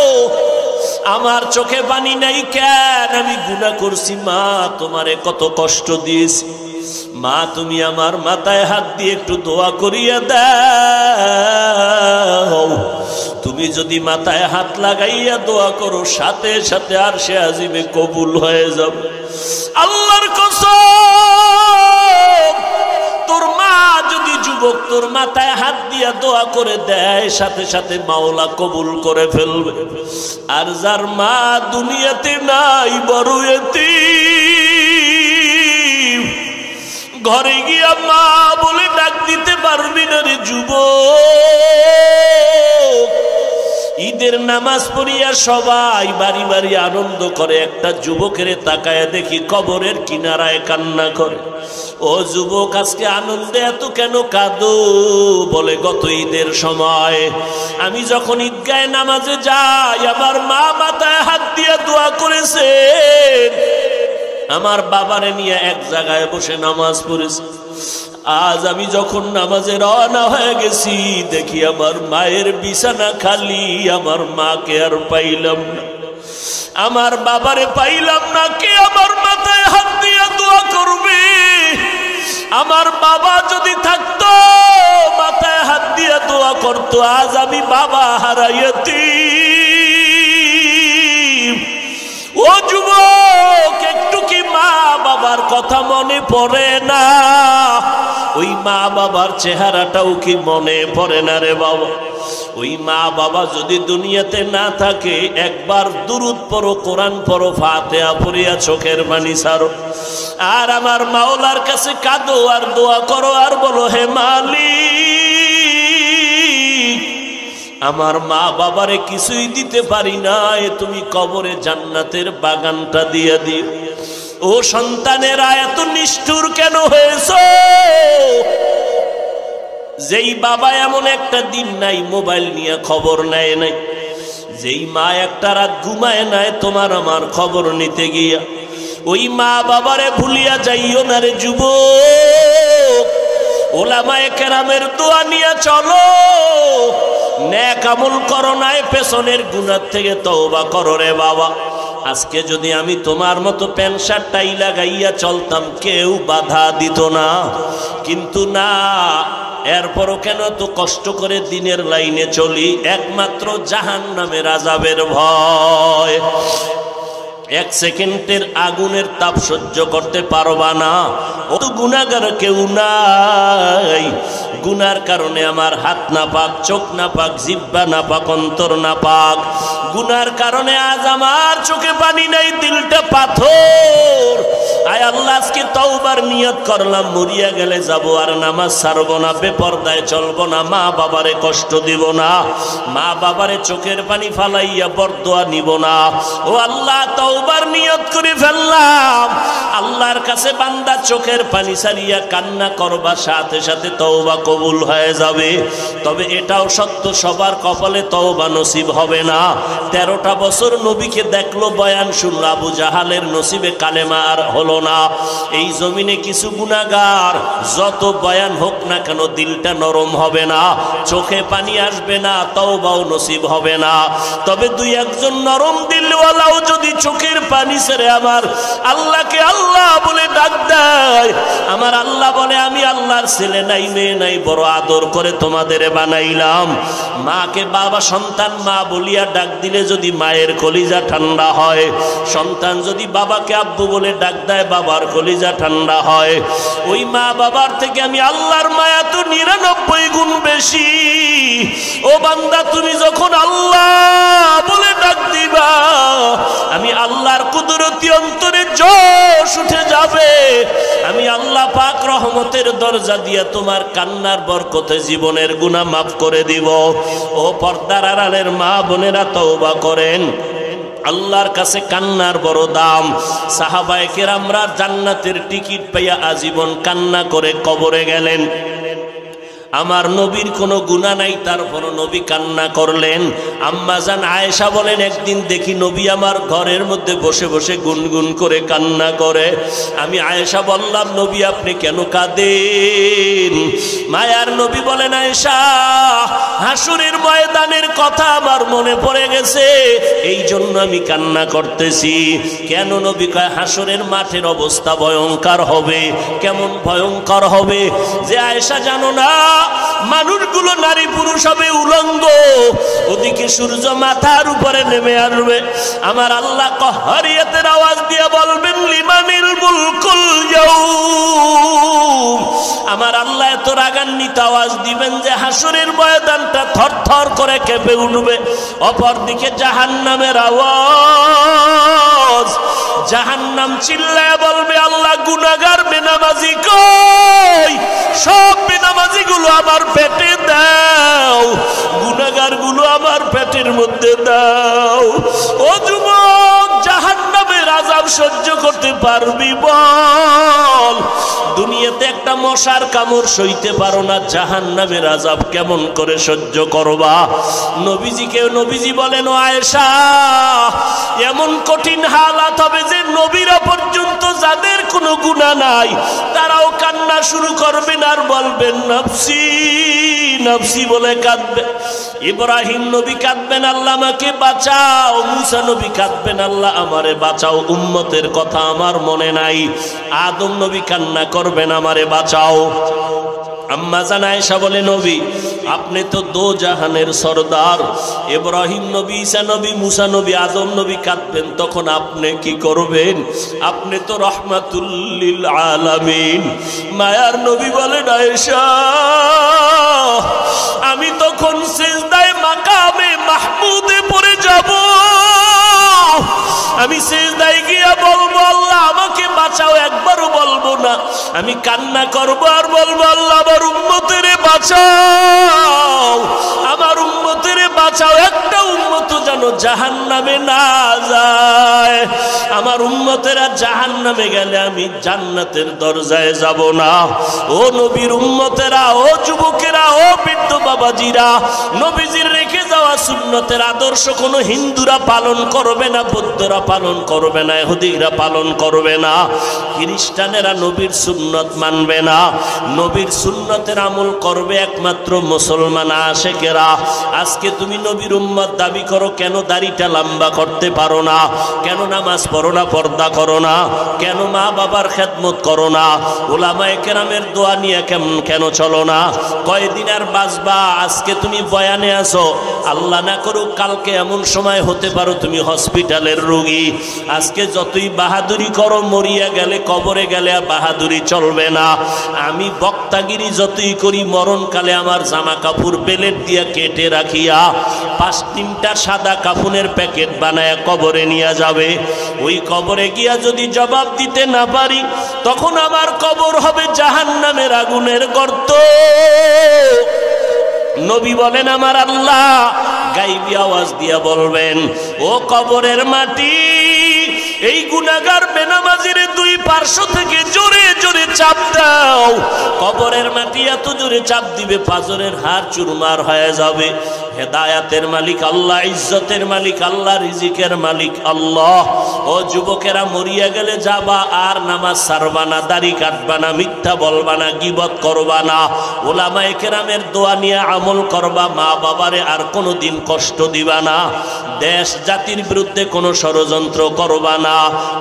আমার চোখে পানি নাই কেন? আমি গুনাহ করছি মা, তোমারে কত কষ্ট দিয়েছি। মা তুমি আমার মাথায় হাত দিয়ে একটু দোয়া করিয়া দাও। তুমি যদি মাথায় হাত লাগাইয়া দোয়া করো, সাথে সাথে আরশে আজিমে কবুল হয়ে যাবে। আল্লাহর কসম, তোর মা যদি যুবক তোর মাথায় হাত দিয়া দোয়া করে দেয়, সাথে সাথে মাওলা কবুল করে ফেলবে। আর যার মা দুনিয়াতে নাই, বড় এতিম, ঘরে গিয়া মা বলে ডাক দিতে পারবি না রে যুবক। ঈদের ঈদের নামাজ পড়িয়া সবাই বাড়ি বাড়ি আনন্দ করে, একটা যুবকের তাকায় দেখি কবরের কিনারায় কান্না করে। ও যুবক, আজকে আনন্দে এত কেন কাঁদো? বলে গত ঈদের সময় আমি যখন ঈদগাহে নামাজে যাই, আমার মা মাথায় হাত দিয়ে দোয়া করেছে, আমার বাবারে নিয়ে এক জায়গায় বসে নামাজ পড়েছে। আজ আমি যখন নামাজে রওনা হয়ে গেছি, দেখি আমার মায়ের বিছানা খালি, আমার মাকে আর পাইলাম না, আমার বাবারে পাইলাম না। কে আমার মাথায় হাত দিয়ে দোয়া করবে? আমার বাবা যদি থাকতো, মাথায় হাত দিয়ে দোয়া করতো। আজ আমি বাবা হারাইয়াছি। ও যুবক, একটু কি মা বাবার কথা মনে পড়ে না? ওই মা বাবার চেহারাটাও কি মনে পড়ে না রে বাবা? ওই মা বাবা যদি দুনিয়াতে না থাকে, একবার দুরুদ পড়ো, কোরআন পড়ো, ফাতিহা পড়িয়া চোখের পানি ছাড়ো, আর আমার মাওলার কাছে কাঁদো আর দোয়া করো, আর বলো, হে মালিক, আমার মা বাবারে কিছুই দিতে পারি না, তুমি কবরে জান্নাতের বাগানটা দিয়ে দিও। ও সন্তানেরা, এত নিষ্ঠুর কেন হয়েছো? যেই বাবা এমন একটা দিন নাই মোবাইল নিয়ে খবর নেয় নাই, যেই মা একটা রাত ঘুমায় নাই তোমার আমার খবর নিতে গিয়া, ওই মা বাবারে ভুলিয়া যাইও না রে যুবক। ওলামায়ে কেরামের দোয়া নিয়ে চলো, নেক আমল করো, নাই পেছনের গুনাহ থেকে তওবা করো রে বাবা। আজকে যদি আমি তোমার মতো প্যান্ট শার্ট টাই লাগাইয়া চলতাম, কেউ বাধা দিত না, কিন্তু না, এরপরও কেন তো কষ্ট করে দিনের লাইনে চলি? একমাত্র জাহান্নামের আযাবের ভয়। এক সেকেন্ডের আগুনের তাপ সহ্য করতে পারবা না। ও তো গুনাহগার কেউ নাই, গুনার কারণে আমার হাত না পাক, চোখ না পাক, জিহ্বা না পাক, অন্তর না পাক। গুনার কারণে আজ আমার চোখে পানি নাই, দিলটা পাথর। আয় আল্লাহ, আজকে তওবার নিয়ত করলাম, মরিয়া গেলে যাব আর নামাজ ছাড়বো না, বেপরদায় চলবো না, মা বাবারে কষ্ট দিব না, মা বাবারে চোখের পানি ফালাইয়া বরদোয়া নিব না। ও আল্লাহ, তওবার নিয়ত করে ফেললাম। আল্লাহর কাছে বান্দা চোখের পানি ছাড়িয়া কান্না করবা, সাথে সাথে তওবা কবুল হয়ে যাবে। তবে এটাও সত্য, সবার কপালে তওবা নসিব হবে না। 13টা বছর নবীকে দেখলো, বয়ান শুনলো, আবু জাহালের নসিবে কালেমা আর হলো না। এই জমিনে কিছু গুনাহগার, যত বয়ান হোক না কেন, দিলটা নরম হবে না, চোখে পানি আসবে না, তওবাও নসিব হবে না। তবে দুই একজন নরম দিলওয়ালাও যদি চোখের পানি ছেড়ে আমার আল্লাহকে আল্লাহ বলে ডাক দেয়, আমার আল্লাহ বলে, আমি আল্লাহর ছেলে নাই, মেয়ে নাই, বড় আদর করে তোমাদের বানাইলাম। মাকে বাবা, সন্তান মা বলিয়া ডাক দিলে যদি মায়ের কলিজা ঠান্ডা হয়, সন্তান যদি বাবাকে আব্বু বলে ডাক দেয়, বাবার কলিজা ঠান্ডা হয়। ওই মা বাবার থেকে আমি আল্লাহর মায়া তো 99 গুণ বেশি। ও বান্দা, তুমি যখন আল্লাহ বলে ডাক দিবা, আমি আল্লাহর কুদরতি অন্তরে জোশ উঠে যাবে। আমি আল্লাহ পাক রহমতের দরজা দিয়া তোমার কান্নার বরকতে জীবনের গুনাহ মাফ করে দিব। ও পর্দার আড়ালের মা বোনেরা, তওবা করেন। আল্লাহর কাছে কান্নার বড় দাম। সাহাবায়ে কেরামরা জান্নাতের টিকিট পাইয়া আজীবন কান্না করে কবরে গেলেন। আমার নবীর কোনো গুনাহ নাই, তারপরও নবী কান্না করলেন। আম্মা জান আয়েশা বলেন, একদিন দেখি নবী আমার ঘরের মধ্যে বসে বসে গুনগুন করে কান্না করে। আমি আয়েশা বললাম, নবী আপনি কেন কাঁদেন? মায়ার নবী বলেন, আয়েশা, হাসরের ময়দানের কথা আমার মনে পড়ে গেছে, এই জন্য আমি কান্না করতেছি। কেন নবী? কয়, হাসরের মাঠের অবস্থা ভয়ঙ্কর হবে। কেমন ভয়ঙ্কর হবে? যে আয়েশা জানো না, মানুষগুলো নারী পুরুষ হবে উলঙ্গ, ওদিকে সূর্য মাথার উপরে নেমে আসবে। আমার আল্লাহ কহরিয়াতের আওয়াজ দিয়ে বলবেন, লিমানিল মুলকুল ইয়াউম। আমার আল্লাহ এত রাগান্বিত আওয়াজ দিবেন যে হাসরের ময়দানটা থরথর করে কেঁপে উঠবে। অপরদিকে জাহান্নামের আওয়াজ, জাহান্নাম চিল্লায় বলবে, আল্লাহ গুনাহগার বেনামাজি কই? সব বেনামাজি গুলো আমার পেটে দাও, গুনাহগার গুলো আমার পেটের জাহান্নামের মধ্যে দাও। ও যুবক, জাহান্নামের আযাব সহ্য করতে পারবি বল? দুনিয়াতে একটা মশার কামড় সইতে পারো না, জাহান্নামের আযাব কেমন করে সহ্য করবা? নবীজি বলেন, ও আয়েশা, এমন কঠিন হালাত হবে যে নবীরা পর্যন্ত যাদের কোনো গুনাহ নাই তারাও কান্না শুরু করবেন আর বলবেন নফসি নফসি বলে কাঁদবে। ইব্রাহিম নবী কাঁদবেন, আল্লাহ আমাকে বাঁচাও। মুসা নবী কাঁদবেন, আল্লাহ আমারে বাঁচাও, উম্মতের কথা আমার মনে নাই। আদম নবী কান্না করবেন, আমারে বাঁচাও। আম্মা জান আয়েশা বলে, নবী আপনি তো দো জাহানের সরদার। ইব্রাহিম নবী, ঈসা নবী, মুসা নবী, আদম নবী কাঁদবেন, তখন আপনি কি করবেন? আপনি তো রাহমাতুল লিল আলামিন। মায়ার নবী বলেন, আয়েশা আমি তখন সিজদায়ে মাকামে মাহমুদে পড়ে যাব। আমি সিজদায় গিয়া বলবো, আল্লাহ আমাকে বাঁচাও, একবারও বলবো না। আমি কান্না করবো আর বলবো, আল্লাহ আমার উম্মতেরে বাঁচাও, আমার উম্মতেরে বাঁচাও। একটা উম্মত যেন জাহান্নামে না যায়। আমার উম্মতেরা জাহান্নামে গেলে আমি জান্নাতের দরজায় যাব না। ও নবীর উম্মতেরা, ও যুবকেরা, ও বৃদ্ধ বাবাজিরা, নবীজির রেখে যাওয়া সুন্নতের আদর্শ কোনো হিন্দুরা পালন করবে না, বৌদ্ধরা পালন করবে না, ইহুদিরা পালন করবে না, খ্রিস্টানেরা নবীর সুন্নত মানবে না। নবীর সুন্নতের আমল করবে একমাত্র মুসলমান আশেকেরা। আজকে তুমি নবীর উম্মত দাবি করো, কেন দাড়িটা লম্বা করতে পারো না? কেন নামাজ পড়ো না, পর্দা করো না? কেন মা বাবার খেদমত করো না? উলামায়ে কেরামের দোয়া নিয়ে কেন চলো না? কয়দিন আর বাঁচবা? আজকে তুমি বয়ানে আসো, আল্লাহ না করুক কালকে এমন সময় হতে পারো তুমি হসপিটালের রোগী। আজকে যতই বাহাদুরি করো, মরিয়া গেলে, কবরে গেলে আর বাহাদুরি চলবে না। আমি বক্তাগিরি যতই করি, মরণকালে আমার জামা কাপড় বেলেট দিয়া কেটে রাখিয়া 5-3টা সাদা কাফনের প্যাকেট বানায়া কবরে নিয়ে যাবে। ওই কবরে গিয়া যদি জবাব দিতে না পারি, তখন আমার কবর হবে জাহান্নামের আগুনের গর্ত। নবী বলেন, আমার আল্লাহ গাইবি আওয়াজ দিয়া বলবেন, ও কবরের মাটি, এই গুনাহগার বেনামাজির দুই পার্শ্ব থেকে জোরে জোরে চাপ দাও। কবরের মাটি এত জোরে চাপ দিবে, পাজরের হাড় চুরমার হয়ে যাবে। হেদায়াতের মালিক আল্লাহ, ইজ্জতের মালিক আল্লাহ, রিজিকের মালিক আল্লাহ। ও যুবকেরা, মরিয়া গেলে যাবা আর নামাজ ছাড়বা না, দাড়ি কাটবা না, মিথ্যা বলবা না, গীবত করবা না, উলামায়ে কেরামের দোয়া নিয়ে আমল করবা, মা বাবারে আর কোনো দিন কষ্ট দিবা না, দেশ জাতির বিরুদ্ধে কোনো ষড়যন্ত্র করবা না।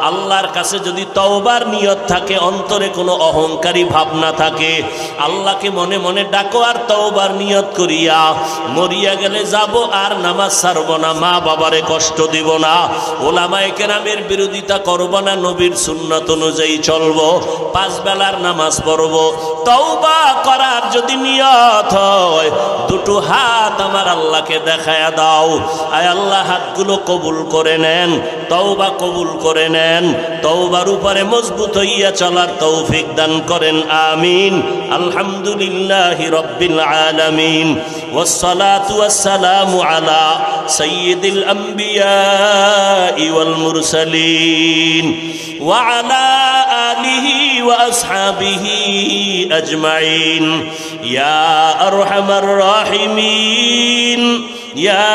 আল্লাহর কাছে যদি তওবার নিয়ত থাকে, অন্তরে কোনো অহংকারী ভাবনা থাকে, আল্লাহকে মনে মনে ডাকো আর তওবার নিয়ত করিয়া মরিয়া গেলে যাব আর নামাজ ছাড়ব না, মা বাবারে কষ্ট দিব না, উলামায়ে কেরামের বিরোধিতা করব না, নবীর সুন্নাত অনুযায়ী চলব, 5 বেলার নামাজ পড়ব। তওবা করার যদি নিয়ত হয়, দুটো হাত আমার আল্লাহকে দেখায়া দাও। আয় আল্লাহ, হাতগুলো কবুল করে নেন, তওবা কবুল করে নেন, তওবার উপরে মজবুত হইয়া চলার তৌফিক দান করেন, আমিন। আলহামদুলিল্লাহি রাব্বিল আলামিন, والصلاة والسلام على سيد الأنبياء والمرسلين وعلى آله وأصحابه أجمعين يا أرحم الراحمين يا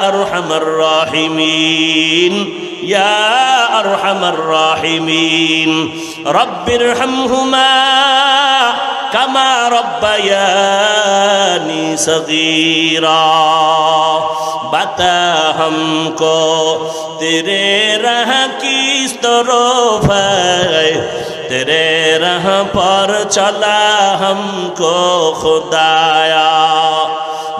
أرحم الراحمين يا أرحم الراحمين رب ارحمهما كما ربياني صغيرا बता हमको तेरे राह किस तरफ है तेरे राह पर चला हमको खुदाया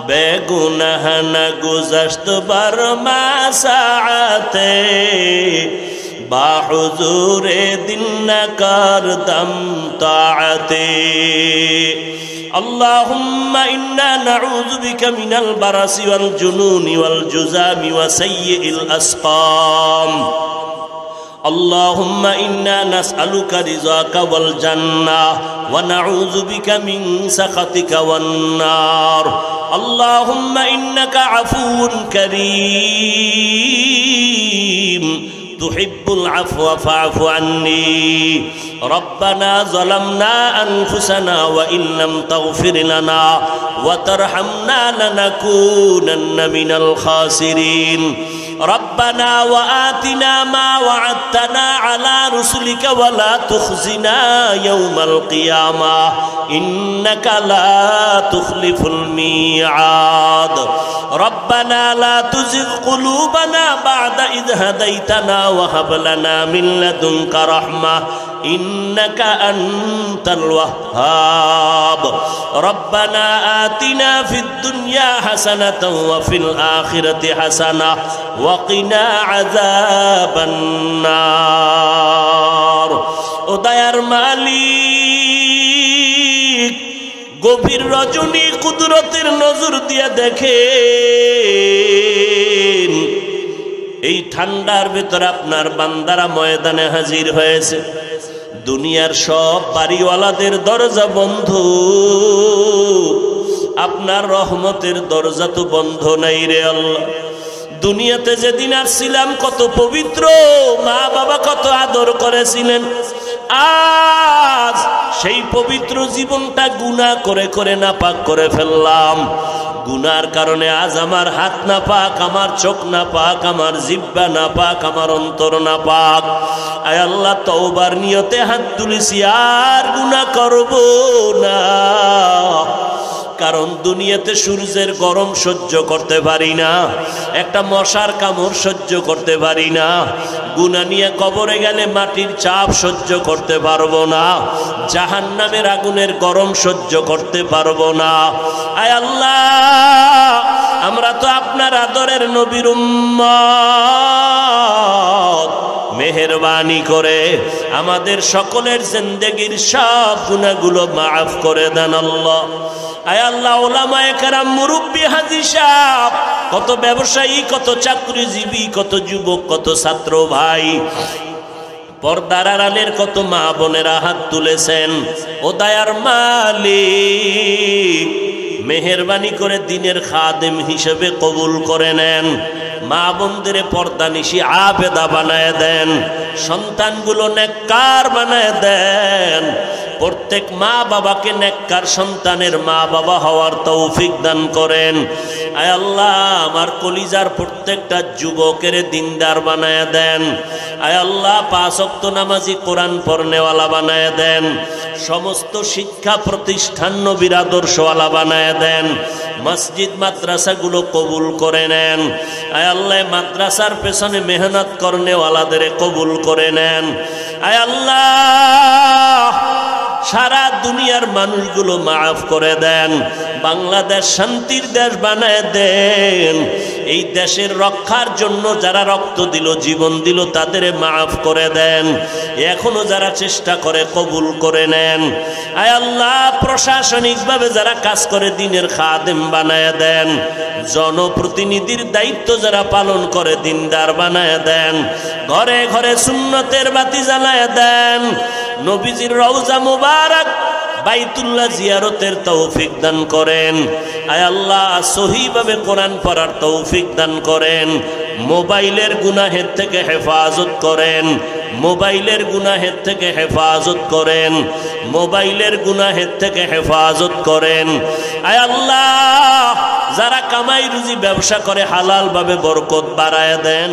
बेगुनाह न गुज़श्त बरमा साअते बाहुजूरे दिन न कर दम ताअते اللهم إنا نعوذ بك من البرص والجنون والجذام وسيء الأسقام اللهم إنا نسألك رضاك والجنة ونعوذ بك من سخطك والنار আল্লাহুম্মা ইন্নাকা আফুউন কারীম তুহিব্বুল আফওয়া ফা'ফু আন্নী রব্বানা যালামনা আনফুসানা ওয়া ইল্লাম তাগফির লানা ওয়া তারহামনা লানাকুনান্না মিনাল খাসিরিন ربنا وآتنا ما وعدتنا على رسلك ولا تخزنا يوم القيامة إنك لا تخلف الميعاد ربنا لا تزغ قلوبنا بعد إذ هديتنا وهب لنا من لدنك رحمة إنك أنت الوهاب ربنا آتنا في الدنيا حسنة وفي الآخرة حسنة وقنا عذاب النار ও দয়ার মালিক গভীর রজনী কুদরতের নজর দিয়া দেখেন এই ঠান্ডার ভিতর আপনার বান্দারা ময়দানে হাজির হয়েছে দুনিয়ার সব বাড়িওয়ালাদের দরজা বন্ধ আপনার রহমতের দরজা তো বন্ধ নাই রে আল্লাহ দুনিয়াতে যেদিন আসছিলাম কত পবিত্র মা বাবা কত আদর করেছিলেন আজ সেই পবিত্র জীবনটা গুনাহ করে করে নাপাক করে ফেললাম গুনার কারণে আজ আমার হাত নাপাক আমার চোখ নাপাক আমার জিহ্বা নাপাক আমার অন্তর নাপাক আয় আল্লাহ তওবার নিয়তে হাত তুলেছি আর গুনাহ করব না কারণ দুনিয়াতে সূর্যের গরম সহ্য করতে পারি না একটা মশার কামড় সহ্য করতে পারি না গুনাহ নিয়ে কবরে গেলে মাটির চাপ সহ্য করতে পারবো না জাহান্নামের আগুনের গরম সহ্য করতে পারবো না আয় আল্লাহ আমরা তো আপনার আদরের নবীর উম্মত মেহেরবানি করে আমাদের সকলের জিন্দেগীর সব গুনাহগুলো মাফ করে দেন আল্লাহ আয় আল্লাহ ওলামায়ে কেরাম মুরব্বি হাজী সাহেব কত ব্যবসায়ী কত চাকরিজীবী কত যুবক কত ছাত্র ভাই পর্দার আড়ালের কত মা বোনেরা হাত তুলেছেন ও দয়ার মালিক মেহেরবানি করে দিনের খাদেম হিসেবে কবুল করে নেন মা বোনদের পর্দানিশি আবেদা বানায় দেন সন্তানগুলো নেককার বানায় দেন প্রত্যেক মা বাবাকে নেককার সন্তানের মা বাবা হওয়ার তৌফিক দান করেন আয় আল্লাহ আমার কলিজার প্রত্যেকটা যুবকের দিনদার বানায় দেন আয় আল্লাহ 5 ওয়াক্ত নামাজি কোরআন পড়নেওয়ালা বানায় দেন সমস্ত শিক্ষা প্রতিষ্ঠান নবীর আদর্শওয়ালা বানায় দেন মসজিদ মাদ্রাসাগুলো কবুল করে নেন আয় আল্লাহ মাদ্রাসার পেছনে মেহনত করনেওয়ালাদের কবুল করে নেন আয় আল্লাহ সারা দুনিয়ার মানুষগুলো মাফ করে দেন বাংলাদেশ শান্তির দেশ বানায় দেন এই দেশের রক্ষার জন্য যারা রক্ত দিল জীবন দিল তাদের মাফ করে দেন এখনো যারা চেষ্টা করে কবুল করে নেন আয় আল্লাহ প্রশাসনিকভাবে যারা কাজ করে দিনের খাদেম বানায় দেন জনপ্রতিনিধির দায়িত্ব যারা পালন করে দিনদার বানায় দেন ঘরে ঘরে সুন্নতের বাতি জ্বালায় দেন নবীজির রওজা মুবারক বাইতুল্লাহ জিয়ারতের তৌফিক দান করেন আয় আল্লাহ সহিভাবে কোরআন পড়ার তৌফিক দান করেন মোবাইলের গুনাহের থেকে হেফাজত করেন মোবাইলের গুনাহের থেকে হেফাজত করেন মোবাইলের গুনাহের থেকে হেফাজত করেন আয় আল্লাহ যারা কামাই রুজি ব্যবসা করে হালাল ভাবে বরকত বাড়ায় দেন।